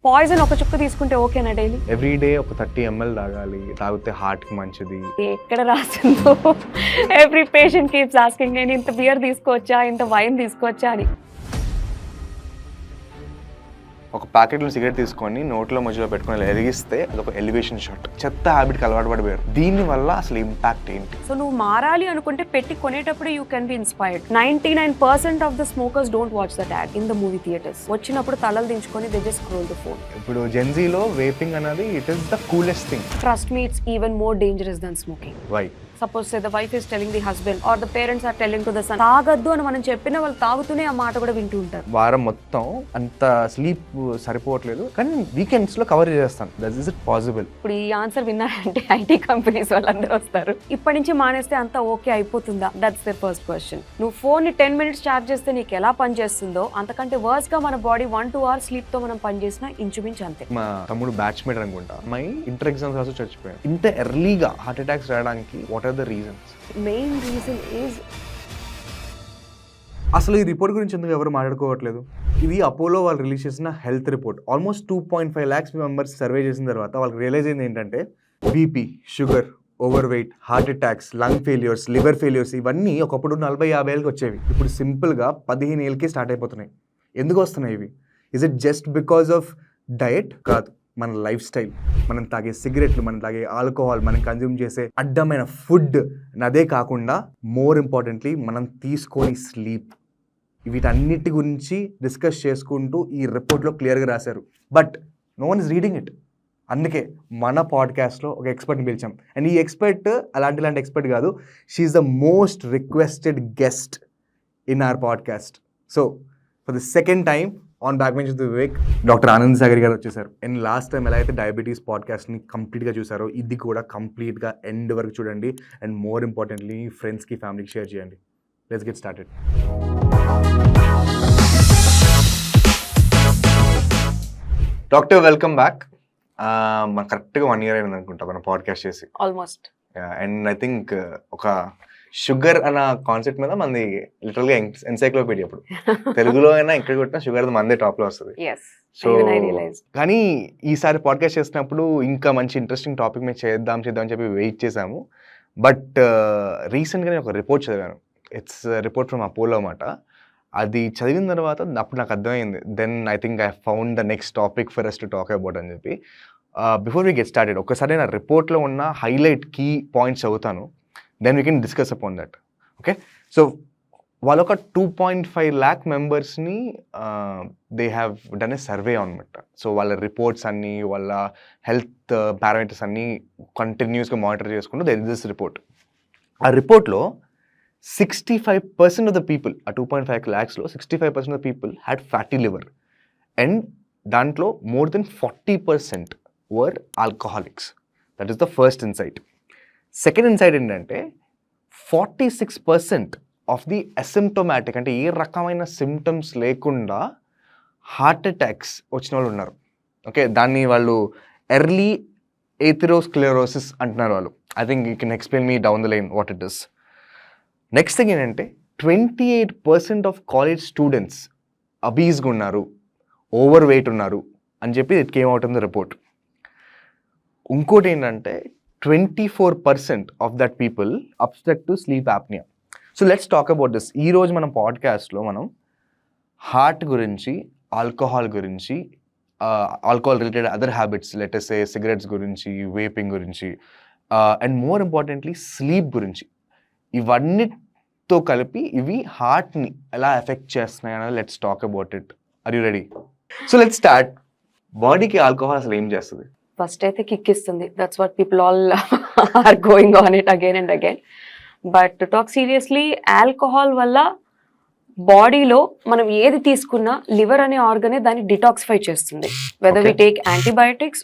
Poison ఒక చుక్క తీసుకుంటే ఓకేనా డైలీ? ఎవ్రీడే ఒక 30 ml తాగాలి, తాగితే హార్ట్కి మంచిది. ఎక్కడ రాసిందో ఎవ్రీ పేషెంట్ కీప్స్ ఆస్కింగ్, నేను ఇంత బియర్ తీసుకోవచ్చా, ఇంత వైన్ తీసుకోవచ్చా అని. ఒక ప్యాకెట్లో సిగరెట్ తీసుకొని నోట్లో మధ్యలో పెట్టుకొని ఎరిగిస్తే అదొక ఎలివేషన్ షాట్. చెత్త హ్యాబిట్కి అలవాటు పడిపోయారు. దీని వల్ల అసలు ఇంపాక్ట్ ఏంటి? సో నువ్వు మారాలి అనుకుంటే పెట్టి కొనేటప్పుడు you can be inspired. 99% of the smokers don't watch that ad in the movie theatres. వచ్చినప్పుడు తలలు దించుకొని they just scroll the phone. ఇప్పుడు జెన్జీలో వేపింగ్ అనేది it is the coolest thing. Trust me, it's even more dangerous than smoking. Why? Suppose say the wife is telling the husband or the parents are telling to the son, తాగద్దు అని మనం చెప్పిన వాళ్ళు తాగుతూనే ఆ మాట కూడా వింటూ ఉంటారు. వారం మొత్తం అంత స్లీప్ సరిపోవట్లేదు, కానీ వీకెండ్స్ లో కవర్ చేస్తాను. That is it possible? ఇప్పుడు ఈ ఆన్సర్ విన్నారంటే ఐటీ కంపెనీస్ వాళ్ళందరూ వస్తారు. ఇప్పటి నుంచి మానేస్తే అంతా ఓకే అయిపోతుందా? That's the first question. నువ్వు ఫోన్ ని 10 minutes చార్జ్ చేస్తే నీకు ఎలా పనిచేస్తుందో అంతకంటే వర్స్ గా మన బాడీ 1 to 2 hours స్లీప్ తో మనం పనిచేసినా ఇంచుమించు అంతే. మా తమ్ముడు బ్యాచ్మేట్ అనుకుంటా, మై ఇంటర్ ఎగ్జామ్స్ రాసి చచ్చిపోయాడు. ఇంత ఎర్లీగా హార్ట్ అటాక్స్ రావడానికి what are the reasons? Main reason is అసలు ఈ రిపోర్ట్ గురించి ఎందుకు ఎవరు మాట్లాడుకోవట్లేదు? ఇది అపోలో వాళ్ళు రిలీజ్ చేసిన health report. Almost 2.5 lakhs members survey చేసిన తర్వాత వాళ్ళకి రియలైజ్ అయింది ఏంటంటే BP, sugar, over weight, heart attacks, lung failures, liver failures ఇవన్నీ ఒకప్పుడు 40-50 ఏళ్ళకి వచ్చేవి. ఇప్పుడు సింపుల్గా 15 ఏళ్ళకి స్టార్ట్ అయిపోతున్నాయి. ఎందుకు వస్తున్నాయి ఇవి? Is it just because of diet? కాదు, మన లైఫ్ స్టైల్, మనం తాగే సిగరెట్లు, మనం తాగే ఆల్కహాల్, మనం కన్జ్యూమ్ చేసే అడ్డమైన ఫుడ్, అదే కాకుండా మోర్ ఇంపార్టెంట్లీ మనం తీసుకొని స్లీప్, వీటన్నిటి గురించి డిస్కస్ చేసుకుంటూ ఈ రిపోర్ట్లో క్లియర్గా రాశారు. But no one is reading it. అందుకే మన పాడ్కాస్ట్లో ఒక ఎక్స్పర్ట్ని పిలిచాం. అండ్ ఈ ఎక్స్పర్ట్ అలాంటి ఎక్స్పర్ట్ కాదు, she is the most requested guest in our podcast. So for the second time on back bench with Vivek, doctor Anand Sagar గారు వచ్చేసారు. అండ్ లాస్ట్ టైం ఎలా అయితే డయాబెటీస్ పాడ్కాస్ట్ని కంప్లీట్గా చూసారో, ఇది కూడా కంప్లీట్గా ఎండ్ వరకు చూడండి. అండ్ మోర్ ఇంపార్టెంట్లీ ఫ్రెండ్స్కి, ఫ్యామిలీకి షేర్ చేయండి. Let's get started. Doctor, welcome back. మన కరెక్ట్గా 1 year అయింది అనుకుంటా మనం పాడ్కాస్ట్ చేసి. ఆల్మోస్ట్. అండ్ ఐ థింక్ ఒక షుగర్ అన్న కాన్సెప్ట్ మీద మనది లిటరల్గా ఎన్సైక్లోపీడియా. ఇప్పుడు తెలుగులో అయినా ఎక్కడ కొట్టినా షుగర్ మందే టాప్లో వస్తుంది. సో కానీ ఈసారి పాడ్కాస్ట్ చేసినప్పుడు ఇంకా మంచి ఇంట్రెస్టింగ్ టాపిక్ మీద చేద్దాం అని చెప్పి వెయిట్ చేశాము. బట్ రీసెంట్గా నేను ఒక రిపోర్ట్ చదివాను. ఇట్స్ రిపోర్ట్ ఫ్రమ్ అపోలో అన్నమాట. అది చదివిన తర్వాత అప్పుడు నాకు అర్థమైంది. Then I think I found the next topic for us to talk about అని చెప్పి. బిఫోర్ వీ గెట్ స్టార్టెడ్, ఒకసారి నా రిపోర్ట్లో ఉన్న హైలైట్ కీ పాయింట్స్ చదువుతాను. Then we can discuss upon that. Okay, so వాళ్ళు ఒక 2.5 lakh మెంబర్స్ని they have done a survey అనమాట. సో వాళ్ళ రిపోర్ట్స్ అన్నీ, వాళ్ళ హెల్త్ పారామీటర్స్ అన్నీ కంటిన్యూస్గా మానిటర్ చేసుకుంటూ దే దిస్ రిపోర్ట్. ఆ రిపోర్ట్లో 65% ఆఫ్ ద పీపుల్, ఆ 2.5 lakhsలో 65% of the people had fatty liver. And దాంట్లో more than 40% were alcoholics. That is the first insight. Second insight ఏంటంటే 46% ఆఫ్ ది అసిమ్టోమాటిక్, అంటే ఏ రకమైన సిమ్టమ్స్ లేకుండా హార్ట్ అటాక్స్ వచ్చిన వాళ్ళు ఉన్నారు. ఓకే, దాన్ని వాళ్ళు ఎర్లీ ఎథెరోస్క్లెరోసిస్ అంటున్నారు వాళ్ళు. I think you can explain me down the line what it is. Next thing ఏంటంటే 28% ఆఫ్ కాలేజ్ స్టూడెంట్స్ అబీస్గా ఉన్నారు, ఓవర్ వెయిట్ ఉన్నారు అని చెప్పి it came out in the report. ఇంకోటి ఏంటంటే 24% of that people obstruct to sleep apnea. So let's talk about this. ఈరోజు మనం పాడ్కాస్ట్లో మనం హార్ట్ గురించి, ఆల్కహాల్ గురించి, alcohol related other habits, let say cigarettes గురించి, వేపింగ్ గురించి, అండ్ మోర్ ఇంపార్టెంట్లీ స్లీప్ గురించి, ఇవన్నితో కలిపి ఇవి హార్ట్ని ఎలా ఎఫెక్ట్ చేస్తున్నాయి అనేది let's talk about it. Are you ready? So let's start. బాడీకి ఆల్కహాల్ అసలు ఏం చేస్తుంది? ఫస్ట్ అయితే కిక్ ఇస్తుంది. That's what people all are going on it again and again. But to talk seriously, alcohol వల్ల బాడీలో మనం ఏది తీసుకున్నా లివర్ అనే ఆర్గనే దాన్ని డిటాక్సిఫై చేస్తుంది. Whether we take antibiotics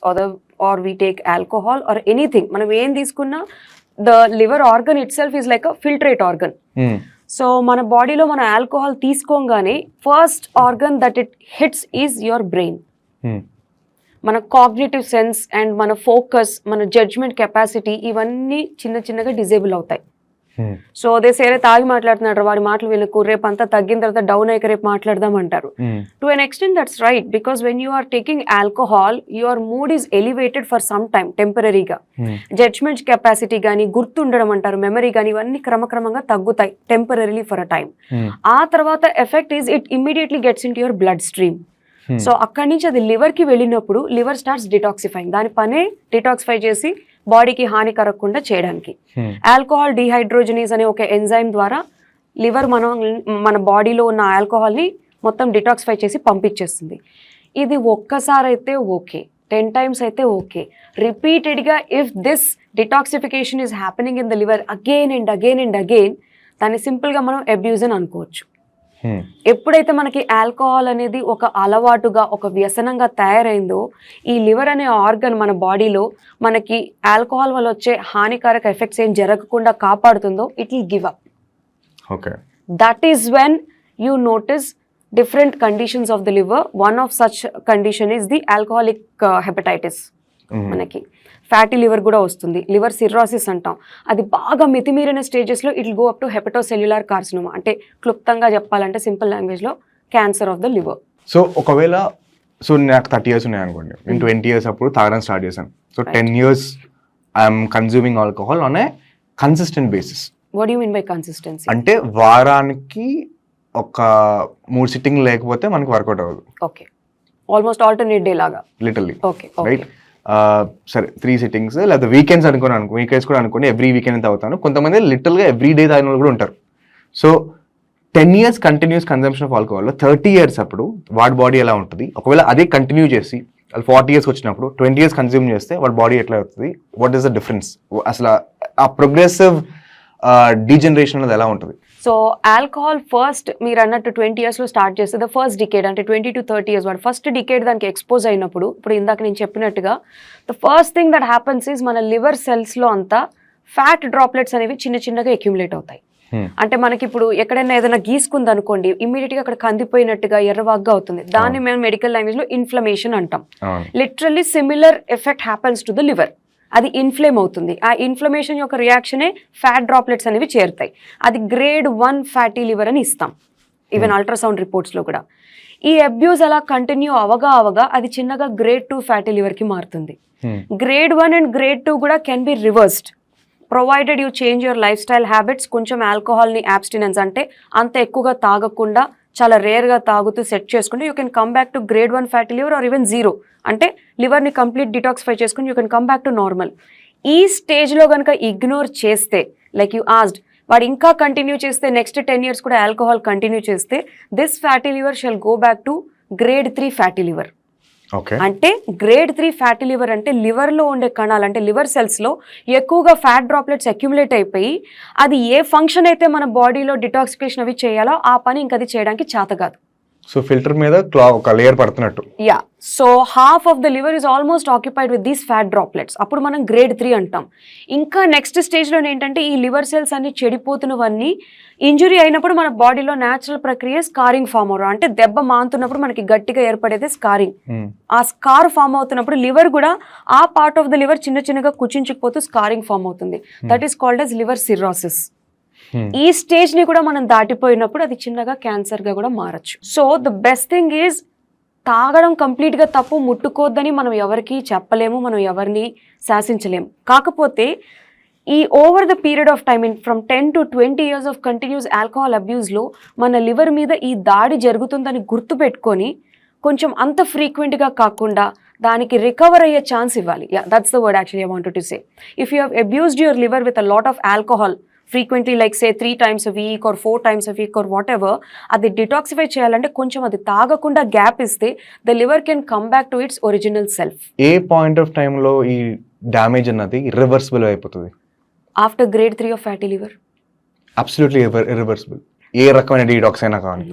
or we take alcohol or anything, మనం ఏం తీసుకున్నా the liver organ itself is like a filtrate organ. So మన బాడీలో మన ఆల్కహాల్ తీసుకోగానే first organ that it hits is your brain. మన cognitive sense and మన focus, మన జడ్జ్మెంట్ కెపాసిటీ ఇవన్నీ చిన్నగా డిజేబుల్ అవుతాయి. సో దే సేరే తాగి మాట్లాడుతున్నారు, వాడి మాటలు వీళ్ళకు రేపు అంతా తగ్గిన తర్వాత డౌన్ అయ్యాక రేపు మాట్లాడదాం అంటారు. To an extent that's right, because when you are taking alcohol your mood is elevated for some time టెంపరీగా. జడ్జ్మెంట్ కెపాసిటీ కానీ, గుర్తుండడం అంటారు, మెమరీ కానీ, ఇవన్నీ క్రమక్రమంగా తగ్గుతాయి టెంపరీలీ ఫర్ అ టైమ్. ఆ తర్వాత effect is it immediately gets in to your blood stream. So అక్కడి నుంచి అది లివర్ కి వెళ్ళినప్పుడు లివర్ స్టార్ట్స్ డిటాక్సిఫైయింగ్. దాని పనే డిటాక్సిఫై చేసి బాడీకి హాని కరగకుండా చేయడానికి. ఆల్కహాల్ డిహైడ్రోజనేజ్ అనే ఒక ఎంజైమ్ ద్వారా లివర్ మన బాడీలో ఉన్న ఆల్కహాల్ ని మొత్తం డిటాక్సిఫై చేసి పంపించేస్తుంది. ఇది ఒక్కసారి అయితే ఓకే, 10 times అయితే ఓకే. రిపీటెడ్గా if this detoxification is happening in the liver again and again and again, దాన్ని సింపుల్గా మనం అబ్యూజ్ అని అనుకోవచ్చు. ఎప్పుడైతే మనకి ఆల్కహాల్ అనేది ఒక అలవాటుగా, ఒక వ్యసనంగా తయారైందో, ఈ లివర్ అనే ఆర్గన్ మన బాడీలో మనకి ఆల్కహాల్ వల్ల వచ్చే హానికారక ఎఫెక్ట్స్ ఏం జరగకుండా కాపాడుతుందో, it will give up. Okay, that is when you notice different conditions of the liver. One of such condition is the alcoholic hepatitis. మనకి ఫ్యాటీ లివర్ కూడా వస్తుంది, లివర్ సిర్రాసిస్ అంటాం. అది బాగా మితిమీరిన స్టేజెస్లో it will go up to hepatocellular carcinoma, అంటే క్లుప్తంగా చెప్పాలంటే సింపుల్ లాంగ్వేజ్లో cancer of the liver. So ఒకవేళ నాకు 30 years ఉన్నాయి అనుకోండి, నేను 20 years అప్పుడు తాగడం స్టార్ట్ చేశాను. So 10 years I'm consuming alcohol on a consistent basis. What you mean by consistency? అంటే వారానికి ఒక 3 సిట్టింగ్ లేకపోతే మనకి వర్కౌట్ అవ్వదు. ఓకే, ఆల్మోస్ట్ ఆల్టర్నేట్ డే లాగా లిటరల్లీ. Okay, right. సరే 3 సిట్టింగ్స్ లేదా వీకెండ్స్ వీకెండ్స్ కూడా అనుకోండి, ఎవ్రీ వీకెండ్ ఎంత అవుతాను. కొంతమంది లిటరల్గా ఎవ్రీ డే తాగిన వాళ్ళు కూడా ఉంటారు. So 10 years continuous consumption of ఆల్కహాల్లో 30 years అప్పుడు వాడి బాడీ ఎలా ఉంటుంది? ఒకవేళ అదే కంటిన్యూ చేసి వాళ్ళు 40 years వచ్చినప్పుడు 20 years కన్జ్యూమ్ చేస్తే వాడి బాడీ ఎట్లా అవుతుంది? What is the difference? అసలు ఆ ప్రోగ్రెసివ్ డీజనరేషన్ అనేది ఎలా ఉంటుంది? సో ఆల్కహాల్ ఫస్ట్ మీరు అన్నట్టు 20 yearsలో స్టార్ట్ చేస్తే ద ఫస్ట్ డికేడ్, అంటే 20 to 30 years వాడు ఫస్ట్ డికేడ్ దానికి ఎక్స్పోజ్ అయినప్పుడు, ఇప్పుడు ఇందాక నేను చెప్పినట్టుగా the first thing that happens is మన లివర్ సెల్స్లో అంతా ఫ్యాట్ డ్రాప్లెట్స్ అనేవి చిన్న చిన్నగా అక్యుములేట్ అవుతాయి. అంటే మనకి ఇప్పుడు ఎక్కడైనా ఏదైనా గీసుకుంది అనుకోండి, ఇమీడియట్గా అక్కడ కందిపోయినట్టుగా ఎర్రవాగ్గా అవుతుంది. దాన్ని మేము మెడికల్ లాంగ్వేజ్లో ఇన్ఫ్లమేషన్ అంటాం. Literally similar effect happens to the liver. అది ఇన్ఫ్లేమ్ అవుతుంది. ఆ ఇన్ఫ్లమేషన్ యొక్క రియాక్షనే ఫ్యాట్ డ్రాప్లెట్స్ అనేవి చేరుతాయి. అది గ్రేడ్ 1 ఫ్యాటీ లివర్ అని ఇస్తాం, ఈవెన్ అల్ట్రాసౌండ్ రిపోర్ట్స్లో కూడా. ఈ అబ్యూస్ అలా కంటిన్యూ అవగా అది చిన్నగా గ్రేడ్ 2 ఫ్యాటీ లివర్కి మారుతుంది. గ్రేడ్ 1 అండ్ గ్రేడ్ 2 కూడా can be reversed provided you change your life style habits. కొంచెం ఆల్కహాల్ని అబ్స్టినెన్స్, అంటే అంత ఎక్కువగా తాగకుండా చాలా రేర్గా తాగుతూ సెట్ చేసుకుంటే you can come back to grade 1 fatty liver or even 0, అంటే లివర్ని కంప్లీట్ డిటాక్సిఫై చేసుకుని you can come back to normal. ఈ స్టేజ్లో కనుక ఇగ్నోర్ చేస్తే, లైక్ యూ ఆస్డ్, వాడు ఇంకా కంటిన్యూ చేస్తే నెక్స్ట్ 10 years కూడా ఆల్కహాల్ కంటిన్యూ చేస్తే this fatty liver shall go back to grade 3 fatty liver. అంటే గ్రేడ్ 3 ఫ్యాటీ లివర్ అంటే లివర్లో ఉండే కణాలు, అంటే లివర్ సెల్స్లో ఎక్కువగా ఫ్యాట్ డ్రాప్లెట్స్ అక్యుములేట్ అయిపోయి అది ఏ ఫంక్షన్ అయితే మన బాడీలో డిటాక్సిఫికేషన్ అవి చేయాలో ఆ పని ఇంకా అది చేయడానికి చేత కాదు. సో ఫిల్టర్ మీద ఒక లేయర్ పడుతున్నట్టు. Yeah, so half of the liver is almost occupied with these fat droplets. అప్పుడు మనం గ్రేడ్ 3 అంటాం. ఇంకా నెక్స్ట్ స్టేజ్లో ఏంటంటే ఈ లివర్ సెల్స్ అన్ని చెడిపోతున్నవన్నీ ఇంజురీ అయినప్పుడు మన బాడీలో న్యాచురల్ ప్రక్రియ స్కారింగ్ ఫామ్ అవడం, అంటే దెబ్బ మాంతున్నప్పుడు మనకి గట్టిగా ఏర్పడేది స్కారింగ్. ఆ స్కార్ ఫామ్ అవుతున్నప్పుడు లివర్ కూడా ఆ పార్ట్ ఆఫ్ ద లివర్ చిన్న చిన్నగా కుచించుకుపోతూ స్కారింగ్ ఫామ్ అవుతుంది. That is called as liver cirrhosis. ఈ స్టేజ్ ని కూడా మనం దాటిపోయినప్పుడు అది చిన్నగా క్యాన్సర్ గా కూడా మారచ్చు. So the best thing is తాగడం కంప్లీట్ గా తప్పు, ముట్టుకోద్దని మనం ఎవరికి చెప్పలేము, మనం ఎవరిని శాసించలేము. కాకపోతే ఈ over the period of time from 10 to 20 years ఆఫ్ కంటిన్యూస్ ఆల్కహాల్ అబ్యూస్లో మన లివర్ మీద ఈ దాడి జరుగుతుందని గుర్తుపెట్టుకొని కొంచెం అంత ఫ్రీక్వెంట్గా కాకుండా దానికి రికవర్ అయ్యే ఛాన్స్ ఇవ్వాలి. Yeah, that's the word actually I wanted to say. If you have abused your liver with a lot of alcohol frequently, like say 3 times a week or 4 times a week or whatever, అది detoxify చేయాలంటే కొంచెం అది తాగకుండా gap ఇస్తే the liver can come back to its original self. A point of టైంలో ఈ damage అన్నది irreversible అయిపోతుంది? After grade 3 of fatty liver. Absolutely irreversible. ఏ రకమైన డీటాక్స్ అయినా కానీ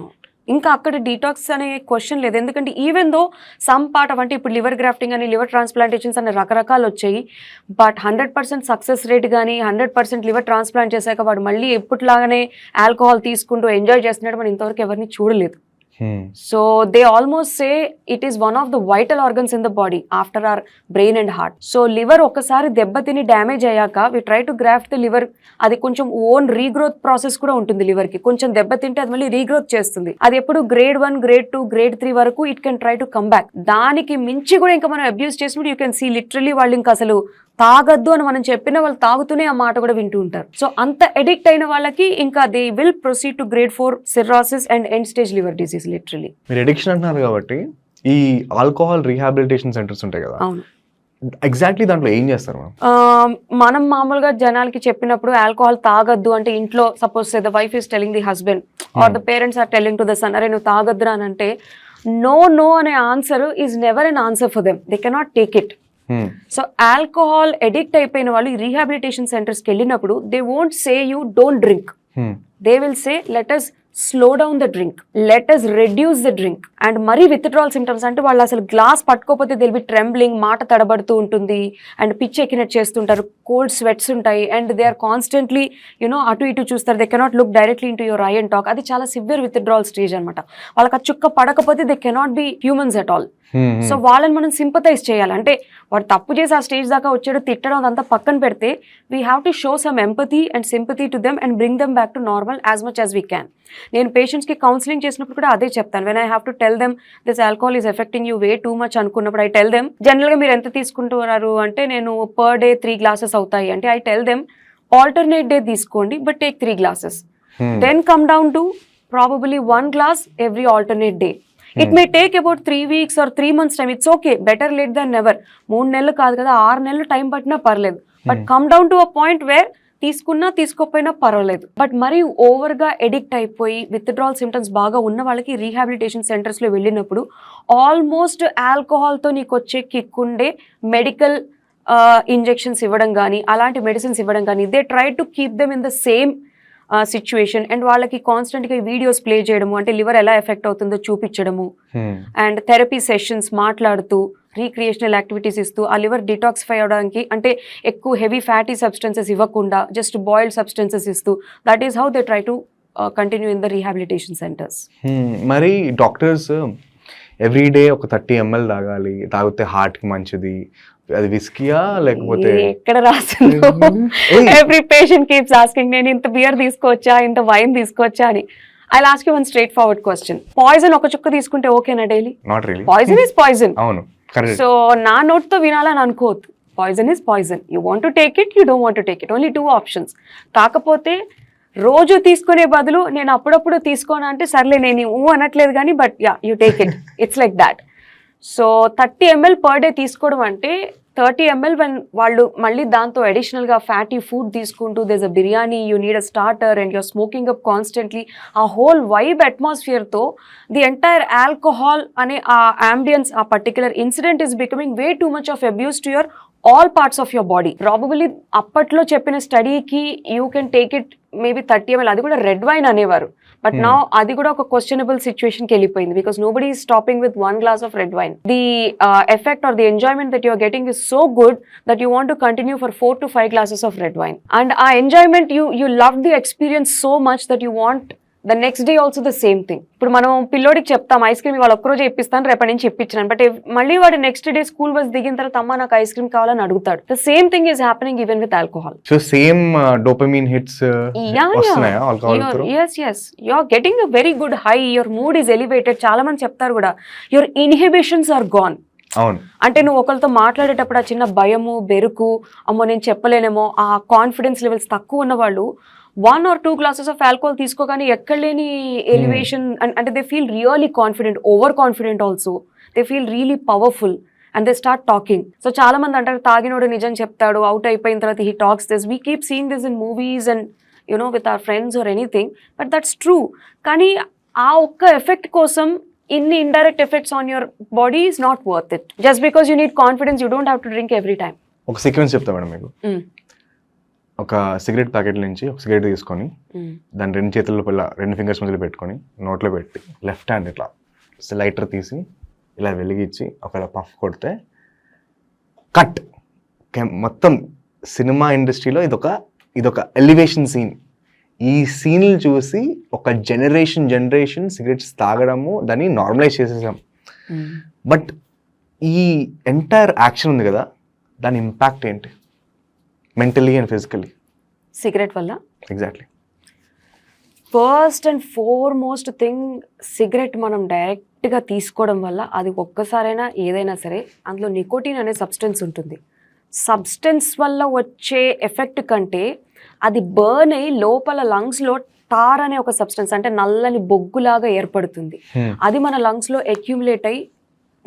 ఇంకా అక్కడ డీటాక్స్ అనే క్వశ్చన్ లేదు. ఎందుకంటే even though some part of, అంటే ఇప్పుడు లివర్ గ్రాఫ్టింగ్ అని, లివర్ ట్రాన్స్ప్లాంటేషన్స్ అనే రకరకాలు వచ్చాయి, బట్ 100% సక్సెస్ రేట్ కానీ 100% లివర్ ట్రాన్స్ప్లాంట్ చేశాక వాడు మళ్ళీ ఎప్పటిలాగానే ఆల్కహాల్ తీసుకుంటూ ఎంజాయ్ చేస్తున్నాడు మనం ఇంతవరకు ఎవరిని చూడలేదు. So they almost say it is one of the vital organs in the body after our brain and heart. So liver ఒకసారి దెబ్బతిని డ్యామేజ్ అయ్యాక we try to graft the liver. అది కొంచెం ఓన్ రీగ్రోత్ ప్రాసెస్ కూడా ఉంటుంది liver కి. కొంచెం దెబ్బతింటే అది మళ్ళీ రీగ్రోత్ చేస్తుంది. అది ఎప్పుడు గ్రేడ్ 1, గ్రేడ్ 2, గ్రేడ్ 3 వరకు it can try to come back. దానికి మించి కూడా ఇంకా మనం అబ్యూస్ చేసినప్పుడు యూ కెన్ సీ లిటరలీ వాళ్ళు ఇంకా అసలు తాగద్దు అని మనం చెప్పిన వాళ్ళు తాగుతూనే ఆ మాట కూడా వింటూ ఉంటారు. సో అంత ఎడిక్ట్ అయిన వాళ్ళకి ఇంకా they will proceed to grade 4 cirrhosis and end stage liver disease literally. మీరు ఎడిక్షన్ అంటున్నారు కాబట్టి ఈ ఆల్కహాల్ రీహాబిలిటేషన్ సెంటర్స్ ఉంటాయి కదా, అవును, ఎగ్జాక్ట్లీ దాంట్లో ఏం చేస్తారు మనం? మనం మామూలుగా జనాలకి చెప్పినప్పుడు ఆల్కహాల్ తాగద్దు అంటే ఇంట్లో suppose the wife is telling the husband or the parents or telling to the son, అరే నువ్వు తాగద్దురా అని అంటే నో అనే answer is never an answer for them. They cannot take it. So alcohol addict అయిపోయిన వాళ్ళు ఈ రీహాబిలిటేషన్ సెంటర్స్కి వెళ్ళినప్పుడు they won't say you don't drink. They will say let us slow down the drink, let us reduce the drink. And మరీ withdrawal symptoms అంటే వాళ్ళు అసలు glass పట్టుకోకపోతే Dil B trembling, మాట తడబడుతూ ఉంటుంది అండ్ పిచ్చి ఎక్కినట్టు చేస్తుంటారు, కోల్డ్ స్వెట్స్ ఉంటాయి అండ్ దే ఆర్ కాన్స్టెంట్లీ అటు ఇటు చూస్తారు. They cannot look directly in to your I and talk. అది చాలా సివియర్ విత్డ్రాల్ స్టేజ్ అనమాట. వాళ్ళకి ఆ చుక్క పడకపోతే they cannot be humans at all. So వాళ్ళని మనం సింపథైజ్ చేయాలి. అంటే వాడు తప్పు చేసి ఆ స్టేజ్ దాకా వచ్చాడు తిట్టడం అదంతా పక్కన పెడితే we have to show some empathy and sympathy to them and bring them back to normal as much as we can. నేను పేషెంట్స్కి కౌన్సిలింగ్ చేసినప్పుడు కూడా అదే చెప్తాను. When I have to tell them this alcohol is affecting you way too much అనుకున్నప్పుడు I tell them జనరల్గా మీరు ఎంత తీసుకుంటున్నారు అంటే నేను పర్ డే 3 glasses అవుతాయి అంటే I tell them alternate day తీసుకోండి but take 3 glasses. Then come down to probably 1 glass every alternate day. It may take about 3 weeks or 3 months time. It's okay. Better late than never. 3 నెలలు కాదు కదా, 6 నెలలు time పట్టినా పర్లేదు. But come down to a point where తీసుకున్నా తీసుకోకపోయినా పర్వాలేదు. But మరి ఓవర్గా ఎడిక్ట్ అయిపోయి విత్డ్రాల్ సిమ్టమ్స్ బాగా ఉన్న వాళ్ళకి రీహాబిలిటేషన్ సెంటర్స్లో వెళ్ళినప్పుడు ఆల్మోస్ట్ ఆల్కహాల్తో నీకు వచ్చే కిక్ ఉండే మెడికల్ ఇంజెక్షన్స్ ఇవ్వడం కానీ అలాంటి మెడిసిన్స్ ఇవ్వడం కానీ they try to keep them in the same situation. And వాళ్ళకి కాన్స్టెంట్గా వీడియోస్ ప్లే చేయడము, అంటే లివర్ ఎలా ఎఫెక్ట్ అవుతుందో చూపించడము అండ్ థెరపీ సెషన్స్ మాట్లాడుతూ రీక్రియేషనల్ యాక్టివిటీస్ ఇస్తూ ఆ లివర్ డిటాక్సిఫై అవడానికి అంటే ఎక్కువ హెవీ ఫ్యాటీ సబ్స్టెన్సెస్ ఇవ్వకుండా జస్ట్ బాయిల్డ్ సబ్స్టెన్సెస్ ఇస్తూ that is how they try to continue in the rehabilitation centres. మరి డాక్టర్స్ ఎవ్రీడే ఒక 30 ml తాగాలి, తాగితే హార్ట్కి మంచిది, అది విస్కీయా లేకపోతే ఎక్కడ రాసింది? ఎవ్రీ పేషెంట్ కీప్స్ ఆస్కింగ్ నేను ఇంత బియర్ తీసుకోవచ్చా, ఇంత వైన్ తీసుకోవచ్చా అని. I ask you one straight forward question. Poison ఒక చుక్క తీసుకుంటే ఓకేనా daily? Not really. Poison is poison. అవును, కరెక్ట్. సో నా నోట్తో వినాలని అనుకోవద్దు. Poison is poison. You want to take it, you don't want to take it. Only 2 options. కాకపోతే రోజు తీసుకునే బదులు నేను అప్పుడప్పుడు తీసుకోనా అంటే సర్లే నేను అనట్లేదు కానీ but yeah you take it. It's like that. So 30 ml per day తీసుకోవడం అంటే 30 ml when వాళ్ళు మళ్ళీ దాంతో అడిషనల్గా ఫ్యాటీ ఫుడ్ తీసుకుంటూ these a biryani, you need a starter and your smoking up constantly, ఆ హోల్ వైబ్ అట్మాస్ఫియర్తో ది ఎంటైర్ ఆల్కహాల్ అనే ఆ అంబియన్స్, ఆ particular incident is becoming way too much of abuse to your all parts of your body. Probably అప్పట్లో చెప్పిన స్టడీకి you can take it maybe 30 ml, అది కూడా రెడ్ వైన్ అనేవారు. బట్ నౌ అది కూడా ఒక క్వశ్చనబుల్ సిచ్యువేషన్కి వెళ్ళిపోయింది because nobody is stopping with 1 glass of red wine. The effect or the enjoyment that you are getting is so good that you want to continue for 4 to 5 glasses of red wine. And our enjoyment, you love the experience so much that you want the next day also the same thing. ఇప్పుడు మనం పిల్లోడికి చెప్తాం ice cream వాళ్ళు ఒక్కరోజు ఇప్పిస్తాను రేపటి నుంచి ఇప్పించాను, but మళ్ళీ వాడు నెక్స్ట్ డే స్కూల్ బస్ దిగిన తర్వాత అమ్మ నాకు ఐస్ క్రీమ్ కావాలని అడుగుతాడు. The same thing is happening even with alcohol. So same dopamine hits వస్తున్నాయా alcohol through? yes you are getting a very good high, your mood is elevated. చాలా మంది చెప్తారు కూడా your inhibitions are gone. అవును, అంటే నువ్వు ఒకరితో మాట్లాడేటప్పుడు ఆ చిన్న భయము బెరుకు అమ్మో నేను చెప్పలేనేమో ఆ కాన్ఫిడెన్స్ లెవెల్స్ తక్కువ ఉన్న వాళ్ళు 1 or 2 glasses of alcohol తీసుకోగానే ఎక్కడ లేని ఎలివేషన్, అంటే they feel really confident, over confident also, they feel really powerful and they start talking. So చాలా మంది అంటారు తాగినోడు నిజం చెప్తాడు, అవుట్ అయిపోయిన తర్వాత he talks this. We keep seeing this in movies and with our friends or anything, but that's true. కానీ ఆ ఒక్క ఎఫెక్ట్ కోసం ఇన్ని indirect effects on your body is not worth it. Just because you need confidence, you don't have to drink every time. ఒక sequence చెప్తా madam మీకు. ఒక cigarette packet నుంచి ఒక సిగరెట్ తీసుకొని దాన్ని 2 చేతుల్లో 2 ఫింగర్స్ మధ్యలో పెట్టుకొని నోట్లో పెట్టి లెఫ్ట్ హ్యాండ్ ఇట్లా లైటర్ తీసి ఇలా వెలిగించి ఒక పఫ్ కొడితే కట్. మొత్తం సినిమా ఇండస్ట్రీలో ఇదొక ఎలివేషన్ సీన్. ఈ సీన్లు చూసి ఒక జనరేషన్ సిగరెట్స్ తాగడము దాన్ని నార్మలైజ్ చేసేసాం. బట్ ఈ ఎంటైర్ యాక్షన్ ఉంది కదా, దాని ఇంపాక్ట్ ఏంటి మెంటలీ అండ్ ఫిజికలీ సిగరెట్ వల్ల? Exactly. First and foremost thing, cigarette మనం డైరెక్ట్గా తీసుకోవడం వల్ల అది ఒక్కసారైనా ఏదైనా సరే అందులో నికోటిన్ అనే సబ్స్టెన్స్ ఉంటుంది. సబ్స్టెన్స్ వల్ల వచ్చే ఎఫెక్ట్ కంటే అది బర్న్ అయ్యి లోపల లంగ్స్లో టార్ అనే ఒక సబ్స్టెన్స్, అంటే నల్లని బొగ్గులాగా ఏర్పడుతుంది. అది మన లంగ్స్లో అక్యుములేట్ అయ్యి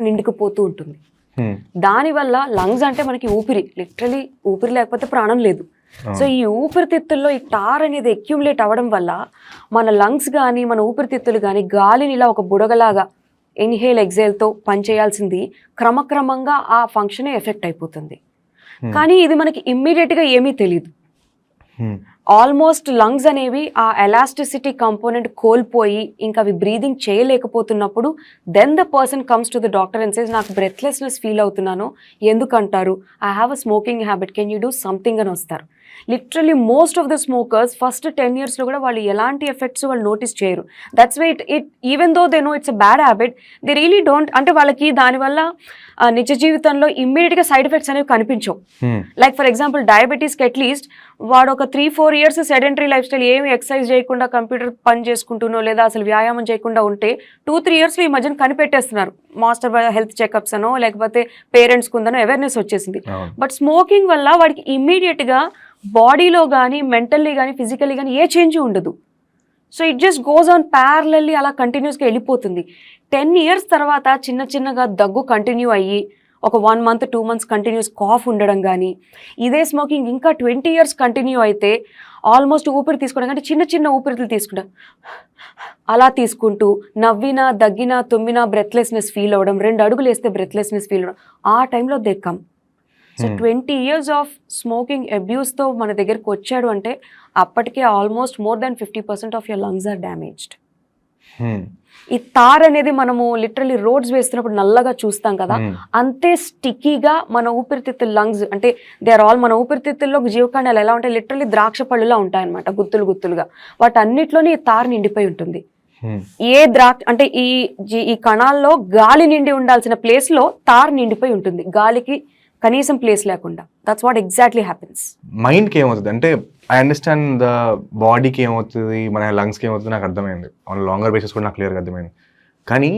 నిండుకుపోతూ ఉంటుంది. దానివల్ల లంగ్స్ అంటే మనకి ఊపిరి, లిటరలీ ఊపిరి లేకపోతే ప్రాణం లేదు. సో ఈ ఊపిరితిత్తుల్లో ఈ టార్ అనేది అక్యుములేట్ అవ్వడం వల్ల మన లంగ్స్ కానీ మన ఊపిరితిత్తులు కానీ గాలిని ఇలా ఒక బుడగలాగా ఇన్హేల్ ఎగ్జేల్తో పనిచేయాల్సింది క్రమక్రమంగా ఆ ఫంక్షనే ఎఫెక్ట్ అయిపోతుంది. కానీ ఇది మనకి ఇమ్మీడియట్గా ఏమీ తెలియదు. ఆల్మోస్ట్ లంగ్స్ అనేవి ఆ ఎలాస్టిసిటీ కంపోనెంట్ కోల్పోయి ఇంకా అవి బ్రీదింగ్ చేయలేకపోతున్నప్పుడు then the person comes to the doctor and says నాకు బ్రెత్లెస్నెస్ ఫీల్ అవుతున్నాను, ఎందుకంటారు, I have a smoking habit, can you do something అని వస్తారు. Literally most of the smokers first 10 yearsలో కూడా వాళ్ళు ఎలాంటి ఎఫెక్ట్స్ వాళ్ళు నోటీస్ చేయరు. That's why it even though they know it's a bad habit, they really don't, అంటే వాళ్ళకి దానివల్ల నిజ జీవితంలో ఇమ్మీడియట్గా సైడ్ ఎఫెక్ట్స్ అనేవి కనిపించవు. లైక్ ఫర్ ఎగ్జాంపుల్ డయాబెటీస్కి అట్లీస్ట్ వాడు ఒక 3-4 years సెడెంటరీ లైఫ్ స్టైల్, ఏమి ఎక్సర్సైజ్ చేయకుండా కంప్యూటర్ పని చేసుకుంటున్నో లేదా అసలు వ్యాయామం చేయకుండా ఉంటే 2-3 yearsలో ఈ మధ్యన కనిపెట్టేస్తున్నారు. మాస్టర్ హెల్త్ చెకప్స్ అనో లేకపోతే పేరెంట్స్కి ఉందనో అవేర్నెస్ వచ్చేసింది. బట్ స్మోకింగ్ వల్ల వాడికి ఇమ్మీడియట్గా బాడీలో కానీ మెంటల్లీ కానీ ఫిజికల్లీ కానీ ఏ చేంజ్ ఉండదు. So it just goes on parallelly అలా కంటిన్యూస్గా వెళ్ళిపోతుంది. 10 years తర్వాత చిన్న చిన్నగా దగ్గు కంటిన్యూ అయ్యి ఒక 1 month 2 months కంటిన్యూస్ కాఫ్ ఉండడం కానీ, ఇదే స్మోకింగ్ ఇంకా 20 years కంటిన్యూ అయితే ఆల్మోస్ట్ ఊపిరి తీసుకోవడం అంటే చిన్న చిన్న ఊపిరిలు తీసుకుంటాం, అలా తీసుకుంటూ నవ్వినా దగ్గినా తుమ్మినా బ్రెత్లెస్నెస్ ఫీల్ అవ్వడం, 2 అడుగులు వేస్తే బ్రెత్లెస్నెస్ ఫీల్ అవ్వడం, ఆ టైంలో they come. So 20 years of smoking అబ్యూస్తో మన దగ్గరికి వచ్చాడు అంటే అప్పటికే almost more than 50% of your lungs are damaged. ఈ తార్ అనేది మనము లిటరలీ రోడ్స్ వేస్తున్నప్పుడు నల్లగా చూస్తాం కదా, అంతే స్టిక్కీగా మన ఊపిరితిత్తుల లంగ్స్ అంటే దే ఆర్ ఆల్, మన ఊపిరితిత్తుల్లో జీవకాండాలు ఎలా ఉంటాయి, లిటరలీ ద్రాక్ష పళ్ళులా ఉంటాయన్నమాట, గుత్తులు గుత్తులుగా. వాటన్నిటిలోని ఈ తార్ నిండిపోయి ఉంటుంది. ఏ అంటే ఈ కణాల్లో గాలి నిండి ఉండాల్సిన ప్లేస్లో తార్ నిండిపోయి ఉంటుంది, గాలికి కనీసం ప్లేస్ లేకుండా. That's what exactly happens. మైండ్కి ఏమవుతుంది అంటే ఐ అండర్స్టాండ్ ద బాడీకి ఏమవుతుంది, మన లంగ్స్కి ఏమవుతుంది నాకు అర్థమైంది, ఆన్ లాంగర్ బేసిస్ కూడా నాకు క్లియర్గా అర్థమైంది. కానీ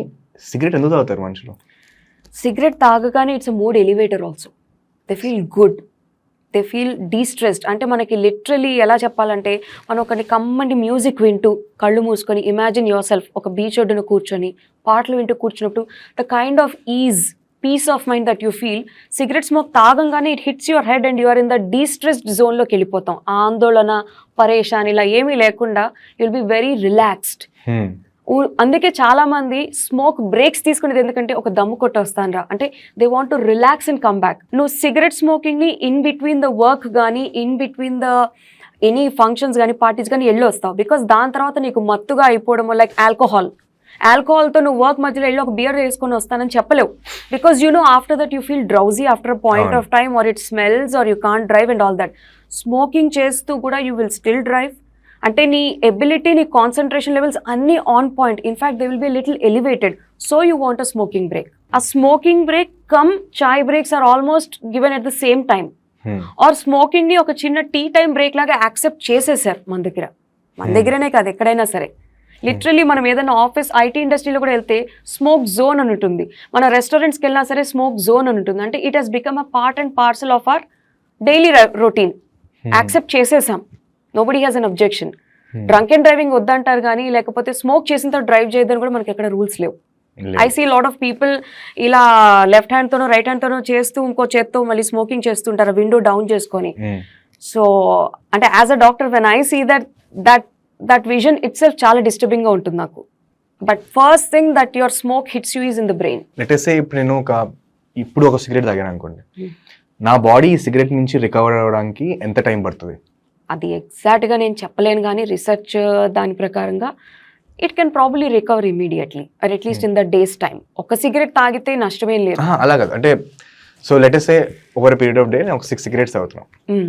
సిగరెట్ ఎందుకు తాగుతారు మనుషులు? సిగరెట్ తాగగానే it's a mood elevator also. They feel good, they feel destressed. అంటే మనకి లిటరలీ ఎలా చెప్పాలంటే మనం ఒకటి కమ్మని మ్యూజిక్ వింటూ కళ్ళు మూసుకొని ఇమాజిన్ యువర్ సెల్ఫ్ ఒక బీచ్ ఒడ్డున కూర్చొని పాటలు వింటూ కూర్చున్నప్పుడు the kind of ease, peace of mind that you feel, cigarette smoke తాగంగానే it hits your head and you're in the destressed జోన్లోకి వెళ్ళిపోతాం. ఆందోళన పరేషాన్ ఇలా ఏమీ లేకుండా యుల్ బి వెరీ రిలాక్స్డ్. అందుకే చాలా మంది స్మోక్ బ్రేక్స్ తీసుకునేది ఎందుకంటే ఒక దమ్ము కొట్టి వస్తాను రా అంటే they want to relax and come back. నువ్వు సిగరెట్ స్మోకింగ్ని ఇన్ బిట్వీన్ ద వర్క్ కానీ in between the any functions కానీ పార్టీస్ కానీ వెళ్ళి వస్తావు, బికాస్ దాని తర్వాత నీకు మత్తుగా అయిపోవడం. లైక్ ఆల్కహాల్తో నువ్వు వర్క్ మధ్యలో వెళ్ళి ఒక బియర్ వేసుకొని వస్తానని చెప్పలేవు, because you know after that you feel drowsy after a point of time, or it smells, or you can't drive and all that. Smoking చేస్తూ కూడా యూ విల్ స్టిల్ డ్రైవ్. అంటే నీ ఎబిలిటీ, నీ కాన్సన్ట్రేషన్ లెవెల్స్ అన్నీ on point. In fact they will be little elevated. So you want a smoking break. ఆ smoking break cum chai breaks are almost given at the same time. Or స్మోకింగ్ని ఒక చిన్న tea time break లాగా accept చేసేసారు మన దగ్గరనే కాదు ఎక్కడైనా సరే. లిటరలీ మనం ఏదైనా ఆఫీస్ ఐటీ ఇండస్ట్రీలో కూడా వెళ్తే స్మోక్ జోన్ అని ఉంటుంది, మన రెస్టారెంట్స్కి వెళ్ళినా సరే స్మోక్ జోన్ అని ఉంటుంది. అంటే it has become a part and parcel of our daily routine. Accept చేసేసాం, nobody has an objection. Drunk and driving వద్దంటారు కానీ లేకపోతే స్మోక్ చేసిన తర్వాత డ్రైవ్ చేయదని కూడా మనకి ఎక్కడ రూల్స్ లేవు. I see lot of people ఇలా లెఫ్ట్ హ్యాండ్తోనో రైట్ హ్యాండ్తోనో చేస్తూ ఇంకో చేత్తో మళ్ళీ స్మోకింగ్ చేస్తుంటారు విండో డౌన్ చేసుకొని. సో అంటే as a doctor when I see that vision itself చాలా డిస్టర్బింగ్గా ఉంటుంది నాకు. But first thing that your smoke hits you is in the brain. Let us say ఇప్పుడు నేను ఇప్పుడు ఒక సిగరెట్ తాగాను అనుకోండి, నా బాడీ ఈ సిగరెట్ నుంచి రికవర్ అవ్వడానికి ఎంత టైం పడుతుంది? అది ఎగ్జాక్ట్గా నేను చెప్పలేను కానీ రీసెర్చ్ దాని ప్రకారంగా it can probably recover immediately or at least in the days time. ఒక సిగరెట్ తాగితే నష్టమేం లేదు. అలా కాదు అంటే so let us say over period of day నేను ఒక 6 cigarettes తాగుతున్నాను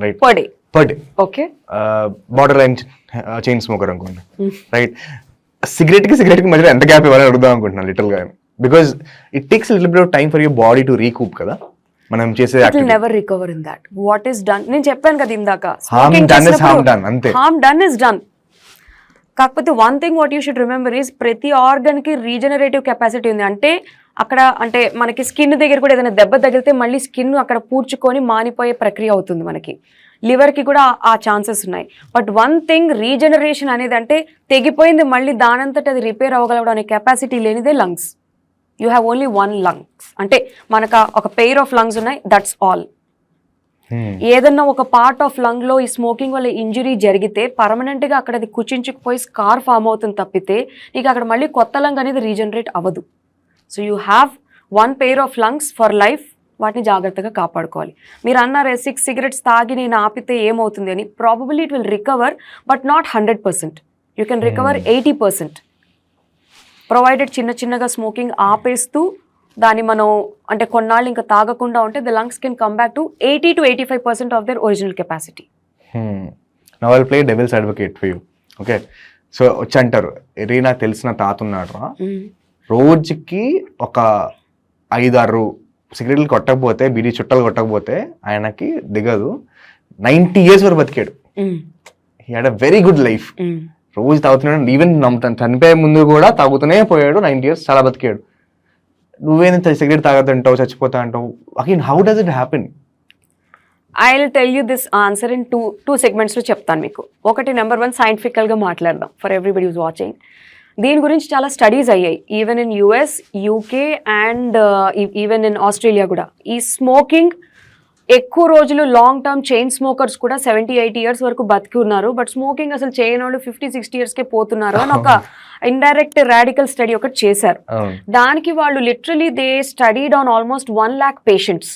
right per day. Per day. Okay. Borderline chain smoker అనుకోండి, రైట్? సిగరెట్ కి మధ్యలో ఎంత గ్యాప్ ఇవ్వాలని అడుగుదాం అనుకుంటున్నాను లిటిల్ గా, because it takes little bit of time for your body to recoup కదా మనం చేసే activity. Never recover in that. What is done, నేను చెప్పాను కదా ఇందాక, హార్మ్ డన్ అంతే. Harm done is done. కాకపోతే one thing what you should remember is ప్రతి ఆర్గన్ కి రీజనరేటివ్ కెపాసిటీ ఉంది. అంటే అక్కడ అంటే మనకి స్కిన్ దగ్గర కూడా ఏదైనా దెబ్బ తగిలితే మళ్ళీ స్కిన్ అక్కడ పూడ్చుకొని మానిపోయే ప్రక్రియ అవుతుంది. మనకి లివర్కి కూడా ఆ ఛాన్సెస్ ఉన్నాయి. బట్ వన్ థింగ్, రీజనరేషన్ అనేది అంటే తెగిపోయింది మళ్ళీ దానంతట అది రిపేర్ అవ్వగలవడం అనే కెపాసిటీ లేనిదే lungs. You have only one lungs. అంటే మనకు ఒక పెయిర్ ఆఫ్ లంగ్స్ ఉన్నాయి, దట్స్ ఆల్. ఏదన్నా ఒక పార్ట్ ఆఫ్ లంగ్ లో ఈ స్మోకింగ్ వల్ల ఇంజురీ జరిగితే పర్మనెంట్ గా అక్కడ అది కుచించుకుపోయి స్కార్ ఫామ్ అవుతుంది తప్పితే నీకు అక్కడ మళ్ళీ కొత్త లంగ్ అనేది రీజనరేట్ అవ్వదు. So you have one pair of lungs for life. వాటిని జాగ్రత్తగా కాపాడుకోవాలి. మీరు అన్నారే 6 cigarettes తాగి నేను ఆపితే ఏమవుతుంది అని. Probably it will recover, but not 100%. You can recover 80%. Provided చిన్నగా స్మోకింగ్ ఆపేస్తూ దాన్ని మనం అంటే కొన్నాళ్ళు ఇంకా తాగకుండా ఉంటే the lungs can come back to 80 to 85% of their original capacity. Now I will play devil's advocate for you. Okay, so వచ్చి అంటారు, నాకు తెలిసిన తాత ఉన్నాడు రా, రోజుకి ఒక 5-6 సిగరెట్లు కొట్టకపోతే, బీడీ చుట్టలు కొట్టకపోతే ఆయనకి దిగదు. 90 years వరకు బతికాడు. He had a very good life. రోజు తాగుతున్నాడు, ఈవెన్ చనిపోయే ముందు కూడా తాగుతూనే పోయాడు. 90 years చాలా బతికాడు. నువ్వేంత సిగరెట్ తాగదంటావు, చచ్చిపోతా అంటావు. Again how does it happen? I will tell you this answer in two segments లో చెప్తాను మీకు. ఒకటి, నెంబర్ 1 సైంటిఫికల్గా మాట్లాడదాం ఫర్ ఎవ్రీబడి హూస్ వాచింగ్. దీని గురించి చాలా స్టడీస్ అయ్యాయి, even in US, UK and even in Australia కూడా. ఈ స్మోకింగ్ ఎక్కువ రోజులు లాంగ్ టర్మ్ చైన్ స్మోకర్స్ కూడా 70-80 years వరకు బతికి ఉన్నారు. బట్ స్మోకింగ్ అసలు చేయని వాళ్ళు 50-60 yearsకే పోతున్నారు అని ఒక ఇండైరెక్ట్ రాడికల్ స్టడీ ఒకటి చేశారు. దానికి వాళ్ళు literally they studied on almost 1 lakh patients.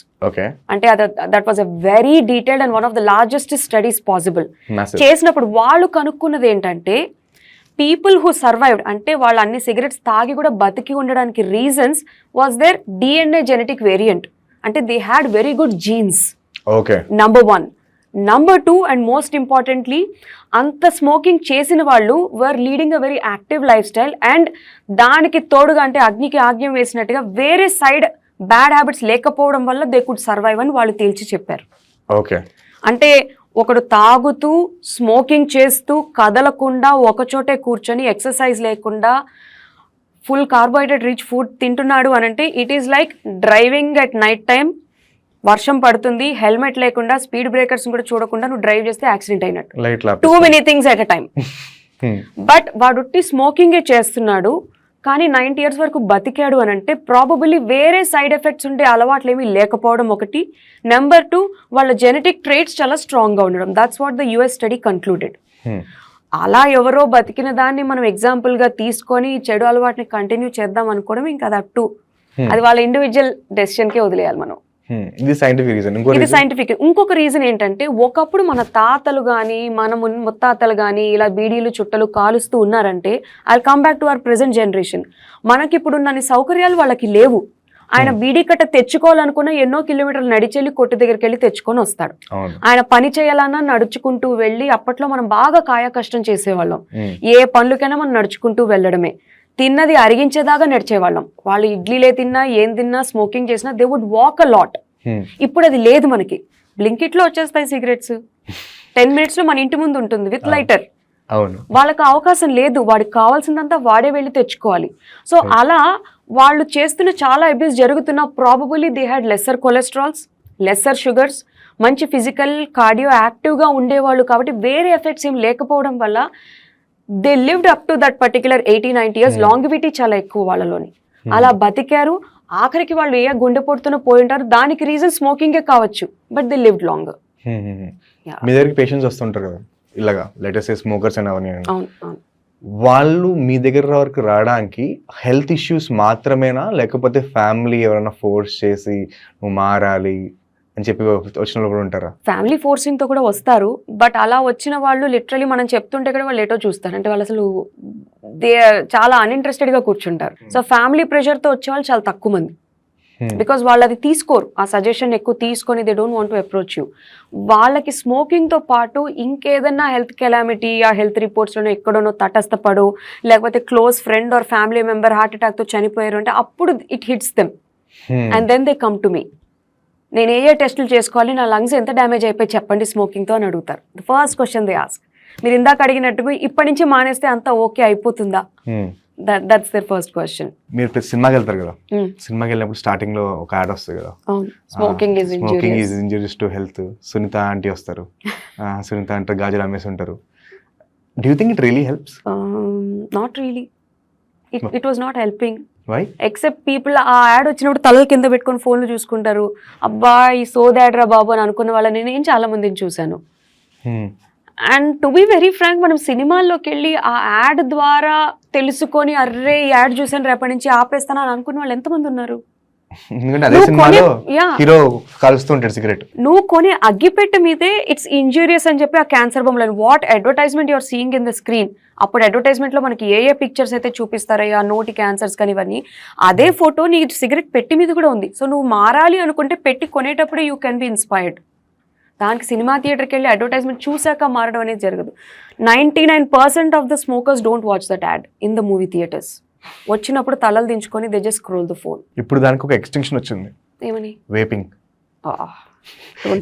అంటే that was a very detailed and one of the largest studies possible. చేసినప్పుడు వాళ్ళు కనుక్కున్నది ఏంటంటే పీపుల్ హూ సర్వైవ్డ్, అంటే వాళ్ళు అన్ని సిగరెట్స్ తాగి కూడా బతికి ఉండడానికి reasons was there DNA genetic variant. అంటే they had very good genes. Number 1. Number 2 and most importantly, అంత స్మోకింగ్ చేసిన వాళ్ళు were leading a very active life style. And దానికి తోడుగా అంటే అగ్నికి ఆజ్ఞం వేసినట్టుగా వేరే సైడ్ బ్యాడ్ హ్యాబిట్స్ లేకపోవడం వల్ల దే కుడ్ సర్వైవ్ అని వాళ్ళు తేల్చి చెప్పారు. అంటే ఒకడు తాగుతూ స్మోకింగ్ చేస్తూ కదలకుండా ఒకచోటే కూర్చొని ఎక్సర్సైజ్ లేకుండా ఫుల్ కార్బోహైడ్రేట్ రిచ్ ఫుడ్ తింటున్నాడు అని అంటే it is like driving at night time, వర్షం పడుతుంది, హెల్మెట్ లేకుండా స్పీడ్ బ్రేకర్స్ కూడా చూడకుండా నువ్వు డ్రైవ్ చేస్తే యాక్సిడెంట్ అయినట్టు. Too many things at a time. But వాడుట్టి స్మోకింగే చేస్తున్నాడు కానీ 90 years వరకు బతికాడు అని అంటే ప్రాబబుల్లీ వేరే సైడ్ ఎఫెక్ట్స్ ఉండే అలవాట్లు ఏమీ లేకపోవడం ఒకటి. నెంబర్ 2, వాళ్ళ జెనెటిక్ ట్రేట్స్ చాలా స్ట్రాంగ్గా ఉండడం. That's what the US study concluded. అలా ఎవరో బతికిన దాన్ని మనం ఎగ్జాంపుల్గా తీసుకొని చెడు అలవాటుని కంటిన్యూ చేద్దాం అనుకోవడం ఇంకా అది వాళ్ళ ఇండివిజువల్ డెసిషన్కే వదిలేయాలి మనం. ఇది సైంటిఫిక్. ఇంకొక రీజన్ ఏంటంటే ఒకప్పుడు మన తాతలు కానీ మన ముత్తాతలు కానీ ఇలా బీడీలు చుట్టలు కాలుస్తూ ఉన్నారంటే I come back to our present generation. మనకి ఇప్పుడున్న సౌకర్యాలు వాళ్ళకి లేవు. ఆయన బీడీ కట్ట తెచ్చుకోవాలనుకున్న ఎన్నో కిలోమీటర్లు నడిచెళ్ళి కొట్టు దగ్గరికి వెళ్ళి తెచ్చుకొని వస్తాడు. ఆయన పని చేయాలన్నా నడుచుకుంటూ వెళ్ళి, అప్పట్లో మనం బాగా కాయ కష్టం చేసేవాళ్ళం. ఏ పనులకైనా మనం నడుచుకుంటూ వెళ్ళడమే. తిన్నది అరిగించేదాకా నడిచేవాళ్ళం. వాళ్ళు ఇడ్లీలే తిన్నా ఏం తిన్నా స్మోకింగ్ చేసినా they would walk a lot. ఇప్పుడు అది లేదు మనకి. బ్లింకిట్లో వచ్చేస్తాయి సిగరెట్స్, 10 minutes లో మన ఇంటి ముందు ఉంటుంది విత్ లైటర్. వాళ్ళకి అవకాశం లేదు, వాడికి కావాల్సిందంతా వాడే వెళ్ళి తెచ్చుకోవాలి. సో అలా వాళ్ళు చేస్తున్న చాలా అబ్యూస్ జరుగుతున్న probably they had lesser cholesterols, lesser sugars, మంచి ఫిజికల్ కార్డియో యాక్టివ్గా ఉండేవాళ్ళు. కాబట్టి వేరే ఎఫెక్ట్స్ ఏం లేకపోవడం వల్ల they lived up to that particular 80-90 years. Longevity చాలా ఎక్కువ వాళ్ళలోని. అలా బతికారు. ఆఖరికి వాళ్ళు ఏ గుండెపోటుతో పోయి ఉంటారు. దానికి రీజన్ స్మోకింగే కావచ్చు, బట్ దే లివ్డ్ లాంగ్. మీ దగ్గరికి పేషెంట్స్ వస్తుంటారు కదా ఇలాగా, లెటెస్ట్ స్మోకర్స్ అని అవన్నీ, వాళ్ళు మీ దగ్గర వరకు రావడానికి హెల్త్ ఇష్యూస్ మాత్రమేనా, లేకపోతే ఫ్యామిలీ ఎవరైనా ఫోర్స్ చేసి నువ్వు మారాలి అని చెప్పి వచ్చిన వాళ్ళు కూడా ఉంటారా? ఫ్యామిలీ ఫోర్సింగ్ తో కూడా వస్తారు. బట్ అలా వచ్చిన వాళ్ళు లిటరలీ మనం చెప్తుంటే కూడా వాళ్ళు ఏటో చూస్తారు. అంటే వాళ్ళు అసలు చాలా అన్ఇంట్రెస్టెడ్ గా కూర్చుంటారు. సో ఫ్యామిలీ ప్రెషర్ తో వచ్చే వాళ్ళు చాలా తక్కువ మంది. బికాస్ వాళ్ళు అది తీసుకోరు, ఆ సజెషన్ ఎక్కువ తీసుకొని they don't want to approach you. వాళ్ళకి స్మోకింగ్ తో పాటు ఇంకేదన్నా హెల్త్ కెలామిటీ ఆ హెల్త్ రిపోర్ట్స్ లోనే ఎక్కడోనో తటస్థపడు, లేకపోతే close friend or family member heart attack తో చనిపోయారు అంటే అప్పుడు it hits them and then they come to me. నేను ఏ టెస్టులు చేసుకోవాలి, నా లంగ్స్ ఎంత డ్యామేజ్ అయిపోయి చెప్పండి స్మోకింగ్ తో అని అడుగుతారు. The first question they ask. మీరు ఇందాక అడిగినట్టుగా ఇప్పటి నుంచి మానేస్తే అంతా ఓకే అయిపోతుందా, దట్స్ దేర్ ఫస్ట్ క్వశ్చన్. మీరు ఇప్పుడు సినిమాకి వెళ్తారు కదా, సినిమాకి వెళ్ళినప్పుడు స్టార్టింగ్ లో ఒక యాడ్ వస్తుంది కదా, smoking is injurious to health. Sunitha aunty వస్తారు, సునీత అంటే గాజులు అమ్మేసి ఉంటారు. Do you think it really helps? Not really, it was not helping. Why? Except people ఆ యాడ్ వచ్చినప్పుడు తలల కింద పెట్టుకొని ఫోన్లు చూసుకుంటారు. అబ్బా ఈ సోదాడ్రా బాబు అని అనుకున్న వాళ్ళని నేను చాలా మందిని చూశాను. And to be very frank, మనం సినిమాల్లోకి వెళ్ళి ఆ యాడ్ ద్వారా తెలుసుకొని అర్రే ఈ యాడ్ చూసాను రేపటి నుంచి ఆపేస్తాను అని అనుకున్న వాళ్ళు ఎంతమంది ఉన్నారు? నువ్వు కొనే అగ్గిపెట్టె మీదే ఇట్స్ ఇంజూరియస్ అని చెప్పి ఆ క్యాన్సర్ బొమ్మలను what advertisement your seeing in the screen. అప్పుడు అడ్వర్టైజ్మెంట్ లో మనకి ఏ పిక్చర్స్ అయితే చూపిస్తారో ఆ నోటి క్యాన్సర్స్ కానీ ఇవన్నీ, అదే ఫోటో నీ సిగరెట్ పెట్టి మీద కూడా ఉంది. సో నువ్వు మారాలి అనుకుంటే పెట్టి కొనేటప్పుడే యూ కెన్ బి ఇన్స్పైర్డ్. దానికి సినిమా థియేటర్కి వెళ్ళి అడ్వర్టైజ్మెంట్ చూసాక మారడం అనేది జరగదు. 99% of the smokers don't watch that ad in the movie theatres. వచ్చినప్పుడు తలలు దించుకొని they just scroll the phone. ఇప్పుడు దానికి ఒక ఎక్స్టెన్షన్ వచ్చింది, ఏమని? వేపింగ్.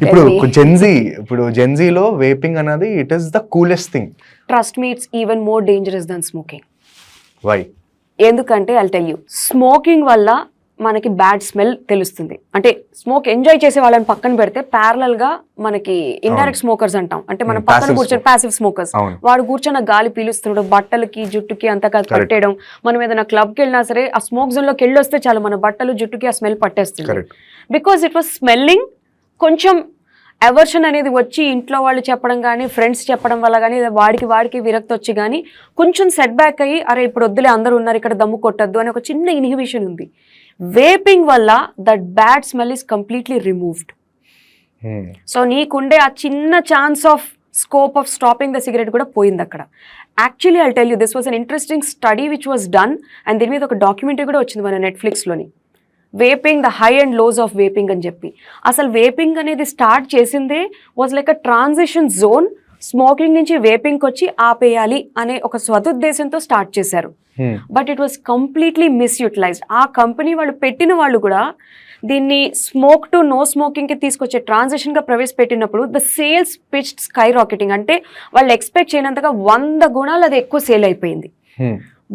ఇప్పుడు జెన్జీలో వేపింగ్ అనేది it is the coolest thing. Trust me, it's even more dangerous than smoking. Why? ఎందుకంటే ఐల్ టెల్ యూ, స్మోకింగ్ వల్ల మనకి బ్యాడ్ స్మెల్ తెలుస్తుంది. అంటే స్మోక్ ఎంజాయ్ చేసే వాళ్ళని పక్కన పెడితే ప్యారలల్ గా మనకి ఇండైరెక్ట్ స్మోకర్స్ అంటాం, అంటే మన పక్కన కూర్చొని ప్యాసివ్ స్మోకర్స్, వాడు కూర్చొని గాలి పీలుస్తున్నాడు, బట్టలకి జుట్టుకి అంతా కట్టేయడం. మనం ఏదైనా క్లబ్కి వెళ్ళినా సరే ఆ స్మోక్ జోన్ లోకి వెళ్ళి వస్తే చాలు మన బట్టలు జుట్టుకి ఆ స్మెల్ పట్టేస్తుంది. Because it was smelling. కొంచెం ఎవర్షన్ అనేది వచ్చి ఇంట్లో వాళ్ళు చెప్పడం కానీ ఫ్రెండ్స్ చెప్పడం వల్ల కానీ వాడికి విరక్తి వచ్చి కానీ కొంచెం సెట్ బ్యాక్ అయ్యి అరే ఇప్పుడు వద్దులే అందరూ ఉన్నారు ఇక్కడ దమ్ము కొట్టద్దు అని ఒక చిన్న ఇన్హిబిషన్ ఉంది. వేపింగ్ వల్ల that bad smell is completely removed. So నీకుండే ఆ చిన్న chance of scope of stopping the cigarette కూడా పోయింది అక్కడ. Actually I'll tell you, this was an interesting study which was done and దీని మీద ఒక డాక్యుమెంటరీ కూడా వచ్చింది మన నెట్ఫ్లిక్స్లోని, vaping the high and lows of vaping అని చెప్పి. అసలు వేపింగ్ అనేది స్టార్ట్ చేసిందే was like a transition zone. Smoking నుంచి వేపింగ్కి వచ్చి ఆపేయాలి అనే ఒక సదుద్దేశంతో స్టార్ట్ చేశారు. But it was completely misutilized. ఆ కంపెనీ వాళ్ళు పెట్టిన వాళ్ళు కూడా దీన్ని స్మోక్ టు నో స్మోకింగ్ కి తీసుకొచ్చే ట్రాన్సిషన్ గా ప్రవేశపెట్టినప్పుడు the sales pitched skyrocketing. అంటే వాళ్ళు ఎక్స్పెక్ట్ చేయనంతగా 100 గుణాలు అది ఎక్కువ సేల్ అయిపోయింది.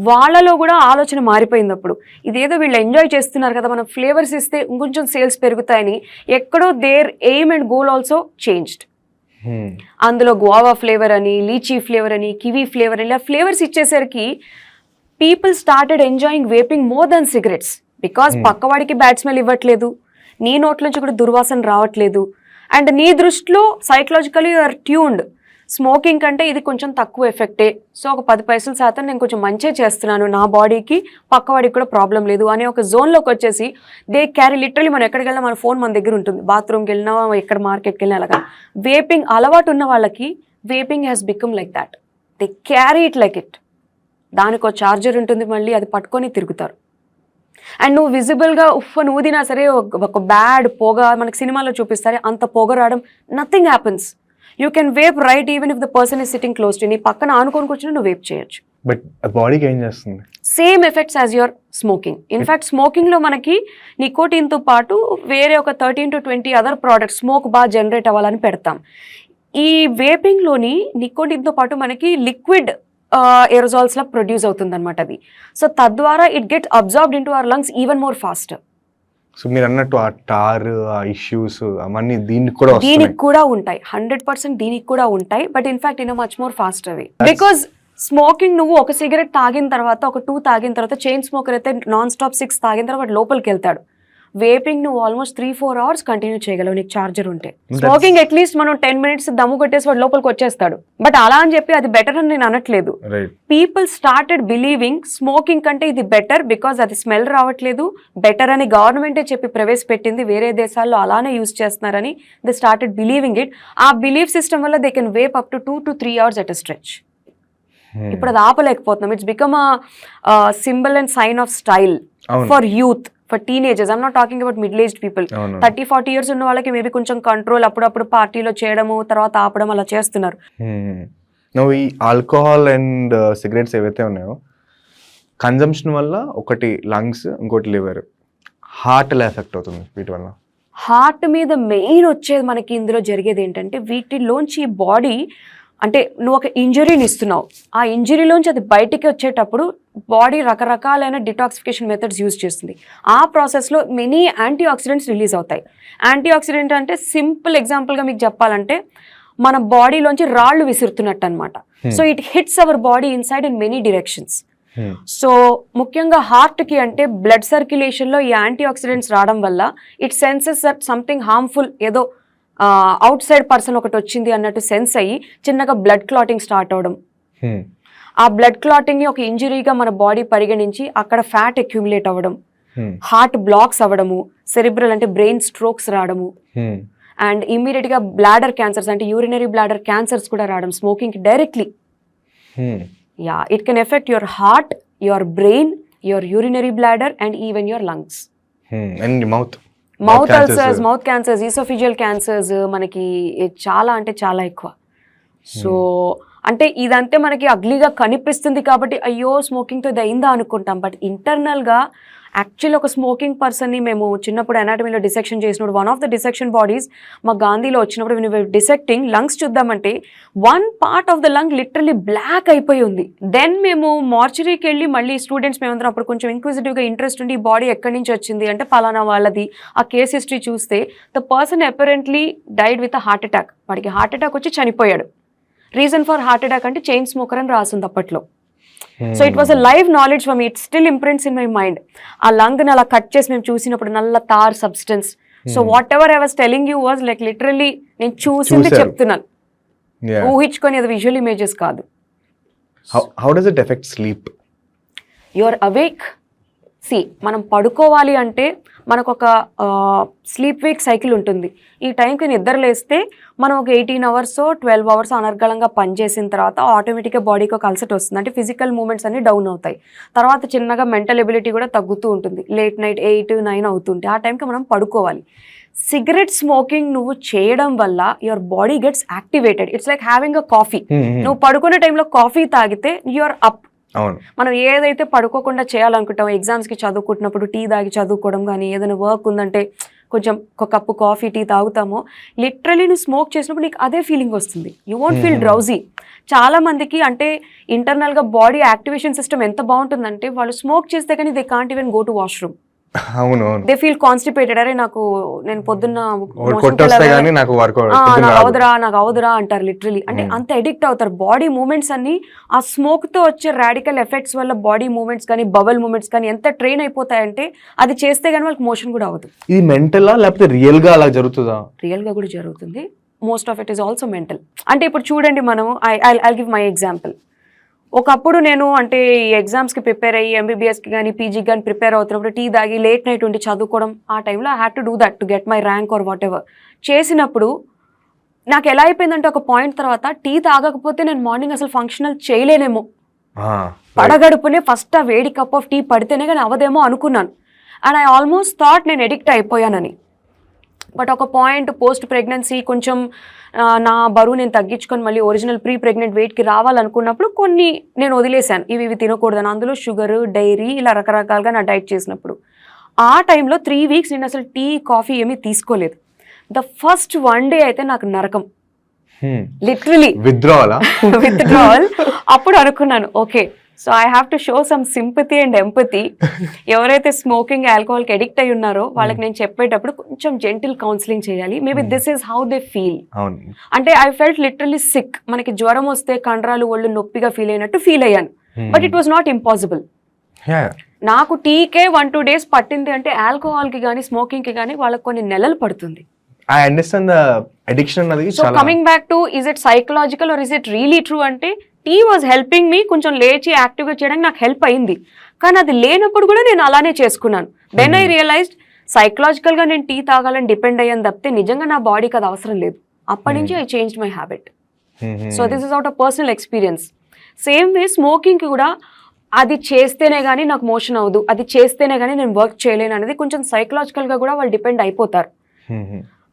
వాళ్ళలో కూడా ఆలోచన మారిపోయింది. అప్పుడు ఇదేదో వీళ్ళు ఎంజాయ్ చేస్తున్నారు కదా, మనం ఫ్లేవర్స్ ఇస్తే ఇంకొంచెం సేల్స్ పెరుగుతాయని ఎక్కడో their aim and goal also changed. అందులో గువావా ఫ్లేవర్ అని, లీచీ ఫ్లేవర్ అని, కివీ ఫ్లేవర్ అని ఇలా ఫ్లేవర్స్ ఇచ్చేసరికి people started enjoying vaping more than cigarettes. Because పక్కవాడికి బ్యాడ్ స్మెల్ ఇవ్వట్లేదు, నీ నోట్ల నుంచి కూడా దుర్వాసన రావట్లేదు, అండ్ నీ దృష్టిలో సైకలాజికలీ యూఆర్ ట్యూన్డ్. స్మోకింగ్ కంటే ఇది కొంచెం తక్కువ ఎఫెక్టే, సో ఒక 10% నేను కొంచెం మంచిగా చేస్తున్నాను నా బాడీకి, పక్కవాడికి కూడా ప్రాబ్లం లేదు అనే ఒక జోన్లోకి వచ్చేసి దే క్యారీ లిటరలీ. మనం ఎక్కడికి వెళ్ళినా మన ఫోన్ మన దగ్గర ఉంటుంది, బాత్రూమ్కి వెళ్ళినా ఎక్కడ మార్కెట్కి వెళ్ళినా అలాగా. వేపింగ్ అలవాటు ఉన్న వాళ్ళకి vaping has become like that, they carry it like it. దానికి ఒక ఛార్జర్ ఉంటుంది, మళ్ళీ అది పట్టుకొని తిరుగుతారు. అండ్ నువ్వు విజిబుల్గా ఉఫ్ఫను ఊదినా సరే ఒక బ్యాడ్ పొగ మనకి సినిమాలో చూపిస్తారు, అంత పొగ రావడం, nothing happens. You can vape right even if the person is sitting close to, నీ పక్కన ఆనుకొని కూర్చొని నువ్వు వేప్ చేయొచ్చు. బట్ బాడీకి ఏం చేస్తుంది? Same effects as your smoking. In fact స్మోకింగ్లో మనకి నికోటిన్తో పాటు వేరే ఒక 13 to 20 అదర్ ప్రోడక్ట్స్ స్మోక్ బాగా జనరేట్ అవ్వాలని పెడతాం. ఈ వేపింగ్లోని నికోటిన్తో పాటు మనకి లిక్విడ్ ఎరోజాల్స్ లా ప్రొడ్యూస్ అవుతుంది అనమాట అది. సో తద్వారా it get absorbed in to our lungs even more fast. So మీరు అన్నట్టు ఆ టార్ ఆ ఇష్యూస్ అవన్నీ దీనికి కూడా ఉంటాయి, 100% దీనికి కూడా ఉంటాయి. But in fact in much more fast అవి. బికాస్ స్మోకింగ్ నువ్వు ఒక సిగరెట్ తాగిన తర్వాత, ఒక 2 తాగిన తర్వాత, చైన్ స్మోకర్ అయితే నాన్ స్టాప్ 6 తాగిన తర్వాత లోపలికి వెళ్తాడు. వేపింగ్ నువ్వు ఆల్మోస్ట్ 3-4 hours కంటిన్యూ చేయగలవు నీకు ఛార్జర్ ఉంటే. స్మోకింగ్ అట్లీస్ట్ మనం 10 minutes దమ్ము కొట్టేసి వాడు లోపలికి వచ్చేస్తాడు. బట్ అలా అని చెప్పి అది బెటర్ అని నేను అనట్లేదు. పీపుల్ స్టార్టెడ్ బిలీవింగ్ స్మోకింగ్ కంటే ఇది బెటర్ బికాస్ అది స్మెల్ రావట్లేదు, బెటర్ అని గవర్నమెంటే చెప్పి ప్రవేశపెట్టింది. వేరే దేశాల్లో అలానే యూజ్ చేస్తున్నారని దే స్టార్టెడ్ బిలీవింగ్ ఇట్. ఆ బిలీఫ్ సిస్టమ్ వల్ల they can vape up to 2 to 3 hours at a stretch. ఇప్పుడు అది ఆపలేకపోతున్నాం. It's become a symbol and sign of style for youth, for teenagers. I'm not talking about middle aged people. 30-40 years ఉన్న వాళ్ళకి maybe కొంచెం control, అప్పుడప్పుడు పార్టీలో చేయడము, తర్వాత ఆపడం అలా చేస్తున్నారు. నువ్వు ఈ ఆల్కహాల్ అండ్ సిగరెట్స్ ఏవైతే ఉన్నాయో కన్జంప్షన్ వల్ల ఒకటి లంగ్స్, ఇంకోటి లివర్, హార్ట్ ఎలా ఎఫెక్ట్ అవుతుంది వీటి వల్ల? హార్ట్ మీద మెయిన్ వచ్చేది మనకి ఇందులో జరిగేది ఏంటంటే, వీటిలోంచి బాడీ అంటే నువ్వు ఒక ఇంజరీని ఇస్తున్నావు, ఆ ఇంజరీలోంచి అది బయటికి వచ్చేటప్పుడు బాడీ రకరకాలైన డిటాక్సిఫికేషన్ మెథడ్స్ యూజ్ చేస్తుంది. ఆ ప్రాసెస్లో మెనీ యాంటీ ఆక్సిడెంట్స్ రిలీజ్ అవుతాయి. యాంటీ ఆక్సిడెంట్ అంటే సింపుల్ ఎగ్జాంపుల్గా మీకు చెప్పాలంటే మన బాడీలోంచి రాళ్ళు విసురుతున్నట్టు అనమాట. So it hits our body inside in many directions. So ముఖ్యంగా హార్ట్కి అంటే బ్లడ్ సర్క్యులేషన్లో ఈ యాంటీ ఆక్సిడెంట్స్ రావడం వల్ల it senses that something harmful, ఏదో అవుట్ సైడ్ పర్సన్ ఒకటి వచ్చింది అన్నట్టు సెన్స్ అయ్యి చిన్నగా బ్లడ్ క్లాటింగ్ స్టార్ట్ అవడం. ఆ బ్లడ్ క్లాటింగ్ ని ఒక ఇంజరీగా మన బాడీ పరిగణించి అక్కడ ఫ్యాట్ అక్యూములేట్ అవ్వడం, హార్ట్ బ్లాక్స్ అవ్వడము, సెరిబ్రల్ అంటే బ్రెయిన్ స్ట్రోక్స్ రావడము, అండ్ ఇమ్మీడియట్ గా బ్లాడర్ క్యాన్సర్స్ అంటే యూరినరీ బ్లాడర్ క్యాన్సర్స్ కూడా రావడం స్మోకింగ్ కి directly. Yeah, it can affect your heart, your brain, your urinary bladder and even your lungs. And mouth ulcers, mouth cancers, oesophageal cancers మనకి చాలా అంటే చాలా ఎక్కువ. సో అంటే ఇదంతే మనకి అగ్లీగా కనిపిస్తుంది కాబట్టి అయ్యో స్మోకింగ్తో ఇది అయిందా అనుకుంటాం. బట్ ఇంటర్నల్గా యాక్చువల్లీ ఒక స్మోకింగ్ పర్సన్ని మేము చిన్నప్పుడు అనాటమీలో డిసెక్షన్ చేసినప్పుడు one of the dissection bodies మా గాంధీలో వచ్చినప్పుడు డిసెక్టింగ్ లంగ్స్ చూద్దామంటే one part of the lung literally black అయిపోయి ఉంది. దెన్ మేము మార్చరీకి వెళ్ళి మళ్ళీ స్టూడెంట్స్ మేమందరం అప్పుడు కొంచెం ఇంక్విజిటివ్గా ఇంట్రెస్ట్ ఉండి ఈ బాడీ ఎక్కడి నుంచి వచ్చింది అంటే పలానా వాళ్ళది. ఆ కేస్ హిస్టరీ చూస్తే the person apparently died with a heart attack. వాడికి హార్ట్ అటాక్ వచ్చి చనిపోయాడు. రీజన్ ఫర్ హార్ట్ అటాక్ అంటే చైన్ స్మోకర్ అని రాసింది అప్పట్లో. So it was a live knowledge for me, it still imprints in my mind. ఆ lung ని అలా కట్ చేసి మేము చూసినప్పుడు నల్ల tar substance. So whatever I was telling you was like literally నేను చూసింది చెప్తున్నాను, ఊహించుకొని అది విజువల్ ఇమేజెస్ కాదు. How does it affect sleep? You are awake. మనం పడుకోవాలి అంటే మనకు ఒక స్లీప్ వేక్ సైకిల్ ఉంటుంది. ఈ టైంకి నిద్ర లేస్తే మనం ఒక 18 hours 12 hours అనర్గళంగా పనిచేసిన తర్వాత ఆటోమేటిక్గా బాడీకి ఒక అలసట వస్తుంది. అంటే ఫిజికల్ మూమెంట్స్ అన్ని డౌన్ అవుతాయి. తర్వాత చిన్నగా మెంటల్ ఎబిలిటీ కూడా తగ్గుతూ ఉంటుంది. లేట్ నైట్ 8-9 అవుతుంటే ఆ టైంకి మనం పడుకోవాలి. సిగరెట్ స్మోకింగ్ నువ్వు చేయడం వల్ల your body gets activated. It's like having a coffee. నువ్వు పడుకునే టైంలో కాఫీ తాగితే యూఆర్ అప్. మనం ఏదైతే పడుకోకుండా చేయాలనుకుంటాం, ఎగ్జామ్స్కి చదువుకుంటున్నప్పుడు టీ తాగి చదువుకోవడం కానీ, ఏదైనా వర్క్ ఉందంటే కొంచెం ఒక కప్పు కాఫీ టీ తాగుతామో లిటరలీ నువ్వు స్మోక్ చేసినప్పుడు నీకు అదే ఫీలింగ్ వస్తుంది. You won't feel drowsy. చాలా మందికి అంటే ఇంటర్నల్గా బాడీ యాక్టివేషన్ సిస్టమ్ ఎంత బాగుంటుందంటే వాళ్ళు స్మోక్ చేస్తే కానీ they can't even go to washroom. They feel constipated. అరే నేను పొద్దున్న నాకు అవదురా అంటారు లిటరలీ. అంటే అంత ఎడిక్ట్ అవుతారు. బాడీ మూమెంట్స్ అన్ని ఆ స్మోక్ తో వచ్చే రాడికల్ ఎఫెక్ట్స్ వల్ల బాడీ మూమెంట్స్ కానీ బబల్ మూమెంట్స్ కానీ ఎంత ట్రైన్ అయిపోతాయంటే అది చేస్తే కానీ వాళ్ళకి మోషన్ కూడా అవ్వదు. ఇది మెంటలా లేకపోతే రియల్ గా అలా జరుగుతుందా? రియల్ గా కూడా జరుగుతుంది. Most of it is also mental. అంటే ఇప్పుడు చూడండి, మనం ఐ గివ్ మై ఎగ్జాంపుల్. ఒకప్పుడు నేను అంటే ఈ ఎగ్జామ్స్కి ప్రిపేర్ అయ్యి ఎంబీబీఎస్కి కానీ పీజీకి కానీ ప్రిపేర్ అవుతున్నప్పుడు టీ తాగి లేట్ నైట్ ఉండి చదువుకోవడం, ఆ టైంలో I had to do that to get my rank are what ever. చేసినప్పుడు నాకు ఎలా అయిపోయిందంటే ఒక పాయింట్ తర్వాత టీ తాగకపోతే నేను మార్నింగ్ అసలు ఫంక్షనల్ చేయలేనేమో, పడగడుపునే ఫస్ట్ ఆ వేడి కప్ ఆఫ్ టీ పడితేనే కానీ అవదేమో అనుకున్నాను. అండ్ ఐ ఆల్మోస్ట్ థాట్ నేను ఎడిక్ట్ అయిపోయానని. బట్ ఒక పాయింట్ పోస్ట్ ప్రెగ్నెన్సీ కొంచెం నా బరువు నేను తగ్గించుకొని మళ్ళీ ఒరిజినల్ ప్రీ ప్రెగ్నెంట్ వెయిట్కి రావాలనుకున్నప్పుడు కొన్ని నేను వదిలేశాను, ఇవి తినకూడదని. అందులో షుగర్, డైరీ ఇలా రకరకాలుగా నా డైట్ చేసినప్పుడు ఆ టైంలో 3 weeks నేను అసలు టీ కాఫీ ఏమీ తీసుకోలేదు. ద ఫస్ట్ 1 day అయితే నాకు నరకం, లిటరలీ విత్డ్రావల్. అప్పుడు అనుకున్నాను okay, so I have to show some sympathy and empathy. ఎవరైతే స్మోకింగ్ ఆల్కహాల్కి ఎడిక్ట్ అయి ఉన్నారో వాళ్ళకి నేను చెప్పేటప్పుడు కొంచెం జెంటిల్ కౌన్సిలింగ్ చేయాలి. Maybe this is how they feel. అంటే ఐ ఫెల్ట్ లిటరలీ సిక్. మనకి జ్వరం వస్తే కండరాలు ఒళ్ళు నొప్పిగా ఫీల్ అయినట్టు ఫీల్ అయ్యాను. But it was not impossible. నాకు టీకే 1-2 days పట్టింది అంటే ఆల్కహాల్కి కానీ స్మోకింగ్కి కానీ వాళ్ళకి కొన్ని నెలలు పడుతుంది. I understand the addiction అనేది. So coming back to is it psychological or is it really true అంటే టీ వాజ్ హెల్పింగ్ మీ, కొంచెం లేచి యాక్టివ్గా చేయడానికి నాకు హెల్ప్ అయింది. కానీ అది లేనప్పుడు కూడా నేను అలానే చేసుకున్నాను. దెన్ ఐ రియలైజ్డ్ సైకలాజికల్గా నేను టీ తాగాలని డిపెండ్ అయ్యాను తప్పితే నిజంగా నా బాడీకి అది అవసరం లేదు. అప్పటి నుంచి I change my habit. So this is out of personal experience. Same way స్మోకింగ్కి కూడా అది చేస్తేనే కానీ నాకు మోషన్ అవ్వదు, అది చేస్తేనే కానీ నేను వర్క్ చేయలేను అనేది కొంచెం సైకలాజికల్గా కూడా వాళ్ళు డిపెండ్ అయిపోతారు.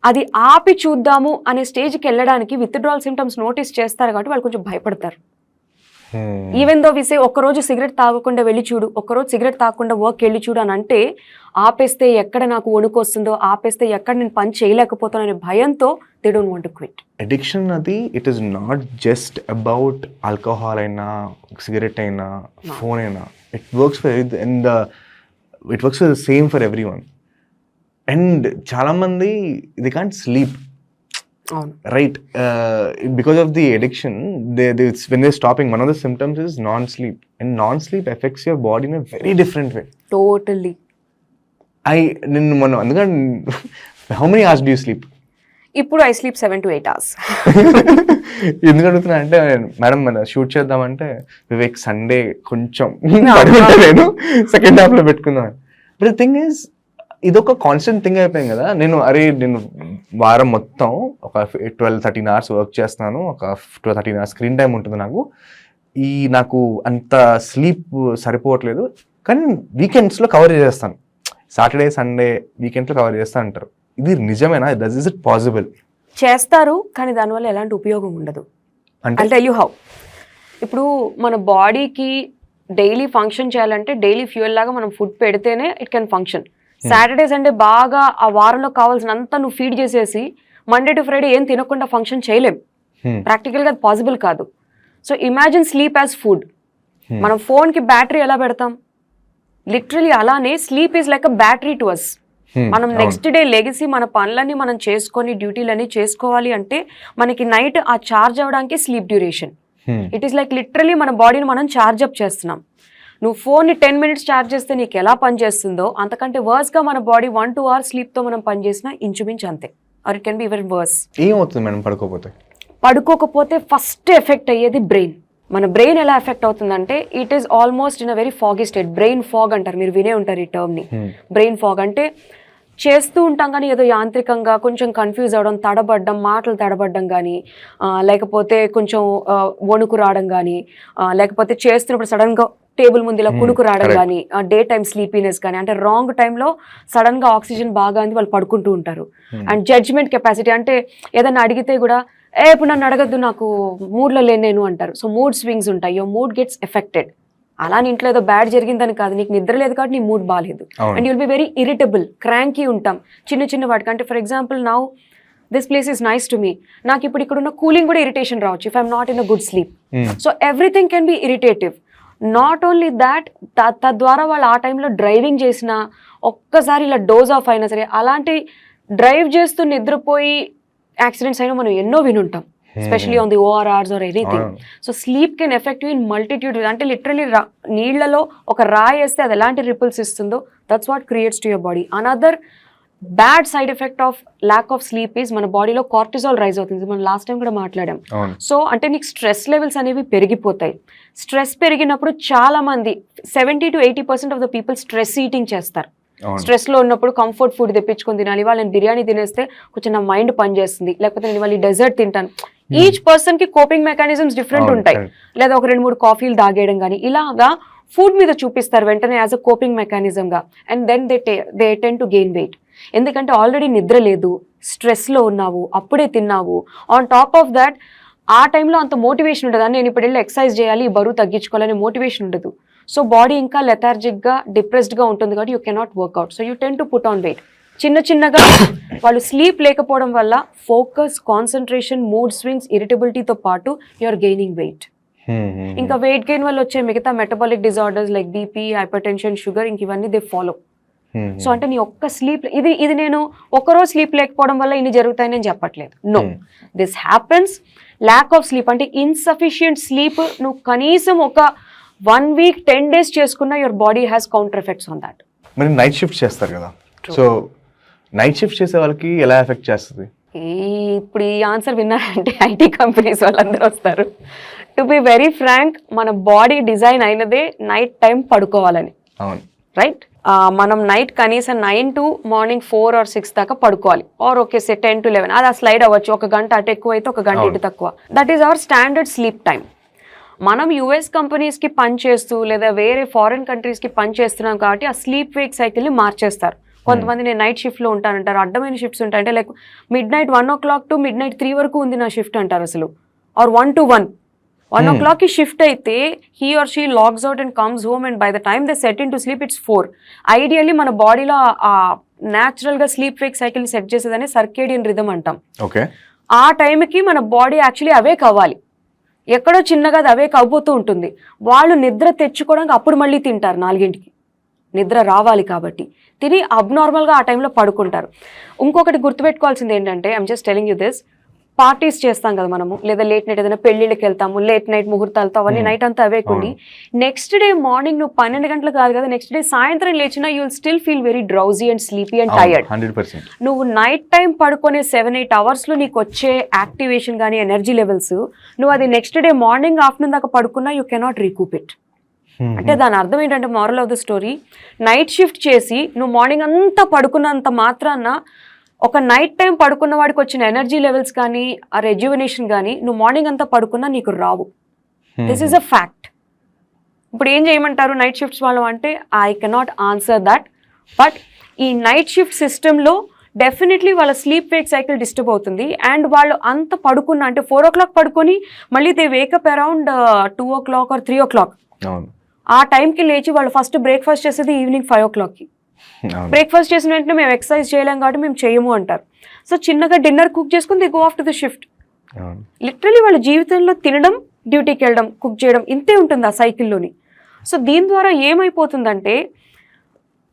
అది ఆపి చూద్దాము అనే స్టేజ్కి వెళ్ళడానికి విత్డ్రాల్ సిమ్టమ్స్ నోటీస్ చేస్తారు కాబట్టి వాళ్ళు కొంచెం భయపడతారు. ఈవెన్ దో విసే ఒక్కరోజు సిగరెట్ తాగకుండా వెళ్ళి చూడు, ఒక్కరోజు సిగరెట్ తాగకుండా వర్క్ వెళ్ళి చూడు అని అంటే ఆపేస్తే ఎక్కడ నాకు వణుకు వస్తుందో, ఆపేస్తే ఎక్కడ నేను పని చేయలేకపోతాను అనే భయంతో they don't want to quit. Addiction అది it is not just about alcohol అయినా సిగరెట్ అయినా ఫోన్ అయినా, it works for it works for the same for everyone. And చాలామంది they can't sleep, right? Because of the addiction, when they're stopping, one of the symptoms is non-sleep, and non-sleep affects your body in a very different way. Totally. How many hours do you sleep? ఇప్పుడు I sleep 7 to 8 hours. ఎందుకు అడుగుతున్నా అంటే, madam మన shoot చేద్దామంటే Vivek Sunday కొంచెం నేను second half లో పెట్టుకుందాం. బట్ ద థింగ్ ఈజ్ ఇదొక కాన్స్టెంట్ థింగ్ అయిపోయింది కదా. నేను వారం మొత్తం ఒక 12-13 hours వర్క్ చేస్తున్నాను, ఒక 12-13 hours స్క్రీన్ టైం ఉంటుంది నాకు అంత స్లీప్ సరిపోవట్లేదు, కానీ వీకెండ్స్లో కవర్ చేస్తాను, సాటర్డే సండే వీకెండ్లో కవర్ చేస్తా అంటారు. ఇది నిజమేనా? Is it possible? చేస్తారు, కానీ దానివల్ల ఎలాంటి ఉపయోగం ఉండదు. అంటే టెల్ యూ హౌ. ఇప్పుడు మన బాడీకి డైలీ ఫంక్షన్ చేయాలంటే డైలీ ఫ్యూయల్ లాగా మనం ఫుడ్ పెడితేనే it can function. Saturday Sunday బాగా ఆ వారంలో కావాల్సినంత నువ్వు ఫీడ్ చేసేసి మండే టు ఫ్రైడే ఏం తినకుండా ఫంక్షన్ చేయలేం. ప్రాక్టికల్గా అది పాసిబుల్ కాదు. So imagine sleep as food. మనం ఫోన్కి బ్యాటరీ ఎలా పెడతాం, లిటరలీ అలానే sleep is like a battery to us. మనం నెక్స్ట్ డే లెగిసి మన పనులన్నీ మనం చేసుకొని డ్యూటీలన్నీ చేసుకోవాలి అంటే మనకి నైట్ ఆ ఛార్జ్ అవ్వడానికి sleep duration. It is like literally మన బాడీని మనం ఛార్జ్ అప్ చేస్తున్నాం. నువ్వు ఫోన్ని 10 minutes ఛార్జ్ చేస్తే నీకు ఎలా పనిచేస్తుందో అంతకంటే వర్స్గా మన బాడీ 1-2 hours స్లీప్తో మనం పనిచేసినా ఇంచుమించు అంతే. Or it can be even worse. ఏమవుతుంది మేడం పడుకోకపోతే ఫస్ట్ ఎఫెక్ట్ అయ్యేది బ్రెయిన్. మన బ్రెయిన్ ఎలా ఎఫెక్ట్ అవుతుందంటే it is almost in a very foggy state. Brain fog అంటారు, మీరు వినే ఉంటారు ఈ టర్మ్ని. బ్రెయిన్ ఫాగ్ అంటే చేస్తూ ఉంటాం కానీ ఏదో యాంత్రికంగా కొంచెం కన్ఫ్యూజ్ అవ్వడం, తడబడ్డం, మాటలు తడబడ్డం కానీ, లేకపోతే కొంచెం వణుకు రావడం కానీ, లేకపోతే చేస్తున్నప్పుడు సడన్గా టేబుల్ ముందు ఇలా కునుకు రావడం కానీ, డే టైమ్ స్లీపీనెస్ కానీ, అంటే రాంగ్ టైంలో సడన్గా ఆక్సిజన్ బాగా అంది వాళ్ళు పడుకుంటూ ఉంటారు. అండ్ జడ్జ్మెంట్ కెపాసిటీ అంటే ఏదైనా అడిగితే కూడా ఇప్పుడు నన్ను అడగద్దు, నాకు మూడ్లో లేను నేను అంటారు. సో మూడ్ స్వింగ్స్ ఉంటాయి, యువర్ మూడ్ గెట్స్ ఎఫెక్టెడ్. అలా నీ ఇంట్లో ఏదో బ్యాడ్ జరిగిందని కాదు, నీకు నిద్ర లేదు కాబట్టి నీ మూడ్ బాగాలేదు. And you'll be very irritable, cranky ఉంటాం చిన్న వాటికి. అంటే for example now this place is nice to me, నాకు ఇప్పుడు ఇక్కడ ఉన్న కూలింగ్ కూడా ఇరిటేషన్ రావచ్చు if I'm not in a good sleep. So everything can be irritative. Not only that, తద్వారా వాళ్ళు ఆ టైంలో డ్రైవింగ్ చేసినా ఒక్కసారి ఇలా డోజ్ ఆఫ్ అయినా సరే, అలాంటి డ్రైవ్ చేస్తూ నిద్రపోయి యాక్సిడెంట్స్ అయినా మనం ఎన్నో వినుంటాం, especially on the ORRs or anything. So sleep can affect you in multitude. అంటే లిటరలీ నీళ్లలో ఒక రాయి వేస్తే అది ఎలాంటి రిపుల్స్ ఇస్తుందో that's what creates to your body. Another bad side effect of lack of sleep is మన బాడీలో కార్టిజాల్ రైజ్ అవుతుంది. మనం లాస్ట్ టైం కూడా మాట్లాడాం. సో అంటే నీకు స్ట్రెస్ లెవెల్స్ అనేవి పెరిగిపోతాయి. స్ట్రెస్ పెరిగినప్పుడు చాలా మంది 70-80% of the people stress eating చేస్తారు. స్ట్రెస్ లో ఉన్నప్పుడు కంఫర్ట్ ఫుడ్ తెప్పించుకొని తినాలి. వాళ్ళు నేను బిర్యానీ తినేస్తే కొంచెం నా మైండ్ పనిచేస్తుంది, లేకపోతే నేను వాళ్ళు డెజర్ట్ తింటాను. ఈచ్ పర్సన్ కి కోపింగ్ మెకానిజమ్స్ డిఫరెంట్ ఉంటాయి. లేదా ఒక 2-3 కాఫీలు తాగేయడం కానీ ఇలాగా ఫుడ్ మీద చూపిస్తారు వెంటనే యాజ్ అ కోపింగ్ మెకానిజం గా. And then they tend to gain weight. ఎందుకంటే ఆల్రెడీ నిద్ర లేదు, స్ట్రెస్ లో ఉన్నావు, అప్పుడే తిన్నావు. ఆన్ టాప్ ఆఫ్ దాట్ ఆ టైంలో అంత మోటివేషన్ ఉండదు. నేను ఇప్పుడు వెళ్ళి ఎక్సర్సైజ్ చేయాలి, బరువు తగ్గించుకోవాలనే మోటివేషన్ ఉండదు. సో బాడీ ఇంకా లెథార్జిక్గా డిప్రెస్డ్గా ఉంటుంది కాబట్టి you cannot work out. So you tend to put on weight. చిన్నగా వాళ్ళు స్లీప్ లేకపోవడం వల్ల ఫోకస్, కాన్సన్ట్రేషన్, మూడ్ స్వింగ్స్, ఇరిటబిలిటీతో పాటు యూఆర్ గెయినింగ్ వెయిట్. ఇంకా వెయిట్ గెయిన్ వల్ల వచ్చే మిగతా metabolic disorders like BP, hypertension, sugar, ఇంక ఇవన్నీ దే ఫాలో. సో అంటే నీ ఒక్క స్లీప్ ఇది నేను ఒక్కరోజు స్లీప్ లేకపోవడం వల్ల ఇన్ని జరుగుతాయని నేను చెప్పట్లేదు. No, this happens. Lack of sleep అంటే ఇన్సఫిషియంట్ స్లీప్ నువ్వు కనీసం ఒక 1 week 10 days చేసుకున్న your body has counter effects on that. మరి నైట్ షిఫ్ట్ చేస్తారు కదా, సో నైట్ షిఫ్ట్ చేసే వాళ్ళకి ఎలా ఎఫెక్ట్ చేస్తుంది? ఇప్పుడు ఈ ఆన్సర్ విన్నారంటే ఐటీ కంపెనీస్ వాళ్ళందరూ వస్తారు. టు బి వెరీ ఫ్రాంక్, మన బాడీ డిజైన్ అయినదే నైట్ టైం పడుకోవాలని. అవును, రైట్. మనం నైట్ కనీసం 9 to morning 4 or 6 దాకా పడుకోవాలి. ఆర్ ఓకే సే 10 to 11, అది స్లైడ్ అవ్వచ్చు. 1 గంట అటు ఎక్కువ అయితే 1 గంట ఇటు తక్కువ. That is our standard sleep time. మనం యుఎస్ కంపెనీస్కి పని చేస్తూ లేదా వేరే ఫారిన్ కంట్రీస్కి పని చేస్తున్నాం కాబట్టి ఆ స్లీప్ వేక్ సైకిల్ని మార్చేస్తారు. కొంతమంది నేను నైట్ షిఫ్ట్లో ఉంటానంటారు, అడ్డమైన షిఫ్ట్స్ ఉంటాయి, అంటే like midnight 1 o'clock to midnight 3 వరకు ఉంది నా షిఫ్ట్ అంటారు అసలు, ఆర్ 1 to 1. 1 o'clock కి షిఫ్ట్ అయితే he or she logs out and comes home and by the time they set in to sleep it's 4. Ideally మన బాడీలో ఆ న్యాచురల్గా స్లీప్ వేక్ సైకిల్ సెట్ చేసేదని సర్కేడియన్ రిథమ్ అంటాం. ఓకే, ఆ టైంకి మన బాడీ యాక్చువల్లీ అవేక్ అవ్వాలి, ఎక్కడో చిన్నగా అది అవేక్ అవ్వబోతూ ఉంటుంది. వాళ్ళు నిద్ర తెచ్చుకోవడానికి అప్పుడు మళ్ళీ తింటారు 4ంటికి, నిద్ర రావాలి కాబట్టి తిని అబ్నార్మల్గా ఆ టైంలో పడుకుంటారు. ఇంకొకటి గుర్తుపెట్టుకోవాల్సింది ఏంటంటే, I'm just telling you this, parties చేస్తాం కదా మనము, లేదా లేట్ నైట్ ఏదైనా పెళ్ళిళ్ళకి వెళ్తాము, లేట్ నైట్ ముహూర్తాలతో అవన్నీ నైట్ అంతా అవేకుండి నెక్స్ట్ డే మార్నింగ్ నువ్వు 12 గంటలు కాదు కదా, నెక్స్ట్ డే సాయంత్రం లేచినా you will still feel very drowsy and sleepy and tired. 100%. నువ్వు నైట్ టైం పడుకునే 7-8 అవర్స్లో నీకు వచ్చే యాక్టివేషన్ కానీ ఎనర్జీ లెవెల్స్, నువ్వు అది నెక్స్ట్ డే మార్నింగ్ ఆఫ్టర్నూన్ దాకా పడుకున్నా యూ కెనాట్ రీకూప్ ఇట్. అంటే దాని అర్థం ఏంటంటే, moral of the story, night shift చేసి నువ్వు మార్నింగ్ అంతా పడుకున్నంత మాత్రాన ఒక నైట్ టైం పడుకున్న వాడికి వచ్చిన ఎనర్జీ లెవెల్స్ కానీ ఆ రెజ్యువనేషన్ కానీ నువ్వు మార్నింగ్ అంతా పడుకున్నా నీకు రావు. This is a fact. ఇప్పుడు ఏం చేయమంటారు నైట్ షిఫ్ట్స్ వాళ్ళు అంటే, I cannot answer that. But ఈ నైట్ షిఫ్ట్ సిస్టంలో డెఫినెట్లీ వాళ్ళ స్లీప్ వేక్ సైకిల్ డిస్టర్బ్ అవుతుంది. అండ్ వాళ్ళు అంత పడుకున్న అంటే 4 o'clock పడుకొని మళ్ళీ they wake up around 2 o'clock or 3 o'clock. ఆ టైంకి లేచి వాళ్ళు ఫస్ట్ బ్రేక్ఫాస్ట్ చేసేది ఈవినింగ్ 5 o'clockకి. బ్రేక్ఫాస్ట్ చేసిన వెంటనే మేము ఎక్సర్సైజ్ చేయలేం కాబట్టి మేము చేయము అంటారు. సో చిన్నగా డిన్నర్ కుక్ చేసుకుని they go after the shift. Literally వాళ్ళ జీవితంలో తినడం, డ్యూటీకి వెళ్ళడం, కుక్ చేయడం ఇంతే ఉంటుంది ఆ సైకిల్లోని. సో దీని ద్వారా ఏమైపోతుందంటే,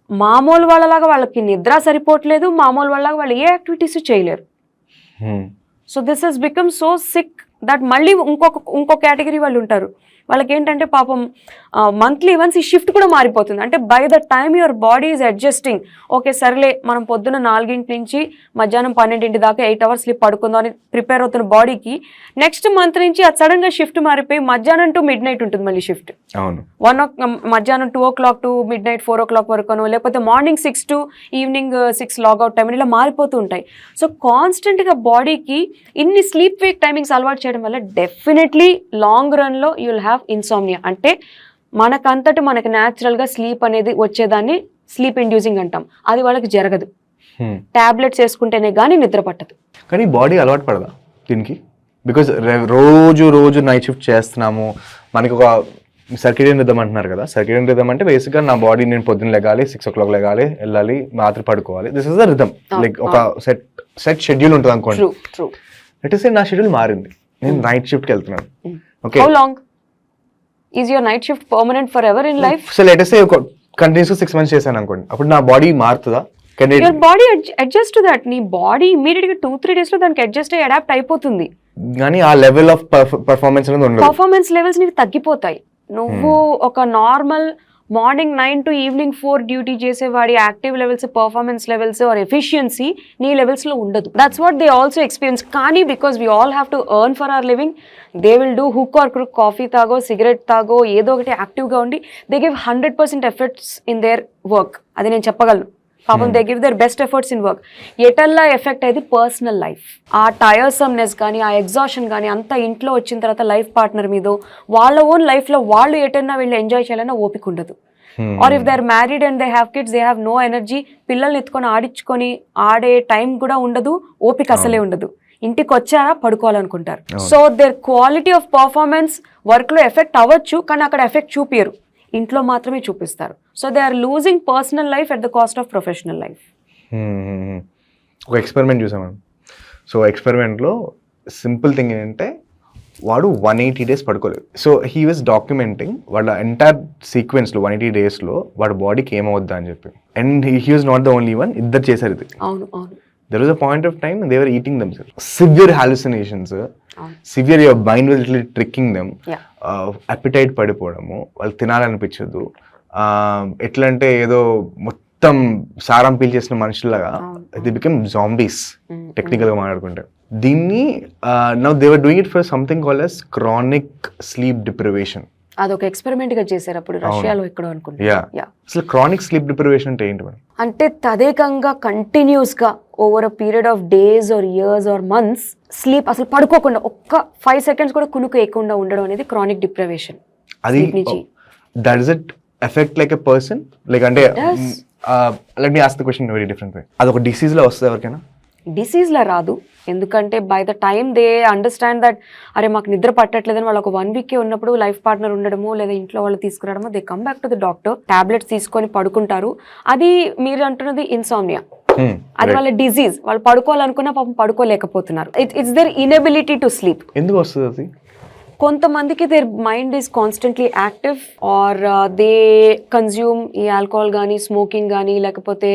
మామూలు వాళ్ళలాగా వాళ్ళకి నిద్ర సరిపోవట్లేదు, మామూలు వాళ్ళలాగా వాళ్ళు ఏ యాక్టివిటీస్ చేయలేరు. So this has become so sick that మళ్ళీ ఇంకో కేటగిరీ వాళ్ళు ఉంటారు, వాళ్ళకి ఏంటంటే పాపం మంత్లీ వన్స్ ఈ షిఫ్ట్ కూడా మారిపోతుంది. అంటే by the time your body is adjusting, okay సర్లే మనం పొద్దున్న 4 నుంచి మధ్యాహ్నం 12 దాకా 8 hours స్లీప్ పడుకుందాం అని ప్రిపేర్ అవుతున్న బాడీకి నెక్స్ట్ మంత్ నుంచి అది సడన్గా షిఫ్ట్ మారిపోయి మధ్యాహ్నం టు midnight ఉంటుంది మళ్ళీ షిఫ్ట్. మధ్యాహ్నం 2 o'clock to midnight 4 o'clock వరకునో, లేకపోతే morning 6 to evening 6 logout time ఇలా మారిపోతూ ఉంటాయి. సో కాన్స్టెంట్గా బాడీకి ఇన్ని స్లీప్ వేక్ టైమింగ్స్ అలవాటు చేయడం వల్ల డెఫినెట్లీ లాంగ్ రన్లో యూ విల్ హ్యావ్ ఇన్సోమ్నియా. అంటే మనకంతటి మనకి న్యాచురల్గా స్లీప్ అనేది వచ్చేదాన్ని స్లీప్ ఇండ్యూసింగ్ అంటాం, అది వాళ్ళకి జరగదు. టాబ్లెట్స్ వేసుకుంటేనే కానీ నిద్ర పట్టదు. కానీ బాడీ అలవాటు పడదా దీనికి? బికాజ్ రోజు నైట్ షిఫ్ట్ చేస్తున్నాము, మనకి ఒక సర్కేడియన్ రిథమ్ అంటున్నారు కదా. సర్కేడియన్ రిథమ్ అంటే బేసిక్గా నా బాడీ నేను పొద్దున్న లెగాలి, 6 o'clock లెగాలి, వెళ్ళాలి, రాత్రి పడుకోవాలి. This is the rhythm. Like ఒక సెట్ షెడ్యూల్ ఉంటుంది అనుకోండి. లెట్ సే నా షెడ్యూల్ మారింది, నేను నైట్ షిఫ్ట్కి వెళ్తున్నాను. Okay, how long is your night shift permanent for ever in life? So let say ఒక కంటిన్యూస్గా 6 months చేశాను అనుకోండి, అప్పుడు నా బాడీ మారుతుందా? Your body adjust to that. నీ బాడీ ఇమీడియట్గా 2-3 days లో దానికి అడ్జస్ట్ అయ్యి అడాప్ట్ అయిపోతుంది. కానీ ఆ లెవెల్ ఆఫ్ పర్ఫార్మెన్స్ అనేది ఉండదు. పర్ఫార్మెన్స్ లెవెల్స్ నీకు తగ్గిపోతాయి. నువ్వు ఒక normal morning 9 to evening 4 duty చేసేవాడి active levels, performance levels or efficiency నీ లెవెల్స్లో ఉండదు. That's what they also experience. కానీ because we all have to earn for our living, they will do hook or crook, coffee తాగో, cigarette తాగో, ఏదో ఒకటి యాక్టివ్గా ఉండి they give 100% efforts in their work. అది నేను చెప్పగలను. పాపం they give their best efforts in work. ఎటల్లా ఎఫెక్ట్ అయ్యేది పర్సనల్ లైఫ్. ఆ టయర్సమ్నెస్ కానీ, ఆ ఎగ్జాషన్ కానీ అంతా ఇంట్లో వచ్చిన తర్వాత లైఫ్ పార్ట్నర్ మీద, వాళ్ళ ఓన్ లైఫ్లో వాళ్ళు ఎటన్నా వెళ్ళి ఎంజాయ్ చేయాలన్నా ఓపిక ఉండదు. Or if they are married and they have kids, they have no energy. పిల్లల్ని ఎత్తుకొని ఆడించుకొని ఆడే టైం కూడా ఉండదు, ఓపిక అసలే ఉండదు. ఇంటికి వచ్చారా పడుకోవాలనుకుంటారు. So their quality of performance వర్క్లో ఎఫెక్ట్ అవ్వచ్చు, కానీ అక్కడ ఎఫెక్ట్ చూపియరు, ఇంట్లో మాత్రమే చూపిస్తారు. So they are losing personal life at the cost of professional life. ఒక ఎక్స్పెరిమెంట్ చూసాం మనం. సో ఎక్స్పెరిమెంట్లో సింపుల్ థింగ్ ఏంటంటే, వాడు 180 days పడుకోలేదు. సో హీ వాజ్ డాక్యుమెంటింగ్ వాళ్ళ ఎంటైర్ సీక్వెన్స్లో 180 daysలో వాడి బాడీకి ఏమవుద్దా అని చెప్పి. And he was not the only one, ఇద్దరు చేశారు ఇది. అవును అవును. There was a point of time they were eating themselves. Severe hallucinations, severe your mind was literally tricking them. Appetite పడిపోవడము, వాళ్ళు తినాలనిపించదు. ఎట్లా అంటే ఏదో మొత్తం సారం పీల్చేసిన మనుషులాగా దే బికమ్ జాంబీస్ టెక్నికల్గా మాట్లాడుకుంటే. దీన్ని now they were doing it for something called as chronic sleep deprivation. అదొక ఎక్స్పెరిమెంట్ గా చేశారు అప్పుడు రష్యాలో ఎక్కడో అనుకుంటా. యా, అసలు క్రానిక్ స్లీప్ డిప్రివేషన్ అంటే ఏంటి మేడం? అంటే తదేకంగా కంటిన్యూస్ గా over a period of days or years or months sleep అసలు పడుకోకుండా ఒక్క 5 seconds కూడా కునుకు వేయకుండా ఉండడం అనేది క్రానిక్ డిప్రివేషన్. అది does it effect like a person like అంటే let me ask the question very different way. అది ఒక డిసీజ్ లా వస్తుంది ఎవరికైనా? డిసీజ్ లా రాదు, ఎందుకంటే by the time they understand that అరే మాకు నిద్ర పట్టట్లేదని వాళ్ళు ఒక 1 week ఉన్నప్పుడు లైఫ్ పార్ట్నర్ ఉండడము లేదా ఇంట్లో వాళ్ళు తీసుకురావడము, they come back to the doctor, tablets తీసుకొని పడుకుంటారు. అది మీరు అంటున్నది ఇన్సామ్నియా, అది వాళ్ళ డిజీజ్. వాళ్ళు పడుకోవాలనుకున్నా పాపం పడుకోలేకపోతున్నారు. It's their inability to sleep. ఎందుకు వస్తుంది అది? కొంతమందికి their mind is constantly active or they consume ఈ ఆల్కహాల్ కానీ స్మోకింగ్ కానీ లేకపోతే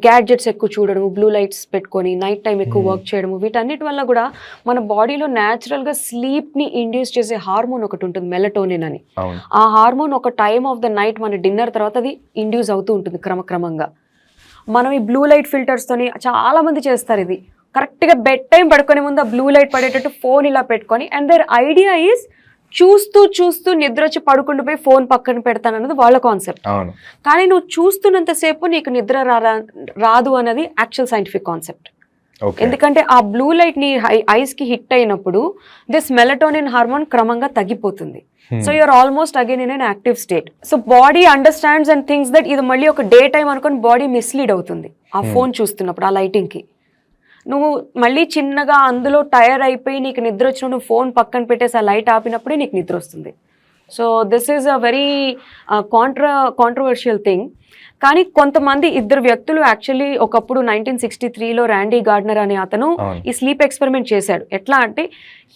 గ్యాడ్జెట్స్ ఎక్కువ చూడడము, బ్లూ లైట్స్ పెట్టుకొని నైట్ టైం ఎక్కువ వర్క్ చేయడము, వీటన్నిటి వల్ల కూడా మన బాడీలో న్యాచురల్గా స్లీప్ని ఇండ్యూస్ చేసే హార్మోన్ ఒకటి ఉంటుంది, మెలటోనిన్ అని. ఆ హార్మోన్ ఒక టైమ్ ఆఫ్ ద నైట్ మన డిన్నర్ తర్వాత అది ఇండ్యూస్ అవుతూ ఉంటుంది క్రమక్రమంగా. మనం ఈ బ్లూ లైట్ ఫిల్టర్స్తోని చాలా మంది చేస్తారు ఇది. కరెక్ట్గా బెడ్ టైం పడుకునే ముందు ఆ బ్లూ లైట్ పడేటట్టు ఫోన్ ఇలా పెట్టుకొని, అండ్ దర్ ఐడియా ఈజ్ చూస్తూ నిద్ర వచ్చి పడుకుంటూ పోయి ఫోన్ పక్కన పెడతాను అన్నది వాళ్ళ కాన్సెప్ట్. కానీ నువ్వు చూస్తున్నంతసేపు నీకు నిద్ర రాదు అన్నది యాక్చువల్ సైంటిఫిక్ కాన్సెప్ట్. ఎందుకంటే ఆ బ్లూ లైట్ ని ఐస్ కి హిట్ అయినప్పుడు దిస్ మెలటోనిన్ హార్మోన్ క్రమంగా తగ్గిపోతుంది. So you are almost again in an active state. So body understands and thinks that ఇది మళ్ళీ ఒక డే టైం అనుకుని బాడీ మిస్లీడ్ అవుతుంది ఆ ఫోన్ చూస్తున్నప్పుడు, ఆ లైటింగ్ కి. నువ్వు మళ్ళీ చిన్నగా అందులో టైర్ అయిపోయి నీకు నిద్ర వచ్చినప్పుడు నువ్వు ఫోన్ పక్కన పెట్టేసి ఆ లైట్ ఆపినప్పుడే నీకు నిద్ర వస్తుంది. So this is a very controversial thing. కానీ కొంతమంది ఇద్దరు వ్యక్తులు యాక్చువల్లీ ఒకప్పుడు 1963లో ర్యాండీ గార్డ్నర్ అనే అతను ఈ స్లీప్ ఎక్స్పెరిమెంట్ చేశాడు. ఎట్లా అంటే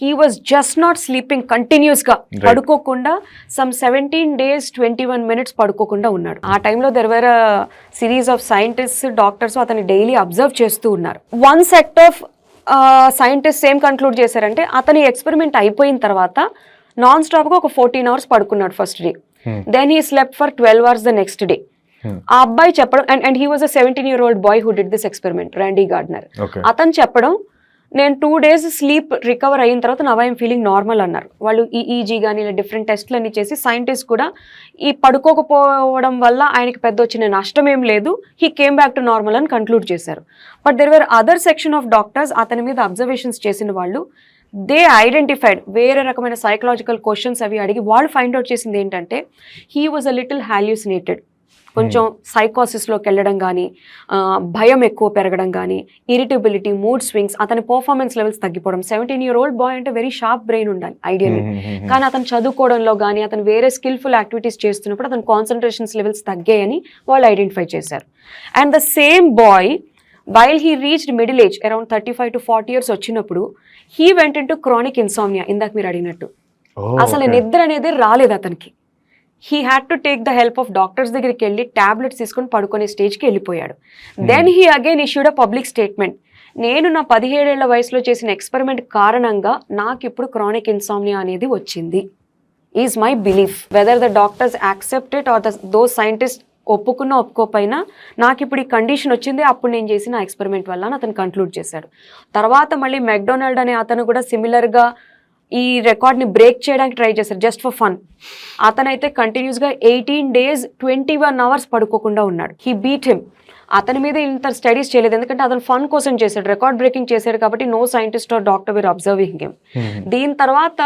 he was just not sleeping continuous గా, పడుకోకుండా సమ్ 17 days 21 minutes పడుకోకుండా ఉన్నాడు. ఆ టైంలో there were series of scientist doctors అతన్ని డైలీ అబ్జర్వ్ చేస్తూ ఉన్నారు. వన్ సెట్ ఆఫ్ సైంటిస్ట్ ఏం కన్క్లూడ్ చేశారంటే అతని ఎక్స్పెరిమెంట్ అయిపోయిన తర్వాత నాన్ స్టాప్ గా ఒక 14 hours పడుకున్నాడు first day, then he slept for 12 hours the next day. ఆ అబ్బాయి చెప్పడం, and he was a 17-year-old boy who did this experiment, Randy Gardner. అతను చెప్పడం, నేను 2 days స్లీప్ రికవర్ అయిన తర్వాత నవ్ ఐఎమ్ ఫీలింగ్ నార్మల్ అన్నారు. వాళ్ళు ఈఈజీ కానీ ఇలా డిఫరెంట్ టెస్ట్లు అన్ని చేసి సైంటిస్ట్ కూడా ఈ పడుకోకపోవడం వల్ల ఆయనకి పెద్ద వచ్చిన నష్టం ఏం లేదు, he came back to normal అని కన్క్లూడ్ చేశారు. But there were other section of doctors, అతని మీద అబ్జర్వేషన్స్ చేసిన వాళ్ళు, దే ఐడెంటిఫైడ్ వేరే రకమైన సైకలాజికల్ క్వశ్చన్స్ అవి అడిగి వాళ్ళు ఫైండ్ అవుట్ చేసింది ఏంటంటే హీ వాజ్ అ లిటిల్ హాల్యూసినేటెడ్. కొంచెం సైకోసిస్లోకి వెళ్ళడం కానీ, భయం ఎక్కువ పెరగడం కానీ, ఇరిటబిలిటీ, మూడ్ స్వింగ్స్, అతని పర్ఫార్మెన్స్ లెవెల్స్ తగ్గిపోవడం. 17-year-old బాయ్ అంటే వెరీ షార్ప్ బ్రెయిన్ ఉండాలి ఐడియల్లీ, కానీ అతను చదువుకోవడంలో కానీ అతను వేరే స్కిల్ఫుల్ యాక్టివిటీస్ చేస్తున్నప్పుడు అతని కాన్సన్ట్రేషన్స్ లెవెల్స్ తగ్గాయని వాళ్ళు ఐడెంటిఫై చేశారు. And the same boy while he reached middle age around 35 to 40 years వచ్చినప్పుడు he went into chronic insomnia. ఇందాక మీరు అడిగినట్టు అసలు నిద్ర అనేది రాలేదు అతనికి. He had to take the help of doctors దగ్గరికి వెళ్ళి టాబ్లెట్స్ తీసుకొని పడుకునే స్టేజ్కి వెళ్ళిపోయాడు. Then he again issued a public statement, నేను నా 17 ఏళ్ల వయసులో చేసిన ఎక్స్పెరిమెంట్ కారణంగా నాకు ఇప్పుడు క్రానిక్ ఇన్సామ్నియా అనేది వచ్చింది, is my belief. Whether the doctors accept it or those scientist ఒప్పుకున్నా ఒప్పుకోపోయినా నాకు ఇప్పుడు ఈ కండిషన్ వచ్చింది అప్పుడు నేను చేసిన ఎక్స్పెరిమెంట్ వల్ల అని అతను కన్క్లూడ్ చేశాడు. తర్వాత మళ్ళీ మెక్డొనాల్డ్ అనే అతను కూడా సిమిలర్గా ఈ రికార్డ్ని బ్రేక్ చేయడానికి ట్రై చేశారు జస్ట్ ఫర్ ఫన్. అతనైతే కంటిన్యూస్గా 18 days 21 hours పడుకోకుండా ఉన్నాడు. He beat him. అతని మీద ఇంత స్టడీస్ చేయలేదు, ఎందుకంటే అతను ఫన్ కోసం చేశాడు, రికార్డ్ బ్రేకింగ్ చేశాడు కాబట్టి no scientist or doctor were observing him. దీని తర్వాత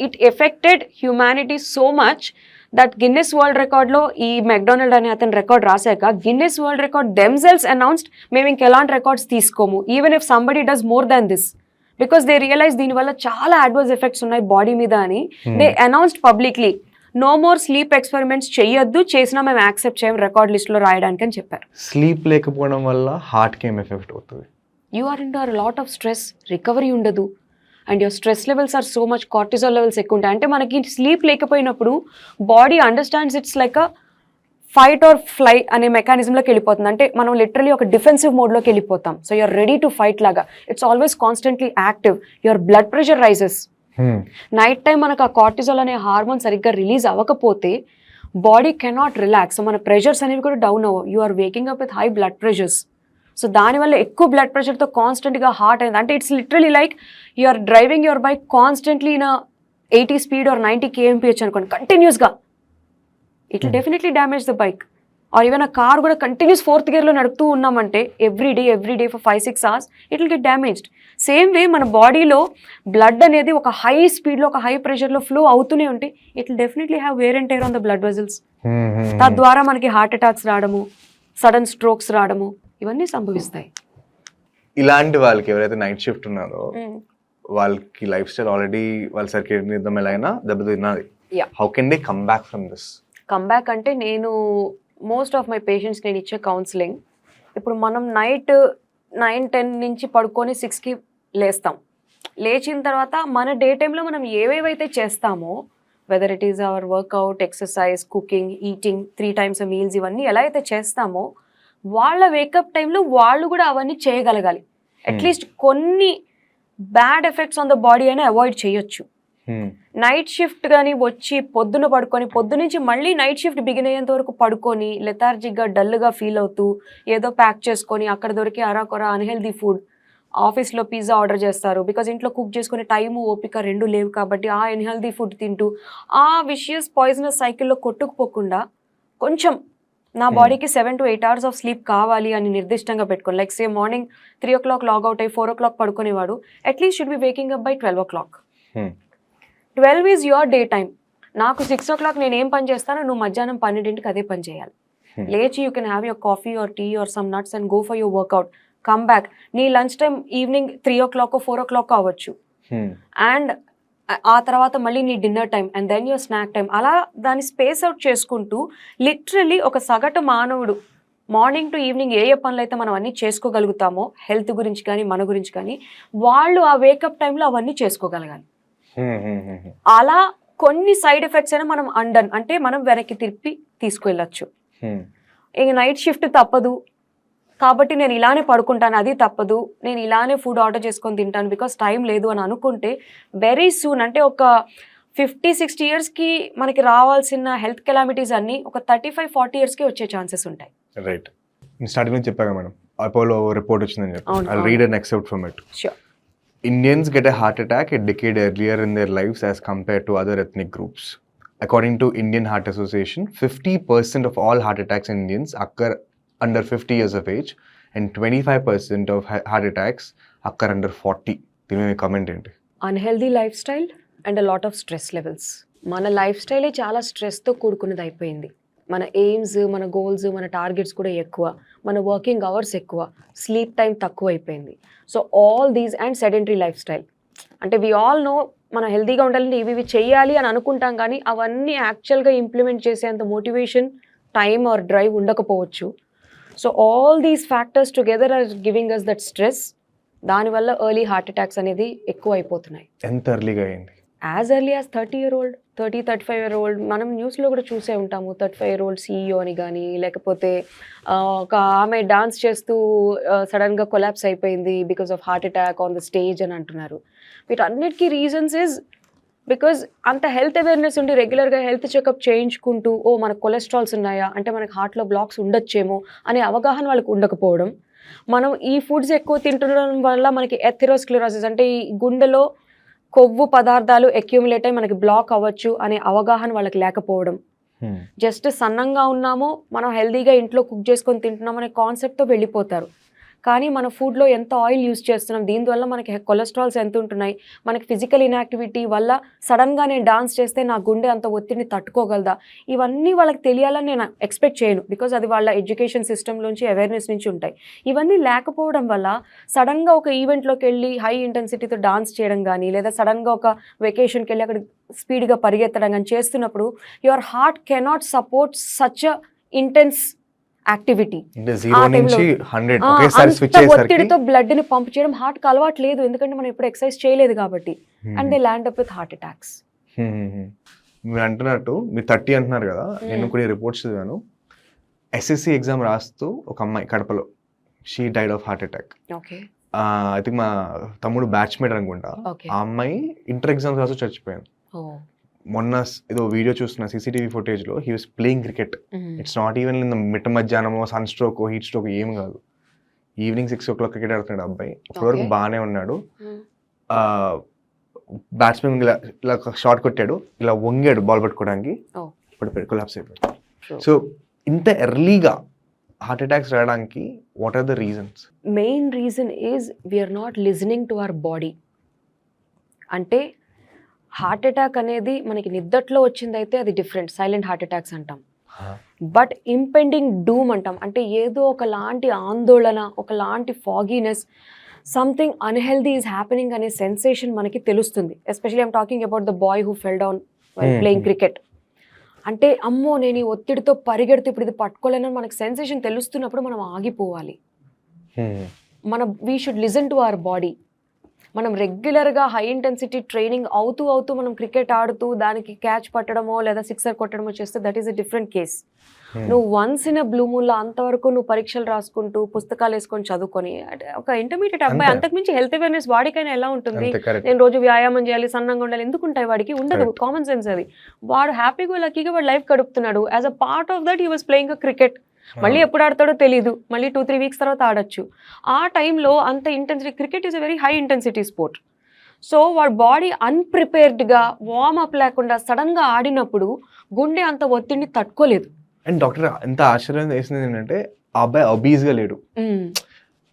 it affected humanity so much that Guinness world రికార్డ్లో ఈ మెక్డొనాల్డ్ అనే అతను రికార్డ్ రాశాక Guinness world record themselves announced మేము ఇంకెలాంటి రికార్డ్స్ తీసుకోము even if somebody does more than this, because they realise దీనివల్ల చాలా అడ్వర్స్ ఎఫెక్ట్స్ ఉన్నాయి బాడీ మీద అని. They announced publicly no more sleep experiments చేయొద్దు, చేసినా మేము యాక్సెప్ట్ చేయం రికార్డ్ లిస్ట్లో రాయడానికి అని చెప్పారు. స్లీప్ లేకపోవడం వల్ల హార్ట్కి ఏం ఎఫెక్ట్ అవుతుంది? You are into lot of stress, recovery ఉండదు, and your stress levels are so much, cortisol levels ఎక్కువ ఉంటాయి. అంటే మనకి స్లీప్ లేకపోయినప్పుడు body understands it's like a fight or fly అనే మెకానిజంలోకి వెళ్ళిపోతుంది. అంటే మనం లిటరలీ ఒక డిఫెన్సివ్ మోడ్లోకి వెళ్ళిపోతాం. So you're ready to fight లాగా, it's always constantly active, your blood pressure rises. Night time మనకు ఆ కార్టిజాల్ అనే హార్మోన్ సరిగ్గా రిలీజ్ అవ్వకపోతే బాడీ కెనాట్ రిలాక్స్, మన ప్రెషర్స్ అనేవి కూడా డౌన్ అవ్వవు, you are waking up with high blood pressures. So దానివల్ల ఎక్కువ బ్లడ్ ప్రెషర్తో కాన్స్టెంట్గా హార్ట్ అనేది, అంటే it's literally like you are driving your bike constantly in a 80 speed or 90 kmph అనుకోండి కంటిన్యూస్గా, it will definitely damage the bike. Or even a car కూడా continuous 4th గేర్లో నడుపుతూ ఉన్నామంటే every day for 5-6 hours it will get damaged. Same way మన బాడీలో blood అనేది ఒక హై స్పీడ్లో ఒక హై ప్రెషర్లో ఫ్లో అవుతూనే ఉంటే it will definitely have wear and tear on the blood vessels. తద్వారా మనకి హార్ట్ అటాక్స్ రావడము, సడన్ స్ట్రోక్స్ రావడము ఇవన్నీ సంభవిస్తాయి. ఇలాంటి వాళ్ళకి ఎవరైతే నైట్ షిఫ్ట్ ఉన్నారో వాళ్ళకి లైఫ్ స్టైల్ ఆల్రెడీ వాళ్ళ సర్క్యూట్ నిద్రం ఎలా అయినా దెబ్బతిన్నది. How can they come back from this? Come back అంటే నేను మోస్ట్ ఆఫ్ మై పేషెంట్స్ నేను ఇచ్చే కౌన్సిలింగ్, ఇప్పుడు మనం నైట్ 9-10 నుంచి పడుకొని 6కి లేస్తాం. లేచిన తర్వాత మన డే టైంలో మనం ఏవేవైతే చేస్తామో, whether it is our workout, exercise, cooking, eating, 3 times meals, ఇవన్నీ ఎలా అయితే చేస్తామో వాళ్ళ వేకప్ టైంలో వాళ్ళు కూడా అవన్నీ చేయగలగాలి. అట్లీస్ట్ కొన్ని bad effects on the body అయినా అవాయిడ్ చేయొచ్చు. నైట్ షిఫ్ట్ కానీ వచ్చి పొద్దున పడుకొని పొద్దునుంచి మళ్ళీ నైట్ షిఫ్ట్ బిగిన్ అయ్యేంత వరకు పడుకొని లెథార్జిక్గా డల్గా ఫీల్ అవుతూ ఏదో ప్యాక్ చేసుకొని అక్కడ దొరికి అరాకొర అన్హెల్దీ ఫుడ్, ఆఫీస్లో పిజ్జా ఆర్డర్ చేస్తారు బికాజ్ ఇంట్లో కుక్ చేసుకునే టైము ఓపిక రెండు లేవు కాబట్టి ఆ అన్హెల్దీ ఫుడ్ తింటూ ఆ విషియస్ పాయిజనస్ సైకిల్లో కొట్టుకుపోకుండా కొంచెం నా బాడీకి 7 to 8 hours ఆఫ్ స్లీప్ కావాలి అని నిర్దిష్టంగా పెట్టుకోండి. Like say morning 3 o'clock logout అయ్యి 4 o'clock పడుకునేవాడు at least should be waking up by 12 o'clock. 12 is your day time. నాకు 6 o'clock నేను ఏం పని చేస్తానో నువ్వు మధ్యాహ్నం 12ంటికి అదే పని చేయాలి. లేచి you can have your coffee or tea or some nuts and go for your workout. Come back. నీ lunch time evening 3 o'clock 4 o'clock అవ్వచ్చు. అండ్ ఆ తర్వాత మళ్ళీ నీ dinner time and then your snack time. అలా దాన్ని స్పేస్ అవుట్ చేసుకుంటూ literally ఒక సగటు మానవుడు మార్నింగ్ టు ఈవినింగ్ ఏ పనులు అయితే మనం అన్నీ చేసుకోగలుగుతామో హెల్త్ గురించి కానీ మన గురించి కానీ వాళ్ళు ఆ వేకప్ టైంలో అవన్నీ చేసుకోగలగాలి. అలా కొన్ని సైడ్ ఎఫెక్ట్స్ అయినా మనం అండన్ అంటే మనం వెనక్కి తిప్పి తీసుకువెళ్ళచ్చు. ఇక నైట్ షిఫ్ట్ తప్పదు కాబట్టి నేను ఇలానే పడుకుంటాను, అది తప్పదు, నేను ఇలానే ఫుడ్ ఆర్డర్ చేసుకొని తింటాను బికాస్ టైం లేదు అని అనుకుంటే వెరీ సూన్ అంటే ఒక 50-60 yearsకి మనకి రావాల్సిన హెల్త్ కెలామిటీస్ అన్నీ ఒక 35-40 yearsకి వచ్చే ఛాన్సెస్ ఉంటాయి. రైట్. స్టార్టింగ్ నుంచి చెప్పాగా మేడం అపోలో రిపోర్ట్ వచ్చిందని చెప్పి. I'll read an excerpt from it. Sure. Indians get a heart attack a decade earlier in their lives as compared to other ethnic groups. According to Indian Heart Association, 50% of all heart attacks in Indians occur under 50 years of age and 25% of heart attacks occur under 40. దీని మీద comment ఏంటి? Unhealthy life style and a lot of stress levels. మన life స్టైలే చాలా స్ట్రెస్తో కూడుకున్నది అయిపోయింది. మన AIIMS, మన గోల్స్, మన టార్గెట్స్ కూడా ఎక్కువ, మన వర్కింగ్ అవర్స్ ఎక్కువ, స్లీప్ టైం తక్కువ అయిపోయింది. So all these and sedentary life style అంటే వి ఆల్ నో మనం హెల్తీగా ఉండాలంటే ఇవి చెయ్యాలి అని అనుకుంటాం కానీ అవన్నీ యాక్చువల్గా ఇంప్లిమెంట్ చేసేంత మోటివేషన్, టైమ్ ఆర్ డ్రైవ్ ఉండకపోవచ్చు. So all these factors together are giving us that stress. దానివల్ల ఎర్లీ హార్ట్ అటాక్స్ అనేది ఎక్కువ అయిపోతున్నాయి. ఎంత ఎర్లీగా అయింది? As early as 30-year-old, 30-35-year-old. మనం న్యూస్లో కూడా చూసే ఉంటాము 35-year-old CEO అని కానీ లేకపోతే ఒక ఆమె డాన్స్ చేస్తూ సడన్గా కొలాప్స్ అయిపోయింది because of heart attack on the stage అని అంటున్నారు. వీటన్నిటికీ రీజన్స్ ఇస్ బికాజ్ అంత హెల్త్ అవేర్నెస్ ఉండి రెగ్యులర్గా హెల్త్ చెకప్ చేయించుకుంటూ మనకు కొలెస్ట్రాల్స్ ఉన్నాయా అంటే మనకు హార్ట్లో బ్లాక్స్ ఉండొచ్చేమో అనే అవగాహన వాళ్ళకి ఉండకపోవడం, మనం ఈ ఫుడ్స్ ఎక్కువ తింటుండడం వల్ల మనకి ఎథెరోస్క్లెరోసిస్ అంటే ఈ గుండెలో కొవ్వు పదార్థాలు అక్యూములేట్ అయ్యి మనకి బ్లాక్ అవ్వచ్చు అనే అవగాహన వాళ్ళకి లేకపోవడం, జస్ట్ సన్నంగా ఉన్నాము మనం హెల్తీగా ఇంట్లో కుక్ చేసుకొని తింటున్నాం అనే కాన్సెప్ట్తో వెళ్ళిపోతారు. కానీ మన ఫుడ్లో ఎంత ఆయిల్ యూస్ చేస్తున్నాం, దీనివల్ల మనకి కొలెస్ట్రాల్స్ ఎంత ఉంటున్నాయి, మనకి ఫిజికల్ ఇన్యాక్టివిటీ వల్ల సడన్గా నేను డాన్స్ చేస్తే నా గుండె అంత ఒత్తిడిని తట్టుకోగలదా, ఇవన్నీ వాళ్ళకి తెలియాలని నేను ఎక్స్పెక్ట్ చేయను బికాజ్ అది వాళ్ళ ఎడ్యుకేషన్ సిస్టంలోంచి అవేర్నెస్ నుంచి ఉంటాయి. ఇవన్నీ లేకపోవడం వల్ల సడన్గా ఒక ఈవెంట్లోకి వెళ్ళి హై ఇంటెన్సిటీతో డాన్స్ చేయడం కానీ లేదా సడన్గా ఒక వెకేషన్కి వెళ్ళి అక్కడ స్పీడ్గా పరిగెత్తడం కానీ చేస్తున్నప్పుడు your heart cannot support such a intense activity. ఒత్తిడితో బ్లడ్ ని పంప్ చేయడం హార్ట్ కి అలవాటు లేదు ఎందుకంటే మనం ఎప్పుడు ఎక్సర్సైజ్ చేయలేదు కాబట్టి. And they land up with heart attacks. మీరు అంటున్నట్టు మీరు 30 అంటున్నారు కదా, నేను కొన్ని రిపోర్ట్స్ చదివాను. SSC ఎగ్జామ్ రాస్తూ ఒక అమ్మాయి కడపలో she died of heart attack. I think మా తమ్ముడు బ్యాచ్మేట్ అనుకుంటా. ఆ అమ్మాయి ఇంటర్ ఎగ్జామ్స్ రాస్తూ చచ్చిపోయాను. మొన్న ఏదో వీడియో చూస్తున్నా CCTV ఫుటేజ్లో he was playing cricket. It's not even in the మిట్ట మధ్యాహ్నమో సన్ స్ట్రోక్ హీట్ స్ట్రోక్ ఏం కాదు, ఈవినింగ్ 6 o'clock క్రికెట్ ఆడుతున్నాడు అబ్బాయి. అప్పటివరకు బాగానే ఉన్నాడు. బ్యాట్స్మెన్ ఇలా ఇలా షాట్ కొట్టాడు, ఇలా వంగాడు బాల్ పట్టుకోవడానికి, Oh. పడిపోయాడు, కొలాప్స్ అయిపోయాడు. True. సో ఇంత ఎర్లీగా హార్ట్ అటాక్స్ రావడానికి what are the reasons? Main reason is we're not listening to our body. అంటే హార్ట్ అటాక్ అనేది మనకి నిద్దట్లో వచ్చిందైతే అది డిఫరెంట్, సైలెంట్ హార్ట్ అటాక్స్ అంటాం. బట్ ఇంపెండింగ్ డూమ్ అంటాం, అంటే ఏదో ఒకలాంటి ఆందోళన, ఒకలాంటి fogginess, something unhealthy is happening అనే సెన్సేషన్ మనకి తెలుస్తుంది. Especially I'm talking about the boy who fell down while playing cricket. అంటే అమ్మో నేను ఈ ఒత్తిడితో పరిగెడితే ఇప్పుడు ఇది పట్టుకోలేనని మనకు సెన్సేషన్ తెలుస్తున్నప్పుడు మనం ఆగిపోవాలి. We should listen to our body. మనం రెగ్యులర్గా హై ఇంటెన్సిటీ ట్రైనింగ్ అవుతూ మనం క్రికెట్ ఆడుతూ దానికి క్యాచ్ పట్టడమో లేదా సిక్సర్ కొట్టడమో చేస్తే that is a different case. నువ్వు వన్స్ ఇన్ అ బ్లూ మూన్లో అంతవరకు నువ్వు పరీక్షలు రాసుకుంటూ పుస్తకాలు వేసుకొని చదువుకొని, అంటే ఒక ఇంటర్మీడియట్ అబ్బాయి అంతకుమించి హెల్త్ అవేర్నెస్ వాడికైనా ఎలా ఉంటుంది? నేను రోజు వ్యాయామం చేయాలి, సన్నంగా ఉండాలి, ఎందుకు ఉంటాయి వాడికి? ఉండదు. కామన్ సెన్స్ అది. వాడు హ్యాపీగా లక్కీగా వాడు లైఫ్ గడుపుతున్నాడు. As a part of that he was playing a cricket. మళ్ళీ ఎప్పుడు ఆడతాడో తెలియదు, మళ్ళీ 2-3 వీక్స్ తర్వాత ఆడొచ్చు. ఆ టైంలో అంత intensity, cricket is a very high intensity sport. So వాడి బాడీ అన్ప్రిపేర్డ్గా వార్మప్ లేకుండా సడన్గా ఆడినప్పుడు గుండె అంత ఒత్తిడిని తట్టుకోలేదు. అండ్ డాక్టర్ ఎంత ఆశ్చర్యం వేసింది ఏంటంటే ఆ అబ్బాయి అబీస్గా లేడు,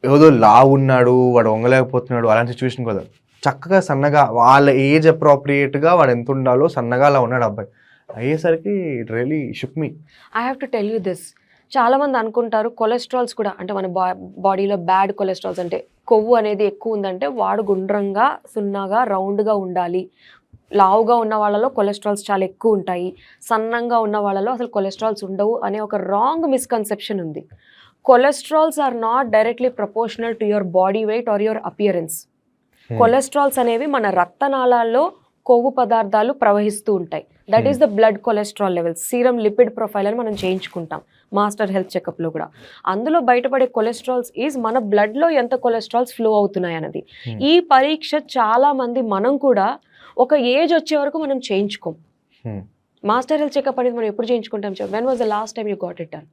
ఏదో లావు ఉన్నాడు, వాడు వంగలేకపోతున్నాడు, అలాంటి సిచ్యువేషన్ కదా. చక్కగా సన్నగా వాళ్ళ ఏజ్ అప్రోప్రియేట్గా వాడు ఎంత ఉండాలో సన్నగా అలా ఉన్నాడు అబ్బాయి. అయ్యేసరికి it really shook me. I have to tell you this. చాలామంది అనుకుంటారు కొలెస్ట్రాల్స్ కూడా, అంటే మన బాడీలో బ్యాడ్ కొలెస్ట్రాల్స్ అంటే కొవ్వు అనేది ఎక్కువ ఉందంటే వాడు గుండ్రంగా, సున్నాగా, రౌండ్గా ఉండాలి. లావుగా ఉన్న వాళ్ళలో కొలెస్ట్రాల్స్ చాలా ఎక్కువ ఉంటాయి, సన్నంగా ఉన్న వాళ్ళలో అసలు కొలెస్ట్రాల్స్ ఉండవు అనే ఒక రాంగ్ మిస్కన్సెప్షన్ ఉంది. Cholesterols are not directly proportional to your body weight or your appearance. Cholesterols అనేవి మన రక్తనాళాల్లో కొవ్వు పదార్థాలు ప్రవహిస్తూ ఉంటాయి. That is the blood cholesterol levels. Serum lipid profile అని మనం చేయించుకుంటాం మాస్టర్ హెల్త్ చెకప్లో కూడా. అందులో బయటపడే కొలెస్ట్రాల్స్ ఈజ్ మన బ్లడ్లో ఎంత కొలెస్ట్రాల్స్ ఫ్లో అవుతున్నాయి అన్నది. ఈ పరీక్ష చాలా మంది మనం కూడా ఒక ఏజ్ వచ్చే వరకు మనం చేయించుకోం. మాస్టర్ హెల్త్ చెకప్ అనేది మనం ఎప్పుడు చేయించుకుంటాం? When was the last time you got it done?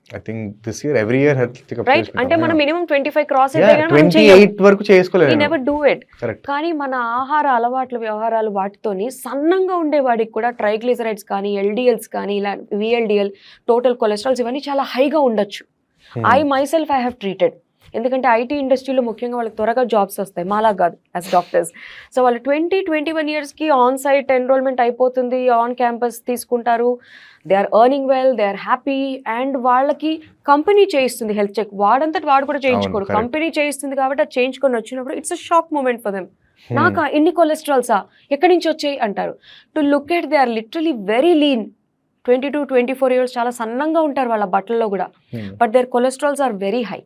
I think this year every year health checkup right. అంటే మనం మినిమం 25 క్రాస్ అయితే 28 వరకు చేసుకోలేదు. Never do it. కానీ మన ఆహార అలవాట్ల వ్యవహారాలు వాటితోని సన్నంగా ఉండేవాడికి కూడా ట్రైగ్లిసరైడ్స్ కానీ, ఎల్డిఎల్స్ కానీ, ఇలా విఎల్డిఎల్, టోటల్ కొలెస్ట్రాల్స్ ఇవన్నీ చాలా హైగా ఉండొచ్చు. I myself I have treated. ఎందుకంటే ఐటీ ఇండస్ట్రీలో ముఖ్యంగా వాళ్ళకి త్వరగా జాబ్స్ వస్తాయి, మాలా కాదు యాజ్ డాక్టర్స్. సో వాళ్ళు 20-21 ఇయర్స్కి ఆన్ సైట్ ఎన్రోల్మెంట్ అయిపోతుంది, ఆన్ క్యాంపస్ తీసుకుంటారు, they are earning well, they are happy. And వాళ్ళకి కంపెనీ చేయిస్తుంది హెల్త్ చెక్, వాడంతటి వాడు కూడా చేయించుకోడు, కంపెనీ చేయిస్తుంది కాబట్టి అది చేయించుకొని వచ్చినప్పుడు it's a shock moment for them. నాకా ఎన్ని కొలెస్ట్రాల్సా, ఎక్కడి నుంచి వచ్చాయి అంటారు. To look at they are literally very lean. 22-24 years చాలా సన్నంగా ఉంటారు వాళ్ళ బట్టల్లో కూడా, but their cholesterols are very high.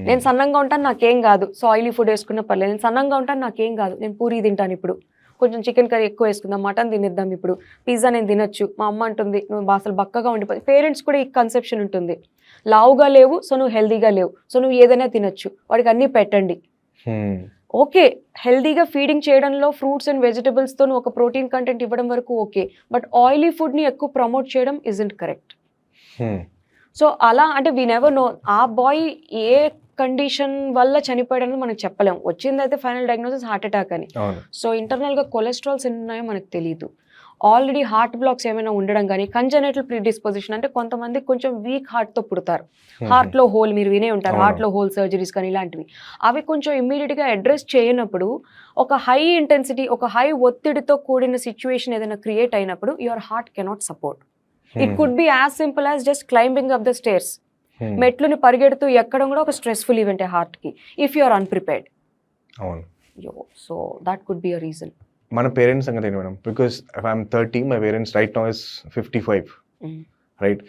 నేను సన్నంగా ఉంటాను నాకేం కాదు, సో ఆయిలీ ఫుడ్ వేసుకున్న పర్లేదు. నేను సన్నంగా ఉంటాను నాకేం కాదు, నేను పూరీ తింటాను, ఇప్పుడు కొంచెం చికెన్ కర్రీ ఎక్కువ వేసుకుందాం, మటన్ తినేద్దాం, ఇప్పుడు పిజ్జా నేను తినొచ్చు, మా అమ్మ అంటుంది నువ్వు అసలు బక్కగా ఉండిపోయి. పేరెంట్స్ కూడా ఈ కన్సెప్షన్ ఉంటుంది, లావుగా లేవు సో నువ్వు హెల్దీగా లేవు, సో నువ్వు ఏదైనా తినొచ్చు, వాడికి అన్నీ పెట్టండి. ఓకే, హెల్దీగా ఫీడింగ్ చేయడంలో ఫ్రూట్స్ అండ్ వెజిటబుల్స్తో నువ్వు ఒక ప్రోటీన్ కంటెంట్ ఇవ్వడం వరకు ఓకే, బట్ ఆయిలీ ఫుడ్ని ఎక్కువ ప్రమోట్ చేయడం ఇజంట్ కరెక్ట్. సో అలా అంటే వీ నెవర్ నో ఆ బాయ్ ఏ కండిషన్ వల్ల చనిపోయాడని మనకు చెప్పలేం. వచ్చిందైతే ఫైనల్ డయాగ్నోసిస్ హార్ట్ అటాక్ అని. సో ఇంటర్నల్గా కొలెస్ట్రాల్స్ ఎన్ని ఉన్నాయో మనకు తెలియదు. ఆల్రెడీ హార్ట్ బ్లాక్స్ ఏమైనా ఉండడం కానీ, కంజనైటల్ ప్రీడిస్పోజిషన్ అంటే కొంతమంది కొంచెం వీక్ హార్ట్తో పుడతారు, హార్ట్లో హోల్ మీరు వినే ఉంటారు, హార్ట్లో హోల్ సర్జరీస్ కానీ ఇలాంటివి. అవి కొంచెం ఇమ్మీడియట్గా అడ్రస్ చేయనప్పుడు ఒక హై ఇంటెన్సిటీ, ఒక హై ఒత్తిడితో కూడిన సిచ్యువేషన్ ఏదైనా క్రియేట్ అయినప్పుడు your heart cannot support. It could be as simple as just climbing up the stairs. మెట్లుని పరిగెడుతూ ఎక్కడం కూడా ఒక స్ట్రెస్ఫుల్ ఈవెంట్ హార్ట్కి, if you are unprepared. So that could be a reason. మన పేరెంట్స్ సంగతి ఏంటి madam? Because if I'm 30, my parents right now is 55, right?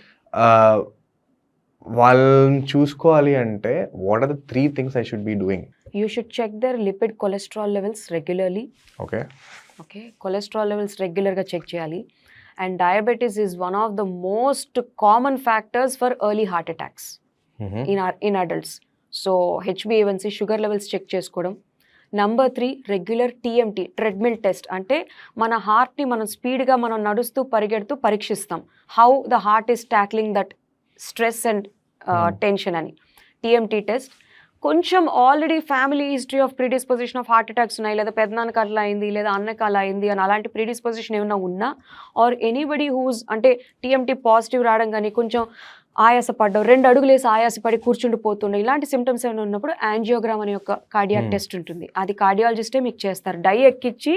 వాళ్ళని చూసుకోవాలి అంటే what are the 3 things I should be doing? You should check their lipid cholesterol levels regularly. Okay. Cholesterol levels regularly check cheyali. And diabetes is one of the most common factors for early heart attacks in adults. So HbA1c, sugar levels check చేసుkodam. Number 3, regular TMT, treadmill test. అంటే మన హార్ట్ని మనం స్పీడ్గా మనం నడుస్తూ పరిగెడుతూ పరీక్షిస్తాం, how the heart is tackling that stress and tension అని. TMT test. కొంచెం already family history of predisposition of heart attacks ఉన్నాయి, లేదా పెద్దనాన్నకి అట్లా అయింది, లేదా అన్నకి అలా అయింది అని అలాంటి ప్రీడిస్పోజిషన్ ఏమైనా ఉన్నా, ఆర్ ఎనీబడి హూస్ అంటే టీఎంటీ పాజిటివ్ రావడం కానీ కొంచెం ఆయాసపడ్డం, 2 అడుగులు వేసి ఆయాసపడి కూర్చుండిపోతుండే, ఇలాంటి సిమ్టమ్స్ ఏమైనా ఉన్నప్పుడు యాంజియోగ్రామ్ అనే ఒక కార్డియాక్ టెస్ట్ ఉంటుంది. అది కార్డియాలజిస్టే మీకు చేస్తారు. డై ఎక్కించి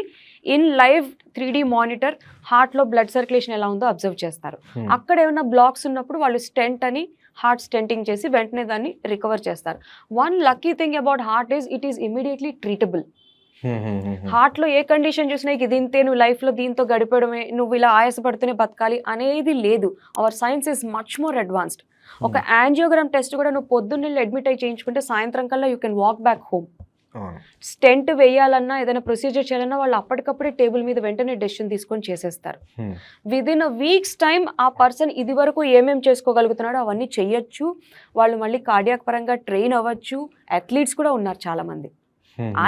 ఇన్ లైవ్ 3D మానిటర్ హార్ట్లో బ్లడ్ సర్క్యులేషన్ ఎలా ఉందో అబ్జర్వ్ చేస్తారు. అక్కడ ఏమైనా బ్లాక్స్ ఉన్నప్పుడు వాళ్ళు స్టెంట్ అని హార్ట్ స్టెంటింగ్ చేసి వెంటనే దాన్ని రికవర్ చేస్తారు. One lucky thing about heart is it is immediately treatable. హార్ట్లో ఏ కండిషన్ చూసినా ఇది ఇంతే, నువ్వు లైఫ్లో దీంతో గడిపడమే, నువ్వు ఇలా ఆయాసపడుతూనే బతకాలి అనేది లేదు. Our science is much more advanced. ఒక యాంజియోగ్రామ్ టెస్ట్ కూడా నువ్వు పొద్దున్న అడ్మిట్ అయ్యి చేయించుకుంటే సాయంత్రం కల్లా you can walk back home. Stent వేయాలన్నా ఏదైనా ప్రొసీజర్ చేయాలన్నా వాళ్ళు అప్పటికప్పుడే టేబుల్ మీద వెంటనే డెసిషన్ తీసుకొని చేసేస్తారు. విదిన్ అ వీక్స్ టైం ఆ పర్సన్ ఇది వరకు ఏమేమి చేసుకోగలుగుతున్నాడో అవన్నీ చెయ్యొచ్చు. వాళ్ళు మళ్ళీ కార్డియాక్ పరంగా ట్రైన్ అవ్వచ్చు. అథ్లీట్స్ కూడా ఉన్నారు చాలా మంది.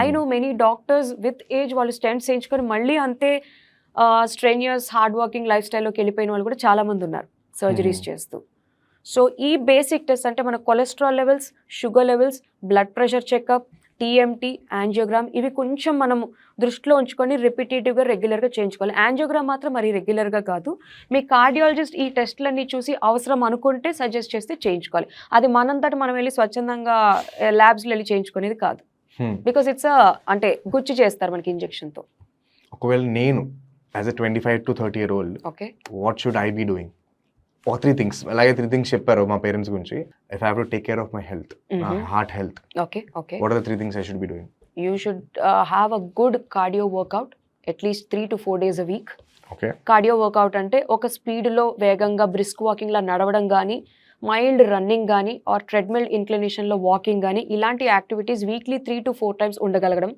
I know many doctors with age వాళ్ళు స్టెంట్స్ చేయించుకొని మళ్ళీ అంతే స్ట్రెన్యూస్ హార్డ్ వర్కింగ్ లైఫ్ స్టైల్లోకి వెళ్ళిపోయిన వాళ్ళు కూడా చాలా మంది ఉన్నారు సర్జరీస్ చేస్తూ. సో ఈ బేసిక్ టెస్ట్ అంటే మన cholesterol levels, sugar levels, blood pressure checkup, TMT, angiogram ఇవి కొంచెం మనము దృష్టిలో ఉంచుకొని రిపిటేటివ్గా రెగ్యులర్గా చేయించుకోవాలి. యాంజియోగ్రామ్ మాత్రం మరి రెగ్యులర్గా కాదు. మీ కార్డియాలజిస్ట్ ఈ టెస్ట్లన్నీ చూసి అవసరం అనుకుంటే సజెస్ట్ చేస్తే చేయించుకోవాలి. అది మనంతట మనం వెళ్ళి స్వచ్ఛందంగా ల్యాబ్స్లో వెళ్ళి చేయించుకునేది కాదు. బికాస్ ఇట్స్ అంటే గుచ్చి చేస్తారు మనకి ఇంజెక్షన్తో. ఒకవేళ నేను as a 25 to 30 year old, okay, what should I be doing? 3 things. అలాగే 3 things చెప్పారు మా పేరెంట్స్ గురించి. If I have to take care of my health, heart health, okay okay, what are the 3 things I should be doing? You should have a good cardio workout at least 3 to 4 days a week. Okay. Cardio workout అంటే ఒక స్పీడ్లో వేగంగా brisk వాకింగ్లా నడవడం కానీ, mild running కానీ, or treadmill ఇంక్లినేషన్లో walking కానీ, ఇలాంటి యాక్టివిటీస్ వీక్లీ 3 to 4 times ఉండగలగడం.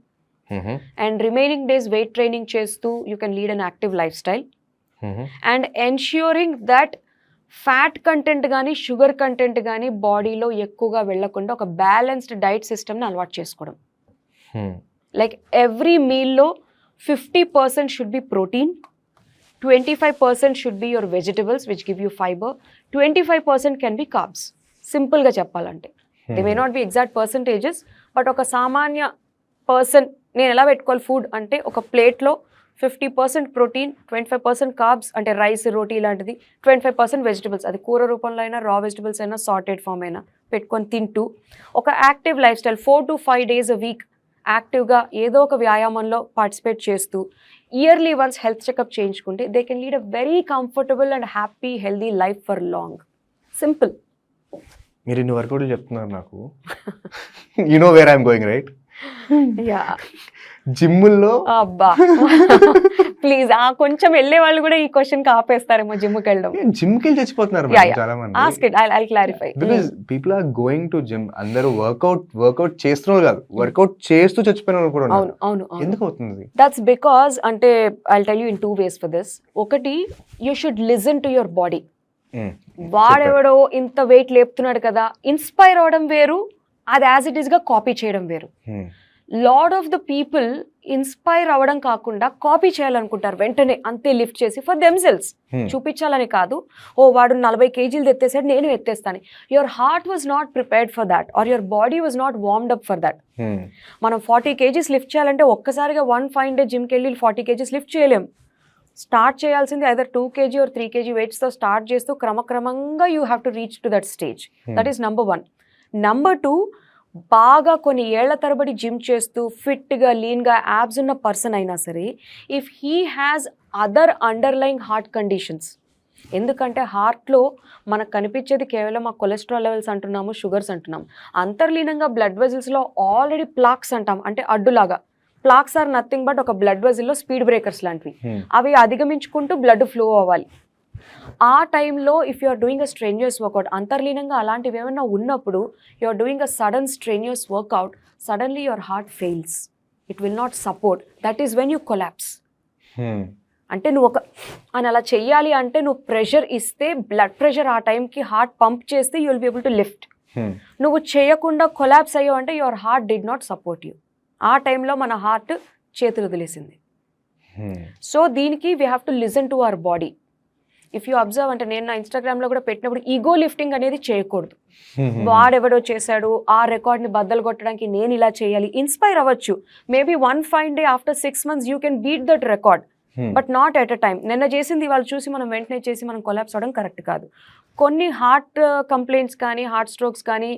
And remaining days weight training చేస్తూ you can lead an active life style. And ensuring that fat content కానీ షుగర్ కంటెంట్ కానీ బాడీలో ఎక్కువగా వెళ్లకుండా ఒక బ్యాలెన్స్డ్ డైట్ సిస్టమ్ని అలవాటు చేసుకోవడం. లైక్ ఎవ్రీ మీల్లో 50% should be protein, 25% should be your vegetables which give you fibre, 25% can be carbs. సింపుల్గా చెప్పాలంటే they may not be exact percentages, but ఒక సామాన్య పర్సన్ నేను ఎలా పెట్టుకోవాలి ఫుడ్ అంటే ఒక ప్లేట్లో 50% ప్రోటీన్, 25% కార్బ్స్ అంటే రైస్, రోటీ ఇలాంటిది, 25% వెజిటబుల్స్, అది కూర రూపంలో అయినా, రా వెజిటబుల్స్ అయినా, సార్టెడ్ ఫామ్ అయినా పెట్టుకొని తింటూ ఒక active life style 4 to 5 days a week యాక్టివ్గా ఏదో ఒక వ్యాయామంలో పార్టిసిపేట్ చేస్తూ ఇయర్లీ వన్స్ హెల్త్ చెకప్ చేయించుకుంటే they can lead a very comfortable and happy healthy life for long. Simple. మీరు ఇన్ని వర్కౌట్లు చెప్తున్నారు నాకు. You know where I'm going, right? Yeah, జిమ్ముల్లో. అబ్బా ప్లీజ్, ఆ కొంచెం వెళ్ళే వాళ్ళు కూడా ఈ క్వశ్చన్ కి ఆపేస్తారేమో జిమ్కి వెళ్ళడం. జిమ్కి వెళ్ళి చచ్చిపోతున్నారు చాలా మంది. Ask it, I clarify. Because people are going to gym. అందరూ వర్కౌట్ చేస్తున్నారు కాదు, వర్కౌట్ చేస్తూ చచ్చిపోయిన వాళ్ళు కూడా ఉన్నారు. అవును. ఎందుకు అవుతుంది? దట్స్ బికాజ్ అంటే I'll tell you in 2 ways for this. ఒకటి, you should listen to your body. వాడెవడో ఇంత వెయిట్ లేపుతున్నాడు కదా, ఇన్స్పైర్ అవడం వేరు, అది యాజ్ ఇట్ ఈస్ గా కాపీ చేయడం వేరు. Lot of the people inspire అవ్వడం కాకుండా కాపీ చేయాలనుకుంటారు వెంటనే, అంతే లిఫ్ట్ చేసి ఫర్ దెమ్సెల్స్, చూపించాలని కాదు. ఓ వాడు 40 kgs ఎత్తేసాడు, నేను ఎత్తేస్తాను. Your heart was not prepared for that, or your body was not warmed up for that. మనం 40 kgs లిఫ్ట్ చేయాలంటే ఒక్కసారిగా 1 fine day జిమ్కి వెళ్ళి 40 kgs లిఫ్ట్ చేయలేం. స్టార్ట్ చేయాల్సింది either 2 kg or 3 kg వెయిట్స్తో స్టార్ట్ చేస్తూ క్రమక్రమంగా you have to reach to that stage. That is number 1. number 2, బాగా కొన్ని ఏళ్ల తరబడి జిమ్ చేస్తూ ఫిట్గా లీన్గా యాబ్స్ ఉన్న పర్సన్ అయినా సరే, if he has other underlying heart conditions, ఎందుకంటే హార్ట్లో మనకు కనిపించేది కేవలం ఆ కొలెస్ట్రాల్ లెవెల్స్ అంటున్నాము, షుగర్స్ అంటున్నాము. అంతర్లీనంగా బ్లడ్ వెజిల్స్లో ఆల్రెడీ ప్లాక్స్ అంటాం, అంటే అడ్డులాగా. ప్లాక్స్ ఆర్ నథింగ్ బట్ ఒక బ్లడ్ వెజిల్లో స్పీడ్ బ్రేకర్స్ లాంటివి. అవి అధిగమించుకుంటూ బ్లడ్ ఫ్లో అవ్వాలి. ఆ టైంలో if you are doing a strenuous workout, అంతర్లీనంగా అలాంటివి ఏమైనా ఉన్నప్పుడు you are doing a sudden strenuous workout, suddenly your heart fails, it will not support. That is when you collapse. అంటే నువ్వు అని అలా చెయ్యాలి అంటే నువ్వు ప్రెషర్ ఇస్తే, బ్లడ్ ప్రెషర్ ఆ టైంకి హార్ట్ పంప్ చేస్తే you will be able to lift. నువ్వు చేయకుండా కొలాప్స్ అయ్యావు అంటే your heart did not support you. ఆ టైంలో మన హార్ట్ చేతులు వదిలేసింది. సో దీనికి we have to listen to our body. If you observe అంటే నేను నా ఇన్స్టాగ్రామ్లో కూడా పెట్టినప్పుడు ఈగో లిఫ్టింగ్ అనేది చేయకూడదు. వాడెవడో చేశాడు, ఆ రికార్డ్ని బద్దలు కొట్టడానికి నేను ఇలా చేయాలి, ఇన్స్పైర్ అవ్వచ్చు. Maybe 1 fine day after 6 months you can beat that record, but not at a time. నిన్న చేసింది వాళ్ళు చూసి మనం వెంటనే చేసి మనం కొలాప్స్ అవ్వడం కరెక్ట్ కాదు. కొన్ని హార్ట్ కంప్లైంట్స్ కానీ హార్ట్ స్ట్రోక్స్ కానీ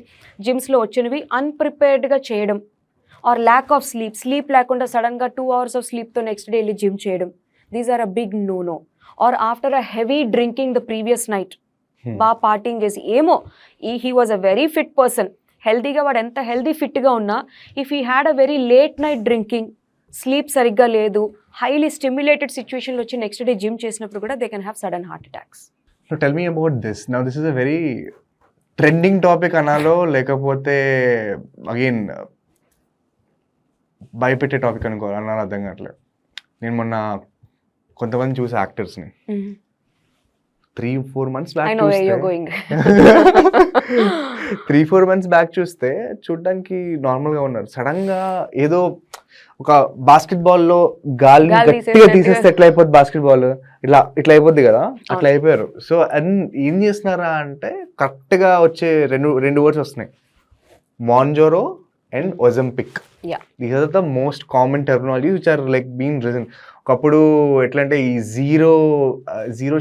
జిమ్స్లో వచ్చినవి అన్ప్రిపేర్డ్గా చేయడం, ఆర్ ల్యాక్ ఆఫ్ స్లీప్ లేకుండా సడన్గా 2 hours ఆఫ్ స్లీప్తో నెక్స్ట్ డే వెళ్ళి జిమ్ చేయడం, these are a big no. Or after a heavy drinking the previous night, బాగా పార్టింగ్ చేసి, ఏమో he was a very fit person, హెల్దీగా వాడు ఎంత హెల్దీ ఫిట్గా ఉన్నా if he had a very late night drinking, sleep సరిగ్గా లేదు, హైలీ స్టిమ్యులేటెడ్ సిచ్యువేషన్లో వచ్చి నెక్స్ట్ డే జిమ్ చేసినప్పుడు కూడా they can have sudden heart attacks. So tell me about this. Now this is a very trending topic అనాలో లేకపోతే again భయపెట్టే topic అనుకోవాలి అన్నాను, అర్థం కావట్లేదు. నేను మొన్న కొంతమంది చూసే యాక్టర్స్ని 3-4 months బ్యాక్ 3-4 months బ్యాక్ చూస్తే చూడడానికి నార్మల్గా ఉన్నారు. సడన్గా ఏదో ఒక బాస్కెట్ బాల్లో గాలి గట్టిగా తీసేస్తే ఎట్లా అయిపోద్ది, బాస్కెట్ బాల్ ఇట్లా అయిపోద్ది కదా, అట్లా అయిపోయారు. సో ఏం చేస్తున్నారా అంటే కరెక్ట్గా వచ్చే రెండు వర్డ్స్ వస్తున్నాయి, Mounjaro and Ozempic. These are the most common terminologies which are like being reason. ఒకప్పుడు ఎట్లా అంటే ఈ zero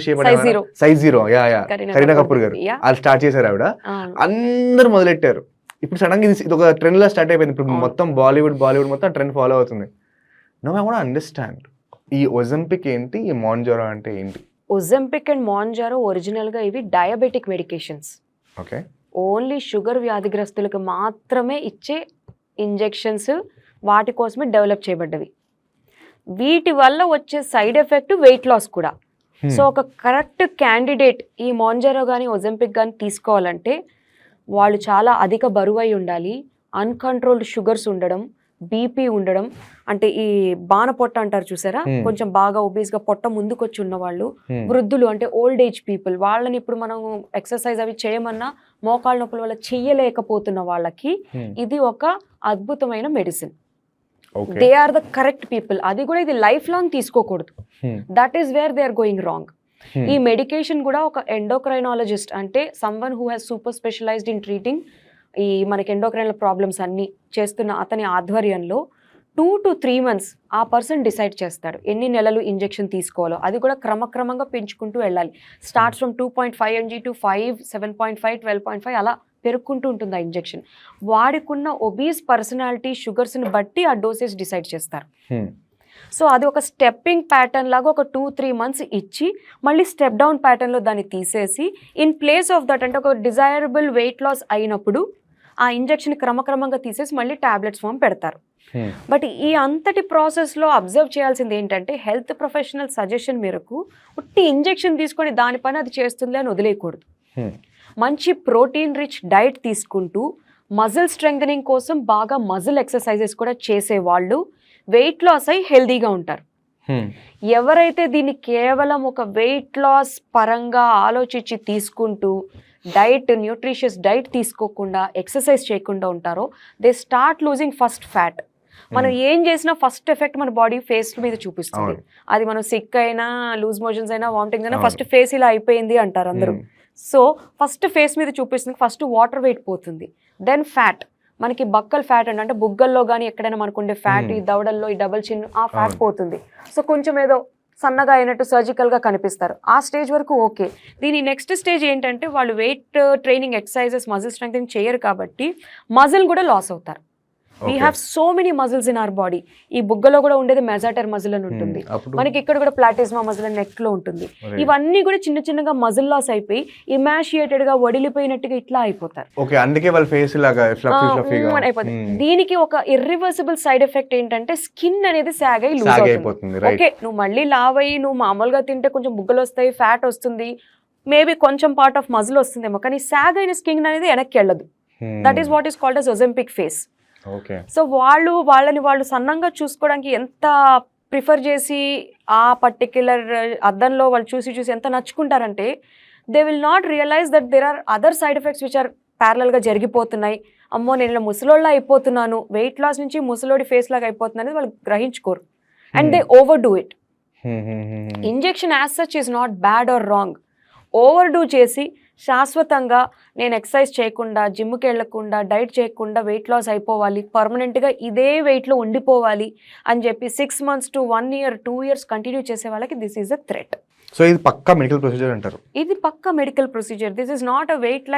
shape size zero, Kareena Kapoor గారు అది స్టార్ట్ చేశారు, ఆవిడ అందరు మొదలెట్టారు. ఇప్పుడు సడన్ గా ఇది ఒక ట్రెండ్ లా స్టార్ట్ అయిపోయింది. ఇప్పుడు మొత్తం బాలీవుడ్ మొత్తం ట్రెండ్ ఫాలో అవుతుంది. నో ఐ వాంట్ అండర్స్టాండ్ ఈ ఒజంపిక్ ఏంటి, ఈ మాంజారో అంటే ఏంటి? ఒజంపిక్ అండ్ మాంజారో ఒరిజినల్ గా ఇవి diabetic medications. Okay, only sugar వ్యాధిగ్రస్తులకు మాత్రమే ఇచ్చే ఇంజెక్షన్స్, వాటి కోసమే డెవలప్ చేయబడ్డవి. వీటి వల్ల వచ్చే సైడ్ ఎఫెక్ట్ వెయిట్ లాస్ కూడా. సో ఒక కరెక్ట్ క్యాండిడేట్ ఈ మాంజారో కానీ ఒజంపిక్ కానీ తీసుకోవాలంటే వాళ్ళు చాలా అధిక బరువు అయి ఉండాలి, అన్కంట్రోల్డ్ షుగర్స్ ఉండడం, బీపీ ఉండడం, అంటే ఈ బాణ పొట్ట అంటారు చూసారా, కొంచెం బాగా ఒబీస్గా పొట్ట ముందుకొచ్చి ఉన్న వాళ్ళు, వృద్ధులు అంటే ఓల్డ్ ఏజ్ పీపుల్, వాళ్ళని ఇప్పుడు మనం ఎక్సర్సైజ్ అవి చేయమన్నా మోకాళ్ళ నొప్పుల వల్ల చెయ్యలేకపోతున్న వాళ్ళకి ఇది ఒక అద్భుతమైన medicine. They are the correct people. అది కూడా ఇది లైఫ్ లాంగ్ తీసుకోకూడదు. That is where they are going wrong. ఈ మెడికేషన్ కూడా ఒక ఎండోక్రైనాలజిస్ట్, అంటే someone who has super specialised in treating ఈ మనకి ఎండోక్రైనల్ ప్రాబ్లమ్స్ అన్ని చేస్తున్న అతని ఆధ్వర్యంలో 2 to 3 months ఆ పర్సన్ డిసైడ్ చేస్తాడు ఎన్ని నెలలు ఇంజెక్షన్ తీసుకోవాలో. అది కూడా క్రమక్రమంగా పెంచుకుంటూ వెళ్ళాలి. స్టార్ట్స్ ఫ్రమ్ 2.5 mg to 5, 7.5, 12.5 అలా పెరుగుకుంటూ ఉంటుంది ఆ ఇంజెక్షన్. వాడికున్న ఒబీస్ పర్సనాలిటీ, షుగర్స్ని బట్టి ఆ డోసేజ్ డిసైడ్ చేస్తారు. సో అది ఒక స్టెప్పింగ్ ప్యాటర్న్ లాగా ఒక 2-3 months ఇచ్చి మళ్ళీ స్టెప్ డౌన్ ప్యాటర్న్లో దాన్ని తీసేసి ఇన్ ప్లేస్ ఆఫ్ దట్, అంటే ఒక డిజైరబుల్ వెయిట్ లాస్ అయినప్పుడు ఆ ఇంజెక్షన్ క్రమక్రమంగా తీసేసి మళ్ళీ టాబ్లెట్స్ ఫామ్ పెడతారు. బట్ ఈ అంతటి ప్రాసెస్లో అబ్జర్వ్ చేయాల్సింది ఏంటంటే హెల్త్ ప్రొఫెషనల్ సజెషన్ మేరకు ఉట్టి ఇంజెక్షన్ తీసుకొని దాని పని అది చేస్తుంది అని వదిలేయకూడదు. మంచి ప్రోటీన్ రిచ్ డైట్ తీసుకుంటూ మజిల్ స్ట్రెంగ్ కోసం బాగా మజిల్ ఎక్సర్సైజెస్ కూడా చేసేవాళ్ళు వెయిట్ లాస్ అయి హెల్దీగా ఉంటారు. ఎవరైతే దీన్ని కేవలం ఒక వెయిట్ లాస్ పరంగా ఆలోచించి తీసుకుంటూ డైట్, న్యూట్రిషియస్ డైట్ తీసుకోకుండా ఎక్సర్సైజ్ చేయకుండా ఉంటారో they start losing first fat. మనం ఏం చేసినా ఫస్ట్ ఎఫెక్ట్ మన బాడీ ఫేస్ మీద చూపిస్తుంది. అది మనం సిక్ అయినా, లూజ్ మోషన్స్ అయినా, వామిటింగ్స్ అయినా ఫస్ట్ ఫేస్ ఇలా అయిపోయింది అంటారు అందరూ. సో ఫస్ట్ ఫేస్ మీద చూపిస్తుంది, ఫస్ట్ వాటర్ వెయిట్ పోతుంది, దెన్ ఫ్యాట్. మనకి బక్కల్ ఫ్యాట్ అంటే బుగ్గల్లో కానీ ఎక్కడైనా మనకు ఉండే ఫ్యాట్, ఈ దవడల్లో ఈ డబుల్ చిన్, ఆ ఫ్యాట్ పోతుంది. సో కొంచెం ఏదో సన్నగా అయినట్టు సర్జికల్గా కనిపిస్తారు. ఆ స్టేజ్ వరకు ఓకే. దీని నెక్స్ట్ స్టేజ్ ఏంటంటే వాళ్ళు weight training exercises, muscle strength చేయరు కాబట్టి మజిల్ కూడా లాస్ అవుతారు. We have so many muscles in our body. ఈ బుగ్గలో కూడా ఉండేది మెజాటర్ మజిల్ అని ఉంటుంది, మనకి ఇక్కడ కూడా ప్లాటిస్మా మజిల్ అని నెక్ లో ఉంటుంది. ఇవన్నీ కూడా చిన్న చిన్నగా మజిల్ లాస్ అయిపోయి ఇమాషియేటెడ్ గా వడిలిపోయినట్టుగా ఇట్లా అయిపోతారు. దీనికి ఒక ఇర్రివర్సిబుల్ సైడ్ ఎఫెక్ట్ ఏంటంటే స్కిన్ అనేది సాగ్ అయి లూజ్ అవుతుంది. ఓకే, నువ్వు మళ్ళీ లావ్ అయ్యి నువ్వు మామూలుగా తింటే కొంచెం బుగ్గలు వస్తాయి, ఫ్యాట్ వస్తుంది, మేబీ కొంచెం పార్ట్ ఆఫ్ మజిల్ వస్తుందేమో, కానీ సాగ్ అయిన స్కిన్ అనేది వెనక్కి వెళ్ళదు. That is what is called as Ozempic face. So వాళ్ళని సన్నంగా చూసుకోవడానికి ఎంత ప్రిఫర్ చేసి ఆ పర్టిక్యులర్ అద్దంలో వాళ్ళు చూసి ఎంత నచ్చుకుంటారంటే they will not realise that there are other side effects which are ప్యారలల్గా జరిగిపోతున్నాయి. అమ్మో నేను ఇలా ముసలోళ్ళ అయిపోతున్నాను, వెయిట్ లాస్ నుంచి ముసలోడి ఫేస్ లాగా అయిపోతున్నాను అనేది వాళ్ళు గ్రహించుకోరు. And they overdo it. Injection as such is not bad or wrong. Overdo చేసి శాశ్వతంగా నేను ఎక్సర్సైజ్ చేయకుండా, జిమ్కి వెళ్ళకుండా, డైట్ చేయకుండా వెయిట్ లాస్ అయిపోవాలి, పర్మనెంట్గా ఇదే వెయిట్లో ఉండిపోవాలి అని చెప్పి 6 months to 1 year 2 years continue చేసే వాళ్ళకి this is a threat. So ఇది పక్కా మెడికల్ ప్రొసీజర్ అంటారు? ఇది పక్కా medical procedure. This is not a weight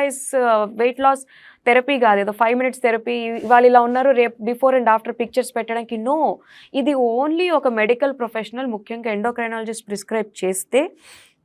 loss therapy కాదు, ఏదో 5 minutes థెరపీ, వాళ్ళు ఇలా ఉన్నారు రేపు బిఫోర్ అండ్ ఆఫ్టర్ పిక్చర్స్ పెట్టడానికి. నో, ఇది ఓన్లీ ఒక మెడికల్ ప్రొఫెషనల్, ముఖ్యంగా ఎండోక్రైనాలజిస్ట్ ప్రిస్క్రైబ్ చేస్తే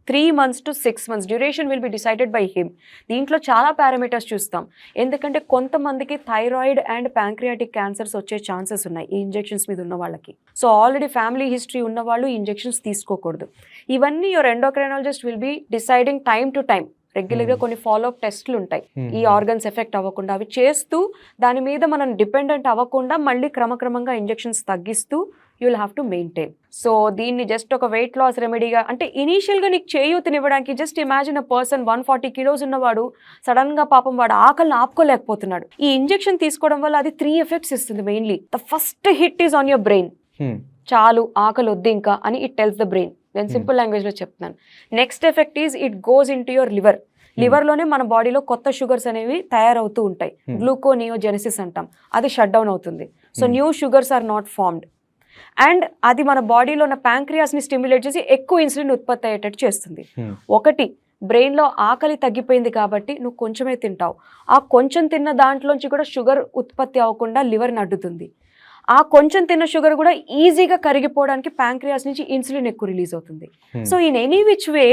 3 months to 6 months duration will be decided by him. దీంట్లో చాలా పారామీటర్స్ చూస్తాం, ఎందుకంటే కొంతమందికి థైరాయిడ్ అండ్ ప్యాంక్రియాటిక్ క్యాన్సర్స్ వచ్చే ఛాన్సెస్ ఉన్నాయి ఈ ఇంజెక్షన్స్ మీద ఉన్న వాళ్ళకి. సో ఆల్రెడీ ఫ్యామిలీ హిస్టరీ ఉన్న వాళ్ళు ఈ ఇంజెక్షన్స్ తీసుకోకూడదు. ఇవన్నీ your endocrinologist will be deciding time to time. రెగ్యులర్గా కొన్ని ఫాలోఅప్ టెస్ట్లు ఉంటాయి ఈ ఆర్గన్స్ ఎఫెక్ట్ అవ్వకుండా, అవి చేస్తూ దాని మీద మనం డిపెండెంట్ అవ్వకుండా మళ్ళీ క్రమక్రమంగా ఇంజెక్షన్స్ తగ్గిస్తూ you will have to maintain. So దీన్ని జస్ట్ ఒక వెయిట్ లాస్ రెమెడీగా, అంటే ఇనీషియల్గా నీకు చేయూతనివ్వడానికి, just imagine a person 140 kilos ఉన్నవాడు సడన్గా పాపం వాడు ఆకలిని ఆపుకోలేకపోతున్నాడు. ఈ ఇంజెక్షన్ తీసుకోవడం వల్ల అది 3 effects ఇస్తుంది mainly. The first hit is on your brain. చాలు, ఆకలి వద్దు ఇంకా అని ఇట్ టెల్స్ ద బ్రెయిన్. నేను సింపుల్ లాంగ్వేజ్లో చెప్తున్నాను. Next effect is it goes into your liver. లివర్లోనే మన బాడీలో కొత్త షుగర్స్ అనేవి తయారవుతూ ఉంటాయి, గ్లూకోనియోజెనిసిస్ అంటాం, అది షట్ డౌన్ అవుతుంది. So new sugars are not formed, and అది మన బాడీలో ఉన్న ప్యాంక్రియాస్ని స్టిమ్యులేట్ చేసి ఎక్కువ ఇన్సులిన్ ఉత్పత్తి అయ్యేటట్టు చేస్తుంది. ఒకటి, బ్రెయిన్లో ఆకలి తగ్గిపోయింది కాబట్టి నువ్వు కొంచెమే తింటావు, ఆ కొంచెం తిన్న దాంట్లోంచి కూడా షుగర్ ఉత్పత్తి అవ్వకుండా లివర్ని అడ్డుతుంది. ఆ కొంచెం తిన్న షుగర్ కూడా ఈజీగా కరిగిపోవడానికి ప్యాంక్రియాస్ నుంచి ఇన్సులిన్ ఎక్కువ రిలీజ్ అవుతుంది. So in any which way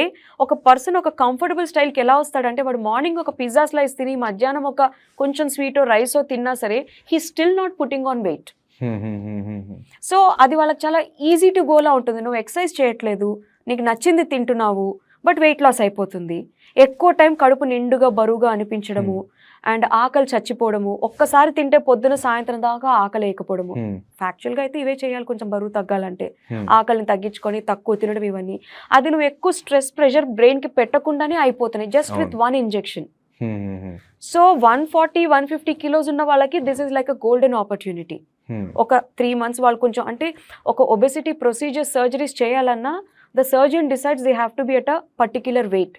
ఒక పర్సన్ ఒక కంఫర్టబుల్ స్టైల్కి ఎలా వస్తాడంటే, వాడు మార్నింగ్ ఒక పిజ్జా స్లైస్ తిని మధ్యాహ్నం ఒక కొంచెం స్వీటో రైసో తిన్నా సరే he still not putting on weight. So అది వాళ్ళకి చాలా ఈజీ టు గోలా ఉంటుంది. నువ్వు ఎక్సర్సైజ్ చేయట్లేదు, నీకు నచ్చింది తింటున్నావు, బట్ వెయిట్ లాస్ అయిపోతుంది. ఎక్కువ టైం కడుపు నిండుగా బరువుగా అనిపించడము అండ్ ఆకలి చచ్చిపోవడము, ఒక్కసారి తింటే పొద్దున సాయంత్రం దాకా ఆకలి వేయకపోవడము. ఫ్యాక్చువల్గా అయితే ఇవే చేయాలి కొంచెం బరువు తగ్గాలంటే, ఆకలిని తగ్గించుకొని తక్కువ తినడం ఇవన్నీ. అది నువ్వు ఎక్కువ స్ట్రెస్ ప్రెషర్ బ్రెయిన్కి పెట్టకుండానే అయిపోతున్నాయి just with 1 injection. So 140-150 kilos ఉన్న వాళ్ళకి this is like a golden opportunity. ఒక 3 months వాళ్ళు కొంచెం, అంటే ఒక ఒబెసిటీ ప్రొసీజర్ సర్జరీస్ చేయాలన్నా the surgeon decides they have to be at a particular weight.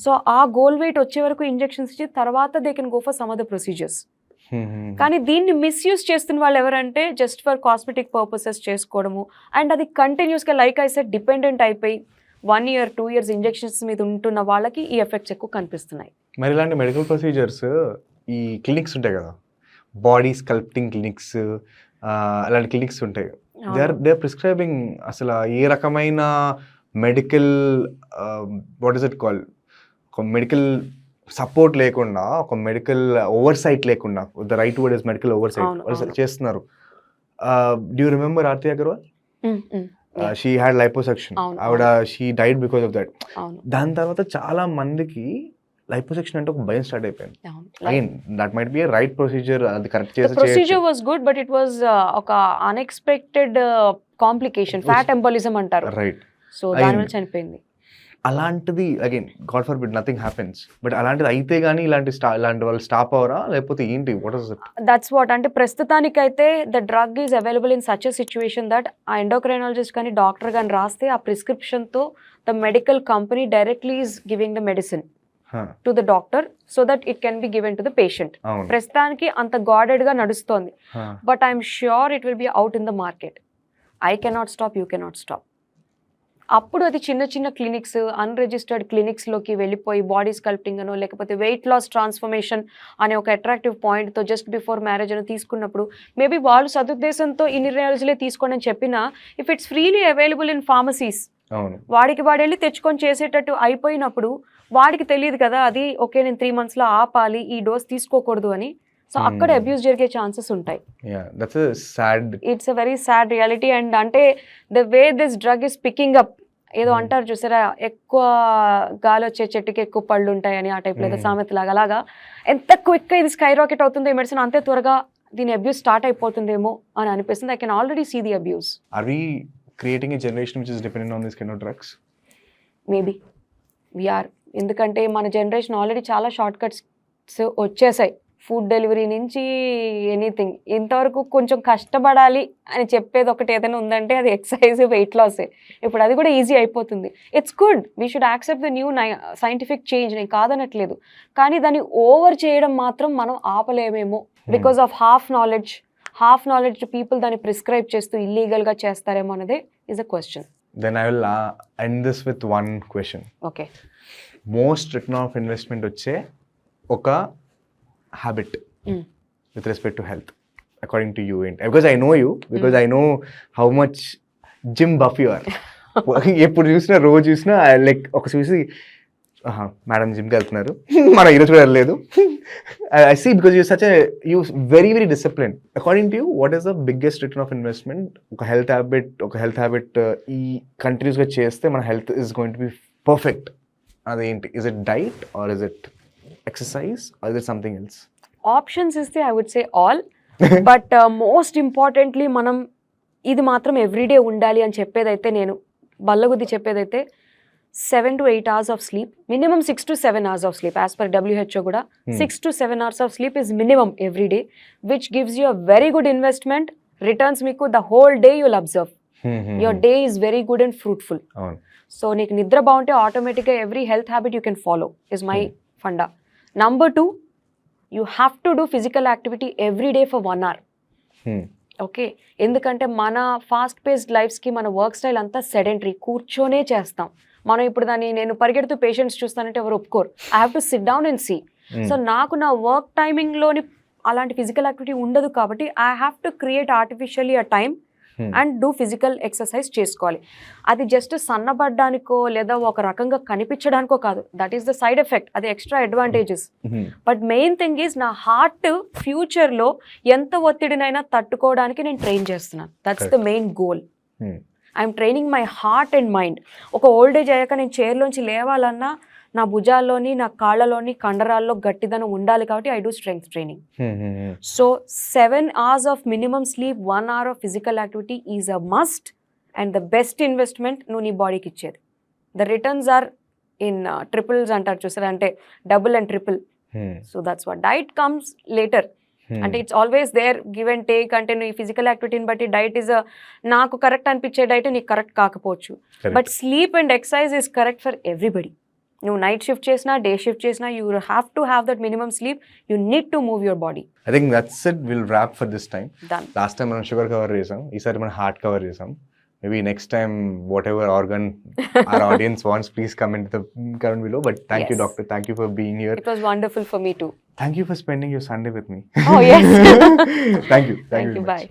So ఆ గోల్ వెయిట్ వచ్చే వరకు ఇంజెక్షన్స్ ఇచ్చి తర్వాత they can go for some other procedures. కానీ దీన్ని మిస్యూజ్ చేస్తున్న వాళ్ళు ఎవరంటే జస్ట్ ఫర్ కాస్మెటిక్ పర్పసెస్ చేసుకోవడము, అండ్ అది కంటిన్యూస్గా లైక్ ఐ సెడ్ డిపెండెంట్ అయిపోయి 1 year 2 years ఇంజెక్షన్స్ మీద ఉంటున్న వాళ్ళకి ఈ ఎఫెక్ట్స్ ఎక్కువ కనిపిస్తున్నాయి. మరి ఇలాంటి మెడికల్ ప్రొసీజర్స్ ఈ క్లినిక్స్ ఉంటాయి కదా, బాడీ స్కల్ప్టింగ్ క్లినిక్స్, అలాంటి క్లినిక్స్ ఉంటాయి, దే ఆర్ ప్రిస్క్రైబింగ్ అసలు ఏ రకమైన medical what is it call, ఒక మెడికల్ సపోర్ట్ లేకుండా, ఒక మెడికల్ ఓవర్సైట్ లేకుండా, the right word is medical oversight చేస్తున్నారు. Do you remember Aarti Agarwal? She had liposuction, ఆవిడ she died because of that. దాని తర్వాత చాలా మందికి లైపోసెక్షన్ అంటే ఒక భయం స్టార్ట్ అయిపోయింది. Again that might be a right procedure, అది కరెక్ట్ చేసి procedure was good, but it was ఒక అన్ఎక్స్పెక్టెడ్ కాంప్లికేషన్, ఫ్యాట్ ఎంబోలిజం అంటారు, రైట్? సో దానివల్ల చనిపోయింది. అలాంటిది again God forbid nothing happens, but అలాంటిది అయితే కానీ ఇలాంటి వాళ్ళు స్టాప్ అవరా, లేకపోతే ఏంటి, what is it? That's what, అంటే ప్రస్తుతానికైతే the drug is available in such a situation that ఆ ఎండోక్రైనాలజిస్ట్ కానీ డాక్టర్ కానీ రాస్తే ఆ ప్రిస్క్రిప్షన్తో the medical company directly is giving the medicine to the doctor so that it can be given to the patient. ప్రస్తుతానికి అంత guarded గా నడుస్తోంది, but I'm sure it will be out in the market. I cannot stop, you cannot stop. అప్పుడు అది చిన్న చిన్న clinics, unregistered క్లినిక్స్లోకి వెళ్ళిపోయి body sculpting అనో లేకపోతే వెయిట్ లాస్ ట్రాన్స్ఫర్మేషన్ అనే ఒక అట్రాక్టివ్ పాయింట్తో జస్ట్ బిఫోర్ మ్యారేజ్ అని తీసుకున్నప్పుడు మేబీ వాళ్ళు సదుద్దేశంతో ఇన్ని రోజులే తీసుకోండి అని చెప్పినా, if it's freely available in pharmacies, వాడికి వాడు వెళ్ళి తెచ్చుకొని చేసేటట్టు అయిపోయినప్పుడు వాడికి తెలియదు కదా అది ఓకే నేను 3 monthsలో ఆపాలి, ఈ డోస్ తీసుకోకూడదు అని. సో అక్కడ అబ్యూస్ జరిగే ఛాన్సెస్ ఉంటాయి. It's a very sad reality. And అంటే the way this drug is picking up, ఏదో అంటారు చూసారా, ఎక్కువ గాలి వచ్చే చెట్టుకి ఎక్కువ పళ్ళు ఉంటాయి అని, ఆ టైప్లో ఏదో సామెత లాగా, అలాగా ఎంత క్విక్గా ఇది స్కై రాకెట్ అవుతుంది ఈ మెడిసిన్, అంతే త్వరగా దీని అబ్యూస్ స్టార్ట్ అయిపోతుందేమో అని అనిపిస్తుంది. I can already see the abuse. Are we creating a generation which is dependent on this kind of drugs? Maybe we're, ఎందుకంటే మన జనరేషన్ ఆల్రెడీ చాలా షార్ట్ కట్స్ వచ్చేసాయి. ఫుడ్ డెలివరీ నుంచి ఎనీథింగ్. ఇంతవరకు కొంచెం కష్టపడాలి అని చెప్పేది ఒకటి ఏదైనా ఉందంటే అది ఎక్సర్సైజ్, వెయిట్ లాసే. ఇప్పుడు అది కూడా ఈజీ అయిపోతుంది. It's good, we should accept the new scientific change, నేను కాదనట్లేదు. కానీ దాన్ని ఓవర్ చేయడం మాత్రం మనం ఆపలేమేమో. Because of half knowledge people దాన్ని ప్రిస్క్రైబ్ చేస్తూ ఇల్లీగల్గా చేస్తారేమో అనేది is a question. Then I will end this with one question. Okay, most return of investment వచ్చే ఒక habit with respect to health according to you? Because I know you, because I know how much gym buff you are. ఎప్పుడు చూసినా రోజు చూసినా like ఒక చూసి madam జిమ్కి వెళ్తున్నారు, మనం ఈరోజు కూడా వెళ్ళలేదు. I see because you such you very very discipline. According to you what is the biggest return of investment? ఒక హెల్త్ హ్యాబిట్ ఈ కంటిన్యూస్గా చేస్తే మన health is going to be perfect. అదేంటి? Is it diet or is it exercise or is it something else? Options ఇస్తే I would say all, but most importantly మనం ఇది మాత్రం ఎవ్రీడే ఉండాలి అని చెప్పేదైతే, నేను బల్లగుద్ది చెప్పేదైతే 7 to 8 hours of sleep, minimum 6 to 7 hours of sleep. As per WHO కూడా 6 to 7 hours of sleep is minimum every day, which gives you a very good investment. Returns మీకు the whole day you'll observe. Your day is very good and fruitful. So నీకు నిద్ర బాగుంటే ఆటోమేటిక్గా every health habit you can follow is my funda. Number 2, you have to do physical activity every day for 1 hour. Okay, ఎందుకంటే మన fast paced లైఫ్స్కి మన work style అంతా sedentary, కూర్చొనే చేస్తాం. మనం ఇప్పుడు దాన్ని నేను పరిగెడుతూ పేషెంట్స్ చూస్తానంటే ఎవరు ఒప్పుకోరు. I have to sit down and see. So నాకు నా వర్క్ టైమింగ్లోని అలాంటి ఫిజికల్ యాక్టివిటీ ఉండదు కాబట్టి I have to create artificially a time and do physical exercise చేసుకోవాలి. అది జస్ట్ సన్నబడ్డానికో లేదా ఒక రకంగా కనిపించడానికో కాదు, that is the side effect, అది extra advantages. But main thing is నా హార్ట్ ఫ్యూచర్లో ఎంత ఒత్తిడినైనా తట్టుకోవడానికి నేను ట్రైన్ చేస్తున్నాను. That's the main goal. I'm training my heart and mind. ఒక ఓల్డ్ ఏజ్ అయ్యాక నేను చైర్లోంచి లేవాలన్నా నా భుజాల్లోని, నా కాళ్ళలోని, కండరాల్లో గట్టిదనం ఉండాలి కాబట్టి I do strength training. So 7 hours of minimum sleep, 1 hour of physical activity is a must and the best investment నువ్వు నీ బాడీకి ఇచ్చేది. The returns are in triples అంటారు చూసారా, అంటే double and triple. So that's what. Diet comes later, అంటే it's always there, give and take. అంటే నువ్వు ఈ ఫిజికల్ యాక్టివిటీని బట్టి డైట్ ఈజ్ నాకు కరెక్ట్ అనిపించే డైట్ నీకు కరెక్ట్ కాకపోవచ్చు, but sleep and exercise is correct for everybody. నువ్వు నైట్ షిఫ్ట్ చేసినా, డే షిఫ్ట్ చేసినా, you have to have that minimum sleep. You need to move your body. I think that's it. Will wrap for this time. Last time మనం sugar cover చేసాం, ఈసారి మనం heart cover చేసాం. Maybe next time, whatever organ our audience wants, please comment below. But thank you, doctor. Thank you for being here. It was wonderful for me too. Thank you for spending your Sunday with me. Oh, yes. Thank you. Thank you. Bye.